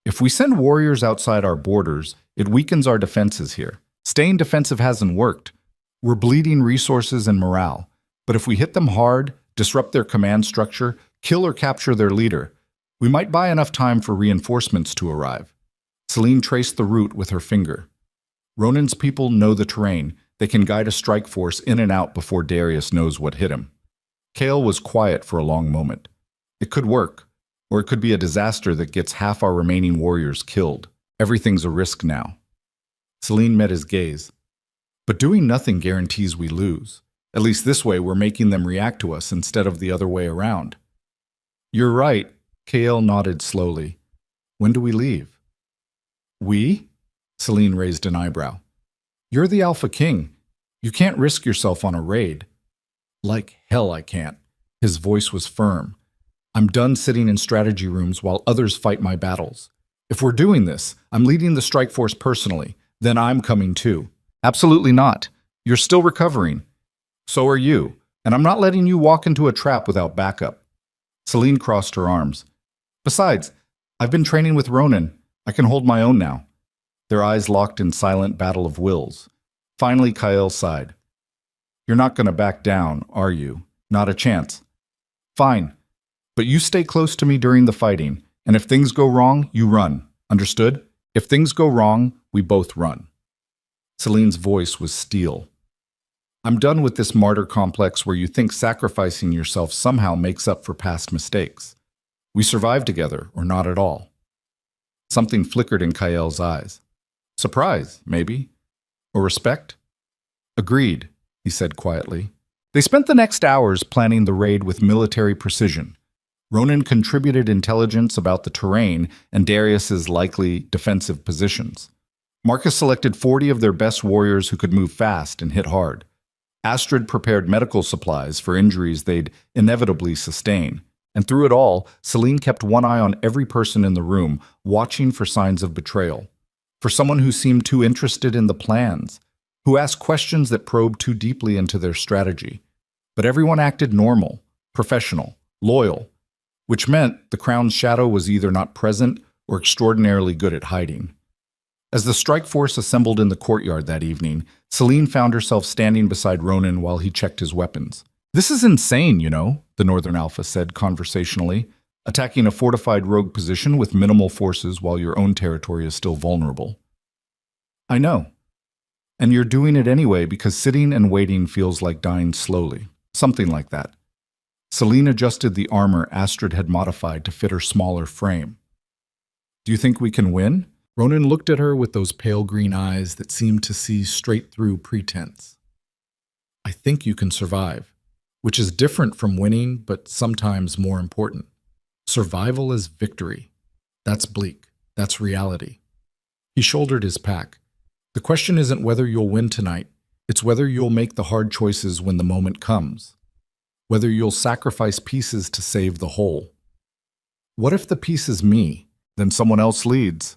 If we send warriors outside our borders, it weakens our defenses here. Staying defensive hasn't worked. We're bleeding resources and morale. But if we hit them hard, disrupt their command structure, kill or capture their leader, we might buy enough time for reinforcements to arrive. Celine traced the route with her finger. Ronan's people know the terrain. They can guide a strike force in and out before Darius knows what hit him. Kale was quiet for a long moment. It could work, or it could be a disaster that gets half our remaining warriors killed. Everything's a risk now. Celine met his gaze. But doing nothing guarantees we lose. At least this way we're making them react to us instead of the other way around. You're right, Kael nodded slowly. When do we leave? We? Celine raised an eyebrow. You're the Alpha King. You can't risk yourself on a raid. Like hell I can't. His voice was firm. I'm done sitting in strategy rooms while others fight my battles. If we're doing this, I'm leading the strike force personally. Then I'm coming too. Absolutely not. You're still recovering. So are you. And I'm not letting you walk into a trap without backup. Celine crossed her arms. Besides, I've been training with Ronan. I can hold my own now. Their eyes locked in silent battle of wills. Finally, Kael sighed. You're not going to back down, are you? Not a chance. Fine. But you stay close to me during the fighting, and if things go wrong, you run. Understood? If things go wrong, we both run. Celine's voice was steel. I'm done with this martyr complex where you think sacrificing yourself somehow makes up for past mistakes. We survive together, or not at all. Something flickered in Kael's eyes. Surprise, maybe. Or respect? Agreed, he said quietly. They spent the next hours planning the raid with military precision. Ronan contributed intelligence about the terrain and Darius's likely defensive positions. Marcus selected 40 of their best warriors who could move fast and hit hard. Astrid prepared medical supplies for injuries they'd inevitably sustain. And through it all, Celine kept one eye on every person in the room, watching for signs of betrayal. For someone who seemed too interested in the plans, who asked questions that probed too deeply into their strategy. But everyone acted normal, professional, loyal, which meant the Crown's shadow was either not present or extraordinarily good at hiding. As the strike force assembled in the courtyard that evening, Celine found herself standing beside Ronan while he checked his weapons. This is insane, you know, the Northern Alpha said conversationally, attacking a fortified rogue position with minimal forces while your own territory is still vulnerable. I know. And you're doing it anyway because sitting and waiting feels like dying slowly. Something like that. Celine adjusted the armor Astrid had modified to fit her smaller frame. Do you think we can win? Ronan looked at her with those pale green eyes that seemed to see straight through pretense. I think you can survive, which is different from winning, but sometimes more important. Survival is victory. That's bleak. That's reality. He shouldered his pack. The question isn't whether you'll win tonight. It's whether you'll make the hard choices when the moment comes. Whether you'll sacrifice pieces to save the whole. What if the piece is me? Then someone else leads.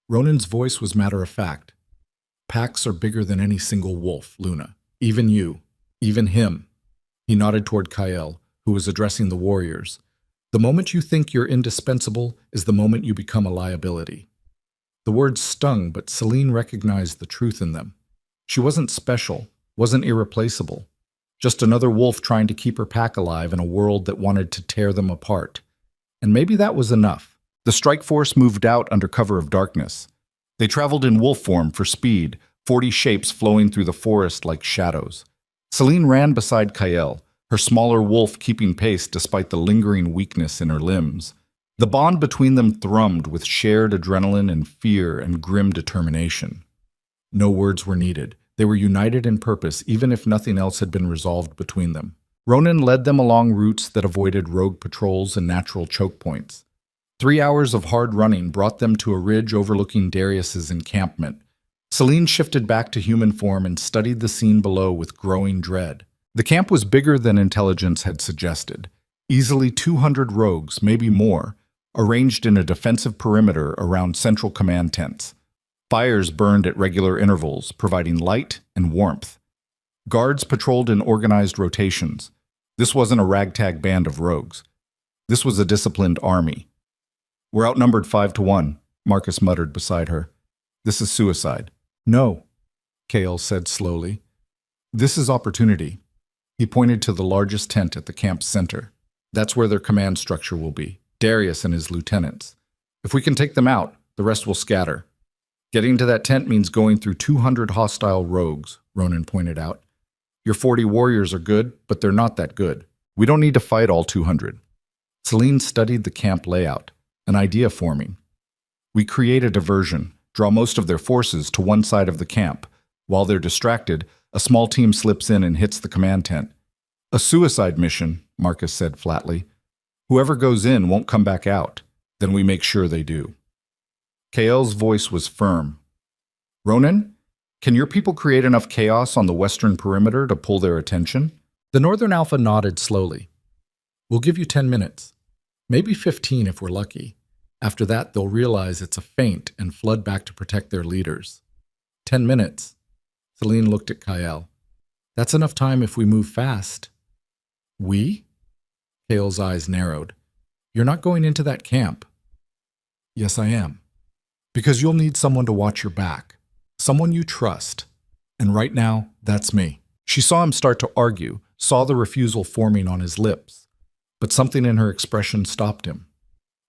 Ronan's voice was matter-of-fact. Packs are bigger than any single wolf, Luna. Even you. Even him. He nodded toward Kael, who was addressing the warriors. The moment you think you're indispensable is the moment you become a liability. The words stung, but Celine recognized the truth in them. She wasn't special, wasn't irreplaceable. Just another wolf trying to keep her pack alive in a world that wanted to tear them apart. And maybe that was enough. The strike force moved out under cover of darkness. They traveled in wolf form for speed, 40 shapes flowing through the forest like shadows. Celine ran beside Kael, her smaller wolf keeping pace despite the lingering weakness in her limbs. The bond between them thrummed with shared adrenaline and fear and grim determination. No words were needed. They were united in purpose, even if nothing else had been resolved between them. Ronan led them along routes that avoided rogue patrols and natural choke points. 3 hours of hard running brought them to a ridge overlooking Darius's encampment. Celine shifted back to human form and studied the scene below with growing dread. The camp was bigger than intelligence had suggested. Easily 200 rogues, maybe more, arranged in a defensive perimeter around central command tents. Fires burned at regular intervals, providing light and warmth. Guards patrolled in organized rotations. This wasn't a ragtag band of rogues. This was a disciplined army. "We're outnumbered 5-1, Marcus muttered beside her. "This is suicide." "No," Kael said slowly. "This is opportunity." He pointed to the largest tent at the camp's center. "That's where their command structure will be, Darius and his lieutenants. If we can take them out, the rest will scatter." "Getting to that tent means going through 200 hostile rogues," Ronan pointed out. "Your 40 warriors are good, but they're not that good. We don't need to fight all 200. Celine studied the camp layout, an idea forming. "We create a diversion, draw most of their forces to one side of the camp. While they're distracted, a small team slips in and hits the command tent." "A suicide mission," Marcus said flatly. "Whoever goes in won't come back out. Then we make sure they do." Kael's voice was firm. "Ronan, can your people create enough chaos on the western perimeter to pull their attention?" The Northern Alpha nodded slowly. "We'll give you 10 minutes. Maybe 15 if we're lucky. After that, they'll realize it's a feint and flood back to protect their leaders." 10 minutes. Celine looked at Kael. "That's enough time if we move fast." "We?" Kael's eyes narrowed. "You're not going into that camp." "Yes, I am. Because you'll need someone to watch your back. Someone you trust. And right now, that's me." She saw him start to argue, saw the refusal forming on his lips. But something in her expression stopped him.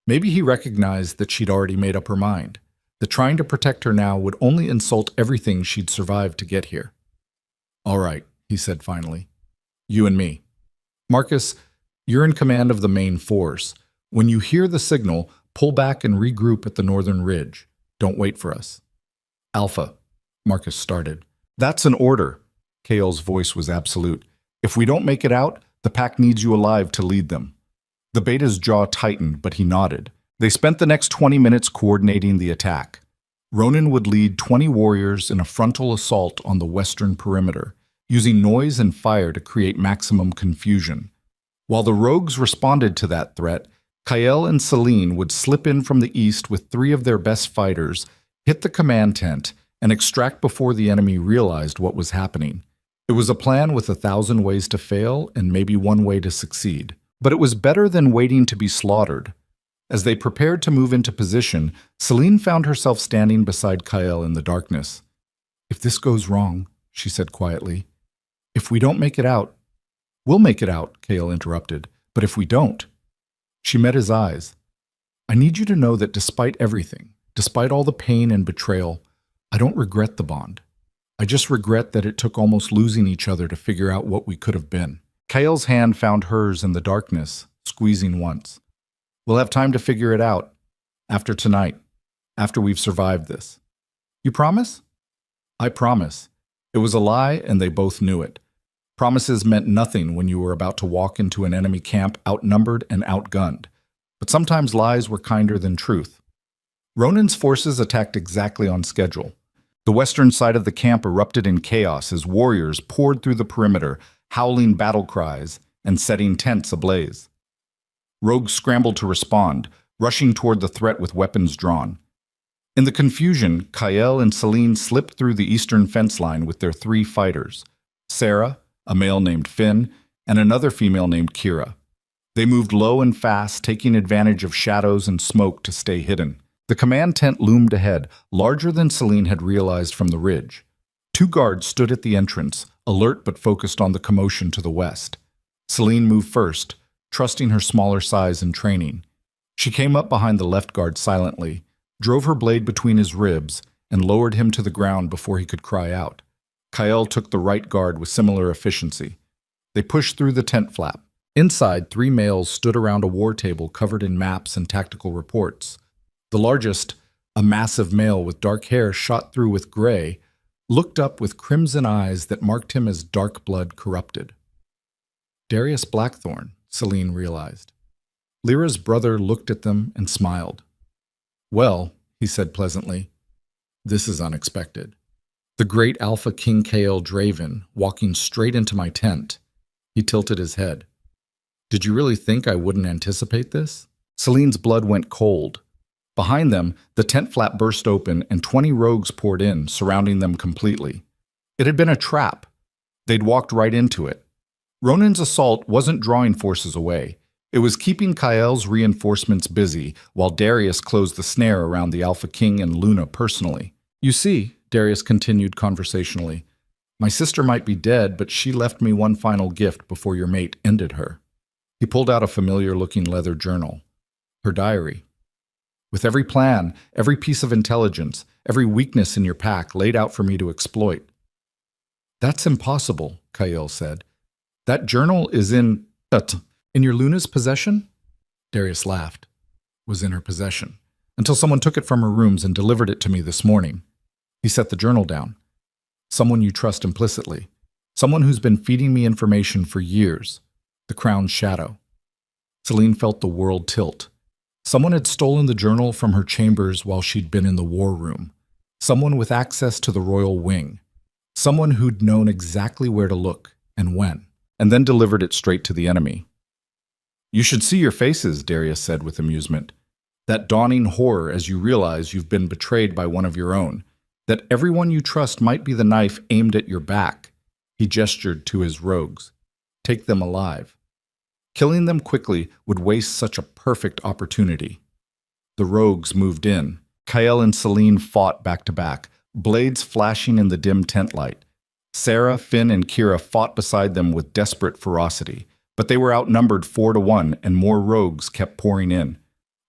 Maybe he recognized that she'd already made up her mind, that trying to protect her now would only insult everything she'd survived to get here. "All right," he said finally. "You and me. Marcus, you're in command of the main force. When you hear the signal, pull back and regroup at the northern ridge. Don't wait for us." "Alpha," Marcus started. "That's an order." Kael's voice was absolute. "If we don't make it out, the pack needs you alive to lead them." The beta's jaw tightened, but he nodded. They spent the next 20 minutes coordinating the attack. Ronan would lead 20 warriors in a frontal assault on the western perimeter, using noise and fire to create maximum confusion. While the rogues responded to that threat, Kael and Celine would slip in from the east with 3 of their best fighters, hit the command tent, and extract before the enemy realized what was happening. It was a plan with 1,000 ways to fail and maybe 1 way to succeed. But it was better than waiting to be slaughtered. As they prepared to move into position, Celine found herself standing beside Kael in the darkness. "If this goes wrong," she said quietly, "if we don't make it out—" "We'll make it out," Kael interrupted, "but if we don't—" She met his eyes. "I need you to know that despite everything, despite all the pain and betrayal, I don't regret the bond. I just regret that it took almost losing each other to figure out what we could have been." Kael's hand found hers in the darkness, squeezing once. "We'll have time to figure it out. After tonight. After we've survived this. You promise?" "I promise." It was a lie, and they both knew it. Promises meant nothing when you were about to walk into an enemy camp outnumbered and outgunned. But sometimes lies were kinder than truth. Ronan's forces attacked exactly on schedule. The western side of the camp erupted in chaos as warriors poured through the perimeter, howling battle cries and setting tents ablaze. Rogues scrambled to respond, rushing toward the threat with weapons drawn. In the confusion, Kael and Celine slipped through the eastern fence line with their 3 fighters, Sarah, a male named Finn, and another female named Kira. They moved low and fast, taking advantage of shadows and smoke to stay hidden. The command tent loomed ahead, larger than Celine had realized from the ridge. 2 guards stood at the entrance, alert but focused on the commotion to the west. Celine moved first, trusting her smaller size and training. She came up behind the left guard silently, drove her blade between his ribs, and lowered him to the ground before he could cry out. Kael took the right guard with similar efficiency. They pushed through the tent flap. Inside, 3 males stood around a war table covered in maps and tactical reports. The largest, a massive male with dark hair shot through with gray, looked up with crimson eyes that marked him as dark blood corrupted. Darius Blackthorn, Celine realized. Lyra's brother looked at them and smiled. "Well," he said pleasantly, "this is unexpected. The great Alpha King Kael Draven walking straight into my tent." He tilted his head. "Did you really think I wouldn't anticipate this?" Celine's blood went cold. Behind them, the tent flap burst open and 20 rogues poured in, surrounding them completely. It had been a trap. They'd walked right into it. Ronan's assault wasn't drawing forces away. It was keeping Kael's reinforcements busy, while Darius closed the snare around the Alpha King and Luna personally. "You see," Darius continued conversationally, "my sister might be dead, but she left me one final gift before your mate ended her." He pulled out a familiar-looking leather journal. Her diary. "With every plan, every piece of intelligence, every weakness in your pack laid out for me to exploit." "That's impossible," Kael said. "That journal is in your Luna's possession?" Darius laughed. "Was in her possession, until someone took it from her rooms and delivered it to me this morning." He set the journal down. "Someone you trust implicitly. Someone who's been feeding me information for years. The Crown's shadow." Celine felt the world tilt. Someone had stolen the journal from her chambers while she'd been in the war room. Someone with access to the royal wing. Someone who'd known exactly where to look and when, and then delivered it straight to the enemy. "You should see your faces," Darius said with amusement. "That dawning horror as you realize you've been betrayed by one of your own, that everyone you trust might be the knife aimed at your back." He gestured to his rogues. "Take them alive. Killing them quickly would waste such a perfect opportunity." The rogues moved in. Kael and Celine fought back to back, blades flashing in the dim tent light. Sarah, Finn, and Kira fought beside them with desperate ferocity, but they were outnumbered 4-1 and more rogues kept pouring in.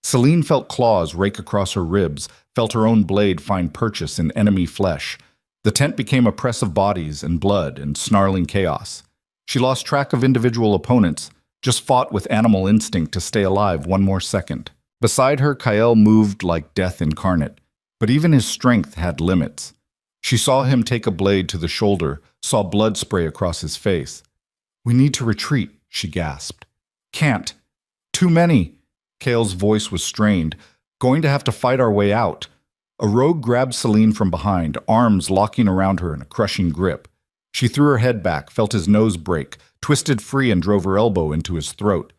Celine felt claws rake across her ribs, felt her own blade find purchase in enemy flesh. The tent became a press of bodies and blood and snarling chaos. She lost track of individual opponents, just fought with animal instinct to stay alive one more second. Beside her, Kael moved like death incarnate, but even his strength had limits. She saw him take a blade to the shoulder, saw blood spray across his face. "We need to retreat," she gasped. "Can't. Too many." Kael's voice was strained. "Going to have to fight our way out." A rogue grabbed Celine from behind, arms locking around her in a crushing grip. She threw her head back, felt his nose break, twisted free and drove her elbow into his throat.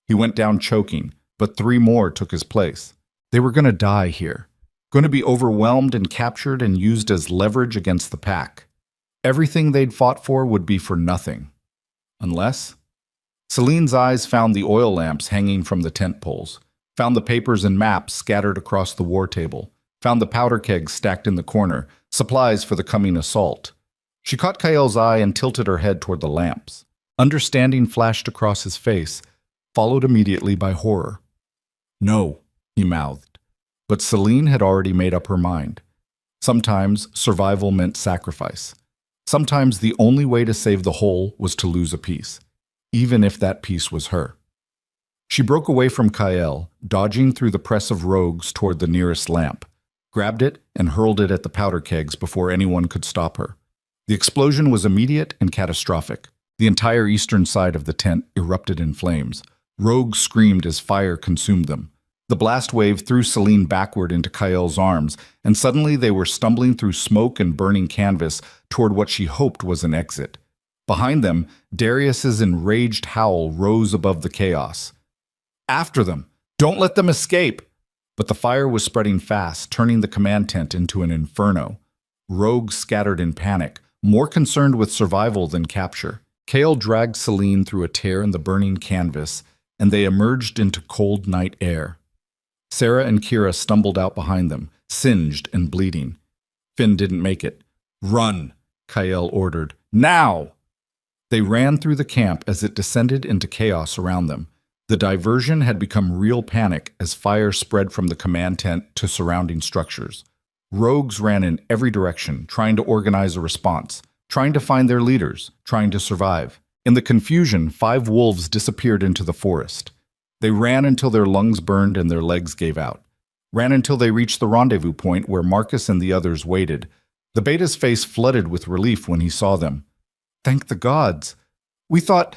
He went down choking, but 3 more took his place. They were going to die here, going to be overwhelmed and captured and used as leverage against the pack. Everything they'd fought for would be for nothing. Unless... Celine's eyes found the oil lamps hanging from the tent poles, found the papers and maps scattered across the war table, found the powder kegs stacked in the corner, supplies for the coming assault. She caught Kael's eye and tilted her head toward the lamps. Understanding flashed across his face, followed immediately by horror. "No," he mouthed. But Celine had already made up her mind. Sometimes survival meant sacrifice. Sometimes the only way to save the whole was to lose a piece, even if that piece was her. She broke away from Kael, dodging through the press of rogues toward the nearest lamp, grabbed it and hurled it at the powder kegs before anyone could stop her. The explosion was immediate and catastrophic. The entire eastern side of the tent erupted in flames. Rogues screamed as fire consumed them. The blast wave threw Celine backward into Kael's arms, and suddenly they were stumbling through smoke and burning canvas toward what she hoped was an exit. Behind them, Darius's enraged howl rose above the chaos. "After them! Don't let them escape!" But the fire was spreading fast, turning the command tent into an inferno. Rogues scattered in panic, more concerned with survival than capture. Kael dragged Celine through a tear in the burning canvas and they emerged into cold night air. Sarah and Kira stumbled out behind them, singed and bleeding. Finn didn't make it. "Run," Kael ordered. "Now!" They ran through the camp as it descended into chaos around them. The diversion had become real panic as fire spread from the command tent to surrounding structures. Rogues ran in every direction, trying to organize a response, trying to find their leaders, trying to survive. In the confusion, 5 wolves disappeared into the forest. They ran until their lungs burned and their legs gave out. Ran until they reached the rendezvous point where Marcus and the others waited. The beta's face flooded with relief when he saw them. "Thank the gods. We thought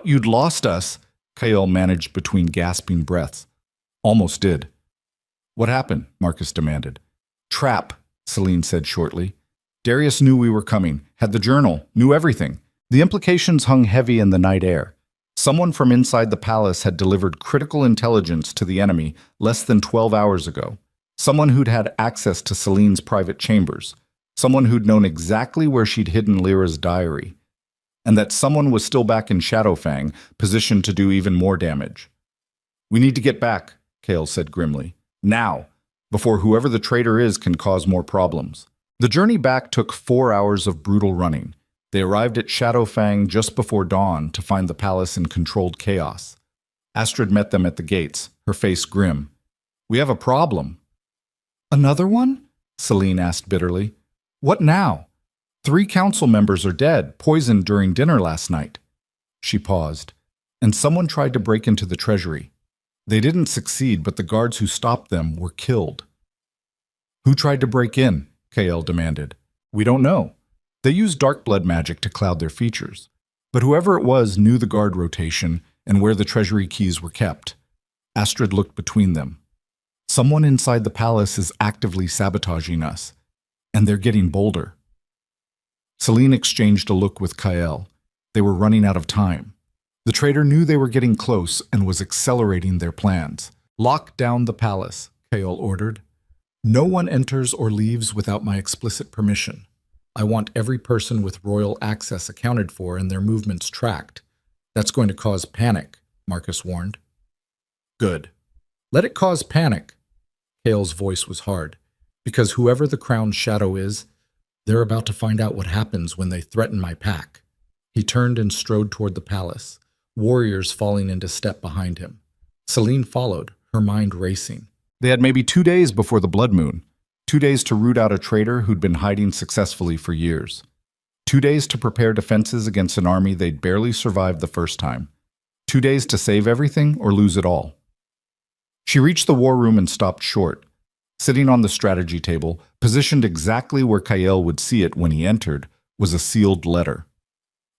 you'd lost us," Kael managed between gasping breaths. "Almost did." "What happened?" Marcus demanded. "Trap," Celine said shortly. "Darius knew we were coming, had the journal, knew everything. The implications hung heavy in the night air. Someone from inside the palace had delivered critical intelligence to the enemy less than 12 hours ago. Someone who'd had access to Celine's private chambers. Someone who'd known exactly where she'd hidden Lyra's diary. And that someone was still back in Shadowfang, positioned to do even more damage. "We need to get back," Kael said grimly. "Now, before whoever the traitor is can cause more problems." The journey back took 4 hours of brutal running. They arrived at Shadowfang just before dawn to find the palace in controlled chaos. Astrid met them at the gates, her face grim. "We have a problem." "Another one?" Celine asked bitterly. "What now? 3 council members are dead, poisoned during dinner last night." She paused. "And someone tried to break into the treasury. They didn't succeed, but the guards who stopped them were killed." "Who tried to break in?" Kael demanded. "We don't know. They used dark blood magic to cloud their features. But whoever it was knew the guard rotation and where the treasury keys were kept." Astrid looked between them. "Someone inside the palace is actively sabotaging us, and they're getting bolder." Celine exchanged a look with Kael. They were running out of time. The traitor knew they were getting close and was accelerating their plans. "Lock down the palace," Kael ordered. "No one enters or leaves without my explicit permission. I want every person with royal access accounted for and their movements tracked. That's going to cause panic," Marcus warned. "Good. Let it cause panic." Kael's voice was hard. "Because whoever the crowned shadow is, they're about to find out what happens when they threaten my pack." He turned and strode toward the palace, warriors falling into step behind him. Celine followed, her mind racing. They had maybe 2 days before the blood moon. 2 days to root out a traitor who'd been hiding successfully for years. 2 days to prepare defenses against an army they'd barely survived the first time. 2 days to save everything or lose it all. She reached the war room and stopped short. Sitting on the strategy table, positioned exactly where Kael would see it when he entered, was a sealed letter.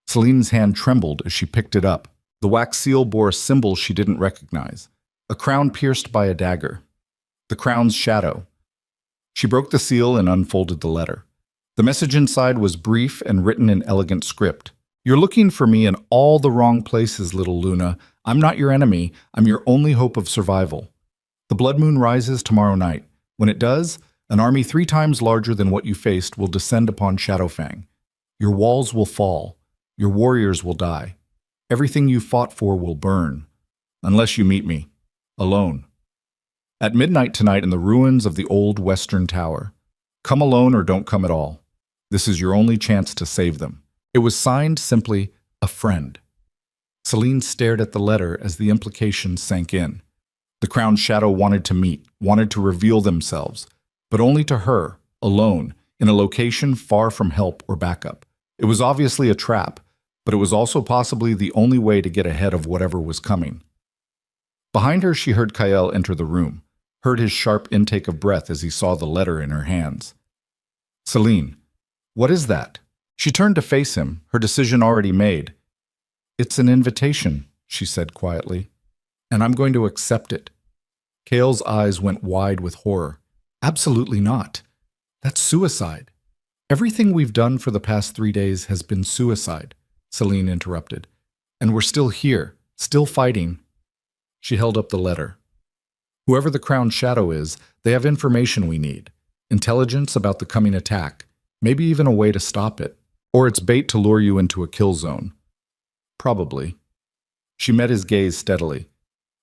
Celine's hand trembled as she picked it up. The wax seal bore a symbol she didn't recognize, a crown pierced by a dagger. The crown's shadow. She broke the seal and unfolded the letter. The message inside was brief and written in elegant script. "You're looking for me in all the wrong places, little Luna. I'm not your enemy. I'm your only hope of survival. The blood moon rises tomorrow night. When it does, an army 3 times larger than what you faced will descend upon Shadowfang. Your walls will fall. Your warriors will die. Everything you fought for will burn. Unless you meet me. Alone. At midnight tonight in the ruins of the old Western Tower. Come alone or don't come at all. This is your only chance to save them." It was signed simply, "A friend." Celine stared at the letter as the implications sank in. The crowned shadow wanted to meet, wanted to reveal themselves, but only to her, alone, in a location far from help or backup. It was obviously a trap, but it was also possibly the only way to get ahead of whatever was coming. Behind her, she heard Kael enter the room, heard his sharp intake of breath as he saw the letter in her hands. "Celine, what is that?" She turned to face him, her decision already made. "It's an invitation," she said quietly, "and I'm going to accept it." Kael's eyes went wide with horror. "Absolutely not. That's suicide." "Everything we've done for the past 3 days has been suicide," Celine interrupted. "And we're still here, still fighting." She held up the letter. "Whoever the crowned shadow is, they have information we need. Intelligence about the coming attack, maybe even a way to stop it. Or it's bait to lure you into a kill zone." "Probably." She met his gaze steadily.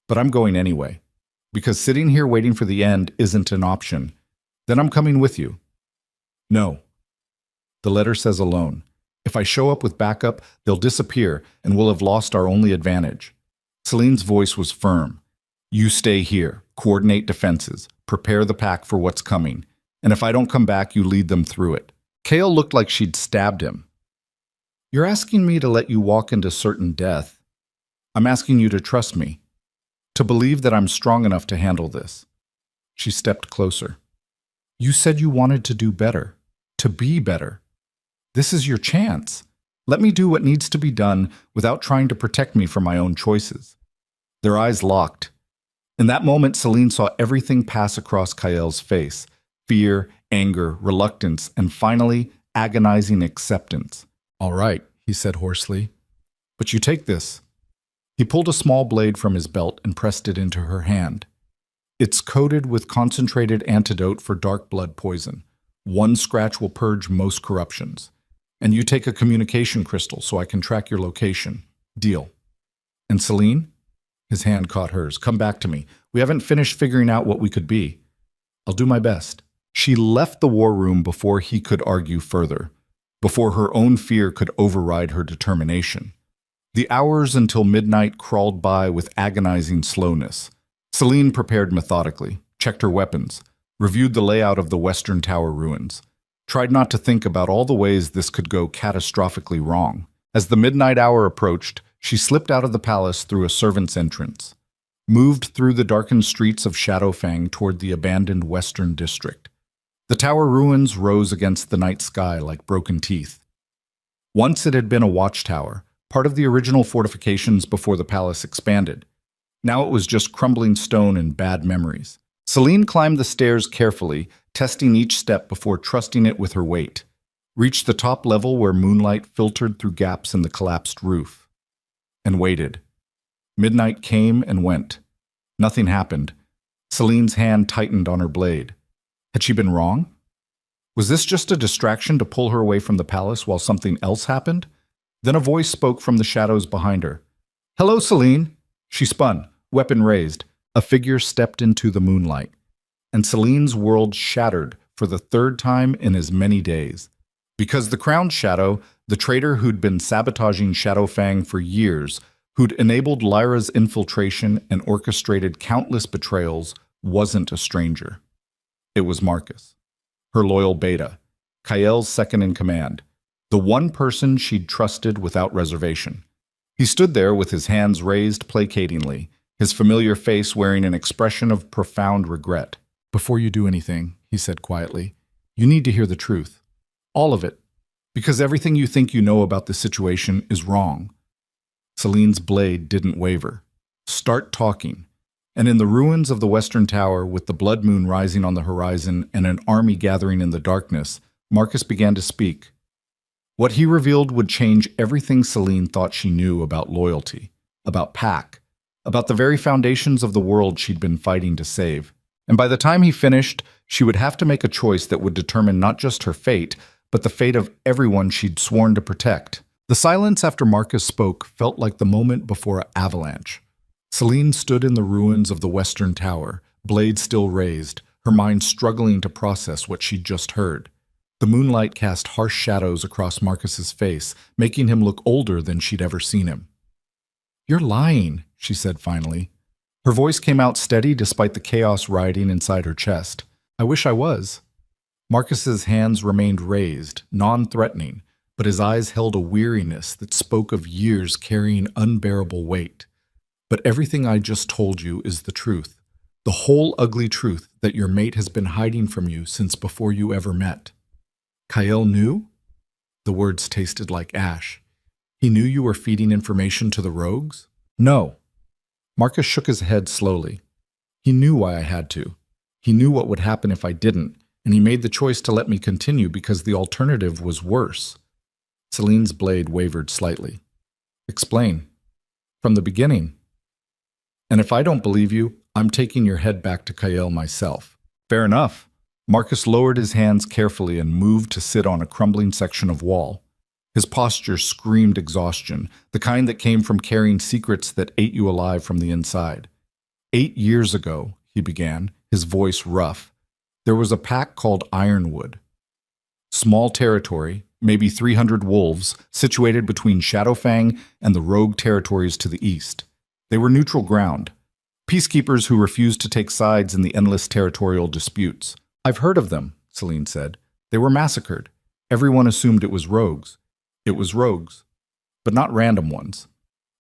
But I'm going anyway. Because sitting here waiting for the end isn't an option. Then I'm coming with you. No. The letter says alone. If I show up with backup, they'll disappear and we'll have lost our only advantage. Celine's voice was firm. You stay here, coordinate defenses, prepare the pack for what's coming, and if I don't come back, you lead them through it. Kale looked like she'd stabbed him. You're asking me to let you walk into certain death. I'm asking you to trust me, to believe that I'm strong enough to handle this. She stepped closer. You said you wanted to do better, to be better. This is your chance. Let me do what needs to be done without trying to protect me from my own choices. Their eyes locked. In that moment, Celine saw everything pass across Kael's face. Fear, anger, reluctance, and finally, agonizing acceptance. All right, he said hoarsely. But you take this. He pulled a small blade from his belt and pressed it into her hand. It's coated with concentrated antidote for dark blood poison. One scratch will purge most corruptions. And you take a communication crystal so I can track your location. Deal. And Celine? His hand caught hers. Come back to me. We haven't finished figuring out what we could be. I'll do my best. She left the war room before he could argue further, before her own fear could override her determination. The hours until midnight crawled by with agonizing slowness. Celine prepared methodically, checked her weapons, reviewed the layout of the Western Tower ruins, tried not to think about all the ways this could go catastrophically wrong. As the midnight hour approached, she slipped out of the palace through a servant's entrance, moved through the darkened streets of Shadowfang toward the abandoned Western District. The tower ruins rose against the night sky like broken teeth. Once it had been a watchtower, part of the original fortifications before the palace expanded. Now it was just crumbling stone and bad memories. Celine climbed the stairs carefully, testing each step before trusting it with her weight. Reached the top level where moonlight filtered through gaps in the collapsed roof. And waited. Midnight came and went. Nothing happened. Celine's hand tightened on her blade. Had she been wrong? Was this just a distraction to pull her away from the palace while something else happened? Then a voice spoke from the shadows behind her. Hello, Celine. She spun, weapon raised. A figure stepped into the moonlight. And Celine's world shattered for the third time in as many days. Because the crowned shadow, the traitor who'd been sabotaging Shadowfang for years, who'd enabled Lyra's infiltration and orchestrated countless betrayals, wasn't a stranger. It was Marcus, her loyal beta, Kael's second-in-command, the one person she'd trusted without reservation. He stood there with his hands raised placatingly, his familiar face wearing an expression of profound regret. Before you do anything, he said quietly, you need to hear the truth. All of it. Because everything you think you know about the situation is wrong. Celine's blade didn't waver. Start talking. And in the ruins of the Western Tower, with the blood moon rising on the horizon and an army gathering in the darkness, Marcus began to speak. What he revealed would change everything Celine thought she knew about loyalty, about Pack, about the very foundations of the world she'd been fighting to save. And by the time he finished, she would have to make a choice that would determine not just her fate, but the fate of everyone she'd sworn to protect. The silence after Marcus spoke felt like the moment before an avalanche. Celine stood in the ruins of the Western Tower, blade still raised, her mind struggling to process what she'd just heard. The moonlight cast harsh shadows across Marcus's face, making him look older than she'd ever seen him. You're lying, she said finally. Her voice came out steady despite the chaos rioting inside her chest. I wish I was. Marcus's hands remained raised, non-threatening, but his eyes held a weariness that spoke of years carrying unbearable weight. But everything I just told you is the truth. The whole ugly truth that your mate has been hiding from you since before you ever met. Kael knew? The words tasted like ash. He knew you were feeding information to the rogues? No. Marcus shook his head slowly. He knew why I had to. He knew what would happen if I didn't, and he made the choice to let me continue because the alternative was worse. Celine's blade wavered slightly. Explain. From the beginning. And if I don't believe you, I'm taking your head back to Kael myself. Fair enough. Marcus lowered his hands carefully and moved to sit on a crumbling section of wall. His posture screamed exhaustion, the kind that came from carrying secrets that ate you alive from the inside. 8 years ago, he began, his voice rough, there was a pack called Ironwood. Small territory, maybe 300 wolves, situated between Shadowfang and the rogue territories to the east. They were neutral ground, peacekeepers who refused to take sides in the endless territorial disputes. I've heard of them, Celine said. They were massacred. Everyone assumed it was rogues. It was rogues, but not random ones.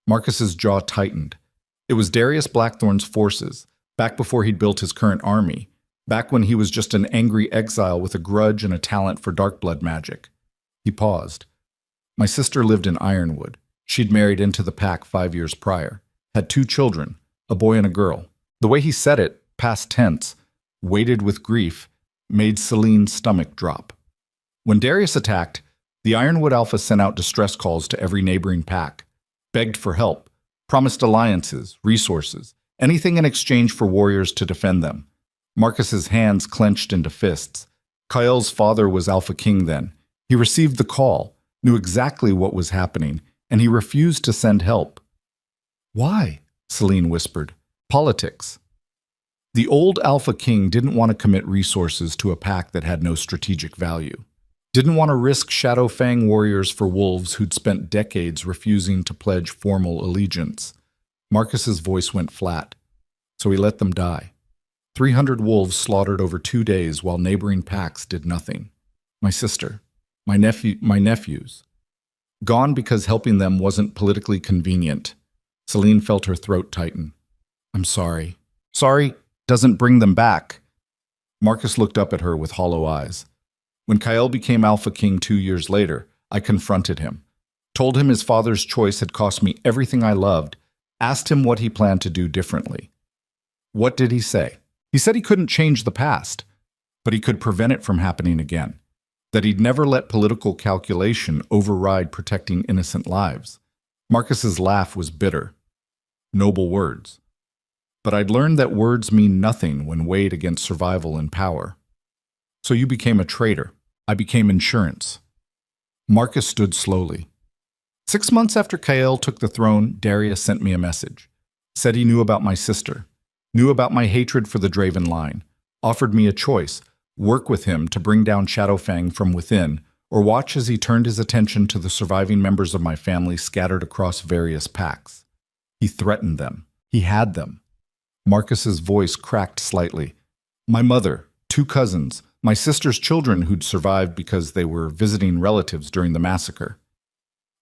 Marcus's jaw tightened. It was Darius Blackthorn's forces, back before he'd built his current army, back when he was just an angry exile with a grudge and a talent for dark blood magic. He paused. My sister lived in Ironwood. She'd married into the pack 5 years prior, had 2 children, a boy and a girl. The way he said it, past tense, weighted with grief, made Celine's stomach drop. When Darius attacked, the Ironwood Alpha sent out distress calls to every neighboring pack, begged for help, promised alliances, resources, anything in exchange for warriors to defend them. Marcus's hands clenched into fists. Kael's father was Alpha King then. He received the call, knew exactly what was happening, and he refused to send help. Why? Celine whispered. Politics. The old Alpha King didn't want to commit resources to a pack that had no strategic value. Didn't want to risk Shadowfang warriors for wolves who'd spent decades refusing to pledge formal allegiance. Marcus's voice went flat, so he let them die. 300 wolves slaughtered over 2 days while neighboring packs did nothing. My sister, my nephews. Gone because helping them wasn't politically convenient. Celine felt her throat tighten. I'm sorry. Sorry doesn't bring them back. Marcus looked up at her with hollow eyes. When Kael became Alpha King 2 years later, I confronted him, told him his father's choice had cost me everything I loved, asked him what he planned to do differently. What did he say? He said he couldn't change the past, but he could prevent it from happening again, that he'd never let political calculation override protecting innocent lives. Marcus's laugh was bitter. Noble words. But I'd learned that words mean nothing when weighed against survival and power. So you became a traitor. I became insurance. Marcus stood slowly. 6 months after Kael took the throne, Darius sent me a message. Said he knew about my sister, knew about my hatred for the Draven line, offered me a choice, work with him to bring down Shadowfang from within, or watch as he turned his attention to the surviving members of my family scattered across various packs. He threatened them. He had them. Marcus's voice cracked slightly. My mother, 2 cousins, my sister's children who'd survived because they were visiting relatives during the massacre.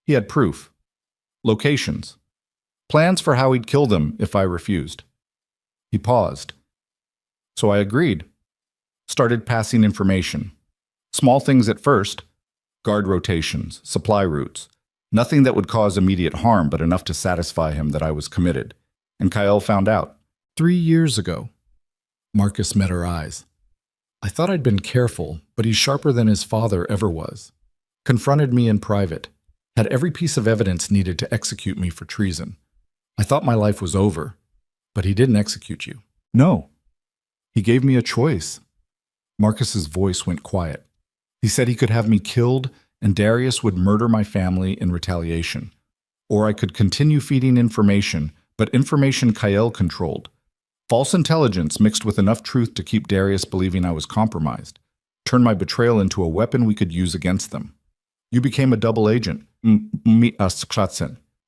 He had proof. Locations. Plans for how he'd kill them if I refused. He paused. So I agreed. Started passing information. Small things at first. Guard rotations, supply routes. Nothing that would cause immediate harm, but enough to satisfy him that I was committed. And Kael found out. 3 years ago. Marcus met her eyes. I thought I'd been careful, but he's sharper than his father ever was. Confronted me in private. Had every piece of evidence needed to execute me for treason. I thought my life was over, but he didn't execute you. No. He gave me a choice. Marcus's voice went quiet. He said he could have me killed and Darius would murder my family in retaliation. Or I could continue feeding information, but information Kael controlled. False intelligence mixed with enough truth to keep Darius believing I was compromised. Turn my betrayal into a weapon we could use against them. You became a double agent.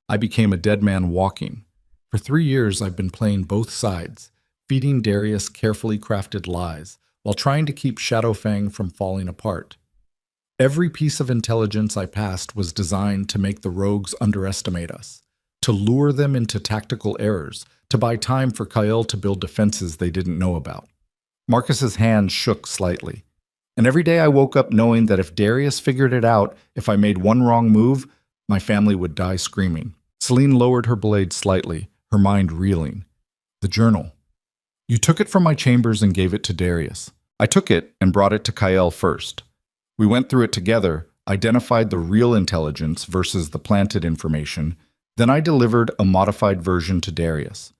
I became a dead man walking. For 3 years I've been playing both sides, feeding Darius carefully crafted lies, while trying to keep Shadowfang from falling apart. Every piece of intelligence I passed was designed to make the rogues underestimate us, to lure them into tactical errors, to buy time for Kael to build defenses they didn't know about. Marcus's hand shook slightly. And every day I woke up knowing that if Darius figured it out, if I made one wrong move, my family would die screaming. Celine lowered her blade slightly, her mind reeling. The journal. You took it from my chambers and gave it to Darius. I took it and brought it to Kael first. We went through it together, identified the real intelligence versus the planted information. Then I delivered a modified version to Darius.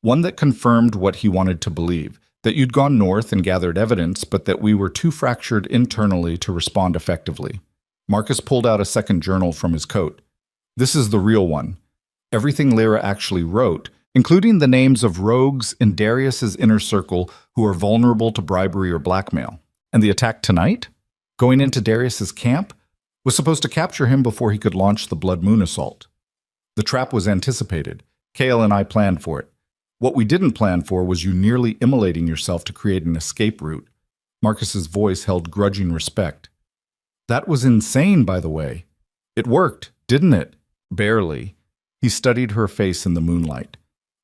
One that confirmed what he wanted to believe, that you'd gone north and gathered evidence, but that we were too fractured internally to respond effectively. Marcus pulled out a second journal from his coat. This is the real one. Everything Lyra actually wrote, including the names of rogues in Darius's inner circle who are vulnerable to bribery or blackmail. And the attack tonight? Going into Darius's camp? Was supposed to capture him before he could launch the Blood Moon assault. The trap was anticipated. Kale and I planned for it. What we didn't plan for was you nearly immolating yourself to create an escape route. Marcus's voice held grudging respect. That was insane, by the way. It worked, didn't it? Barely. He studied her face in the moonlight.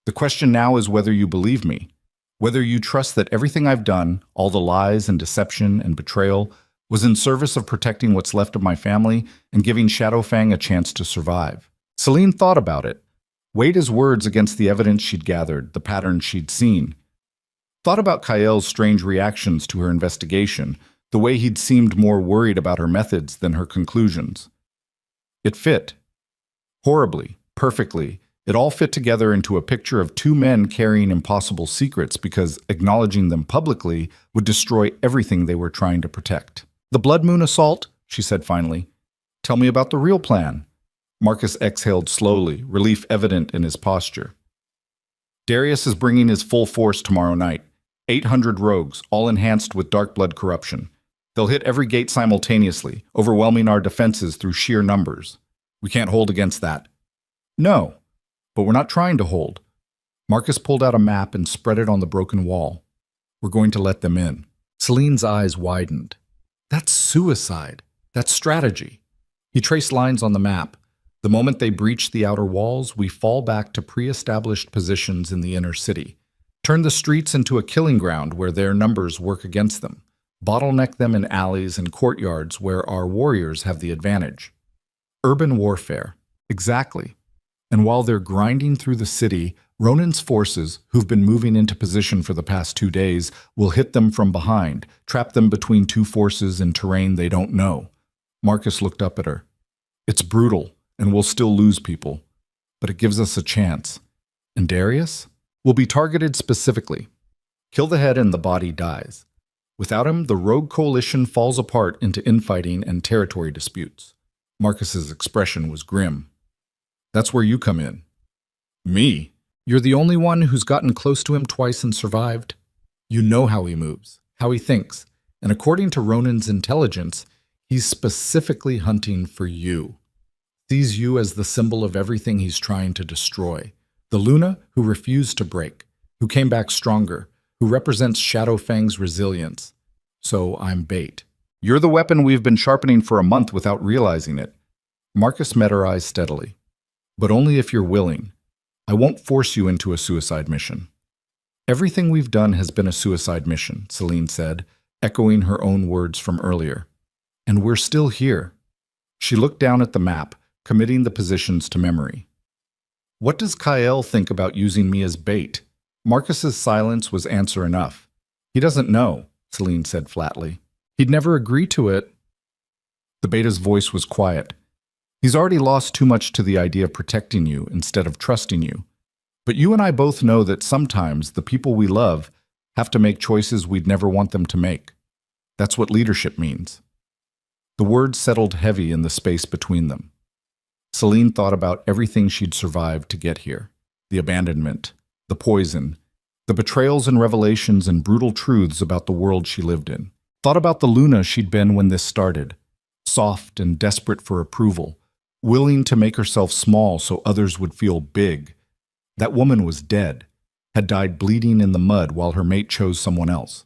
The question now is whether you believe me. Whether you trust that everything I've done, all the lies and deception and betrayal, was in service of protecting what's left of my family and giving Shadowfang a chance to survive. Celine thought about it, weighed his words against the evidence she'd gathered, the patterns she'd seen. Thought about Kael's strange reactions to her investigation, the way he'd seemed more worried about her methods than her conclusions. It fit. Horribly, perfectly, it all fit together into a picture of two men carrying impossible secrets because acknowledging them publicly would destroy everything they were trying to protect. The Blood Moon assault, she said finally. Tell me about the real plan. Marcus exhaled slowly, relief evident in his posture. Darius is bringing his full force tomorrow night. 800 rogues, all enhanced with dark blood corruption. They'll hit every gate simultaneously, overwhelming our defenses through sheer numbers. We can't hold against that. No, but we're not trying to hold. Marcus pulled out a map and spread it on the broken wall. We're going to let them in. Celine's eyes widened. That's suicide. That's strategy. He traced lines on the map. The moment they breach the outer walls, we fall back to pre-established positions in the inner city. Turn the streets into a killing ground where their numbers work against them. Bottleneck them in alleys and courtyards where our warriors have the advantage. Urban warfare. Exactly. And while they're grinding through the city, Ronan's forces, who've been moving into position for the past 2 days, will hit them from behind, trap them between two forces in terrain they don't know. Marcus looked up at her. It's brutal, and we'll still lose people. But it gives us a chance. And Darius? Will be targeted specifically. Kill the head and the body dies. Without him, the rogue coalition falls apart into infighting and territory disputes. Marcus's expression was grim. That's where you come in. Me? You're the only one who's gotten close to him twice and survived. You know how he moves, how he thinks, and according to Ronan's intelligence, he's specifically hunting for you. Sees you as the symbol of everything he's trying to destroy. The Luna who refused to break, who came back stronger, who represents Shadowfang's resilience. So I'm bait. You're the weapon we've been sharpening for a month without realizing it. Marcus met her eyes steadily. But only if you're willing. I won't force you into a suicide mission. Everything we've done has been a suicide mission, Celine said, echoing her own words from earlier. And we're still here. She looked down at the map, committing the positions to memory. What does Kael think about using me as bait? Marcus's silence was answer enough. He doesn't know, Celine said flatly. He'd never agree to it. The beta's voice was quiet. He's already lost too much to the idea of protecting you instead of trusting you. But you and I both know that sometimes the people we love have to make choices we'd never want them to make. That's what leadership means. The words settled heavy in the space between them. Celine thought about everything she'd survived to get here. The abandonment, the poison, the betrayals and revelations and brutal truths about the world she lived in. Thought about the Luna she'd been when this started. Soft and desperate for approval. Willing to make herself small so others would feel big. That woman was dead, had died bleeding in the mud while her mate chose someone else.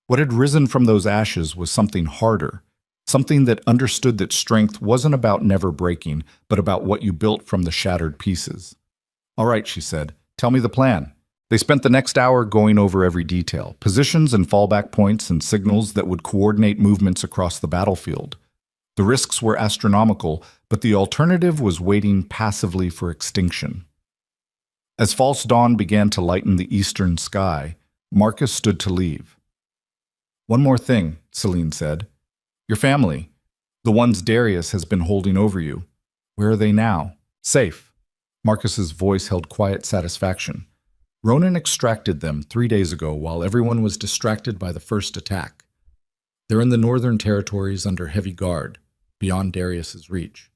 What had risen from those ashes was something harder, something that understood that strength wasn't about never breaking, but about what you built from the shattered pieces. All right, she said, tell me the plan. They spent the next hour going over every detail, positions and fallback points and signals that would coordinate movements across the battlefield. The risks were astronomical, but the alternative was waiting passively for extinction. As false dawn began to lighten the eastern sky, Marcus stood to leave. One more thing, Celine said. Your family, the ones Darius has been holding over you. Where are they now? Safe. Marcus's voice held quiet satisfaction. Ronan extracted them 3 days ago while everyone was distracted by the first attack. They're in the northern territories under heavy guard, beyond Darius's reach.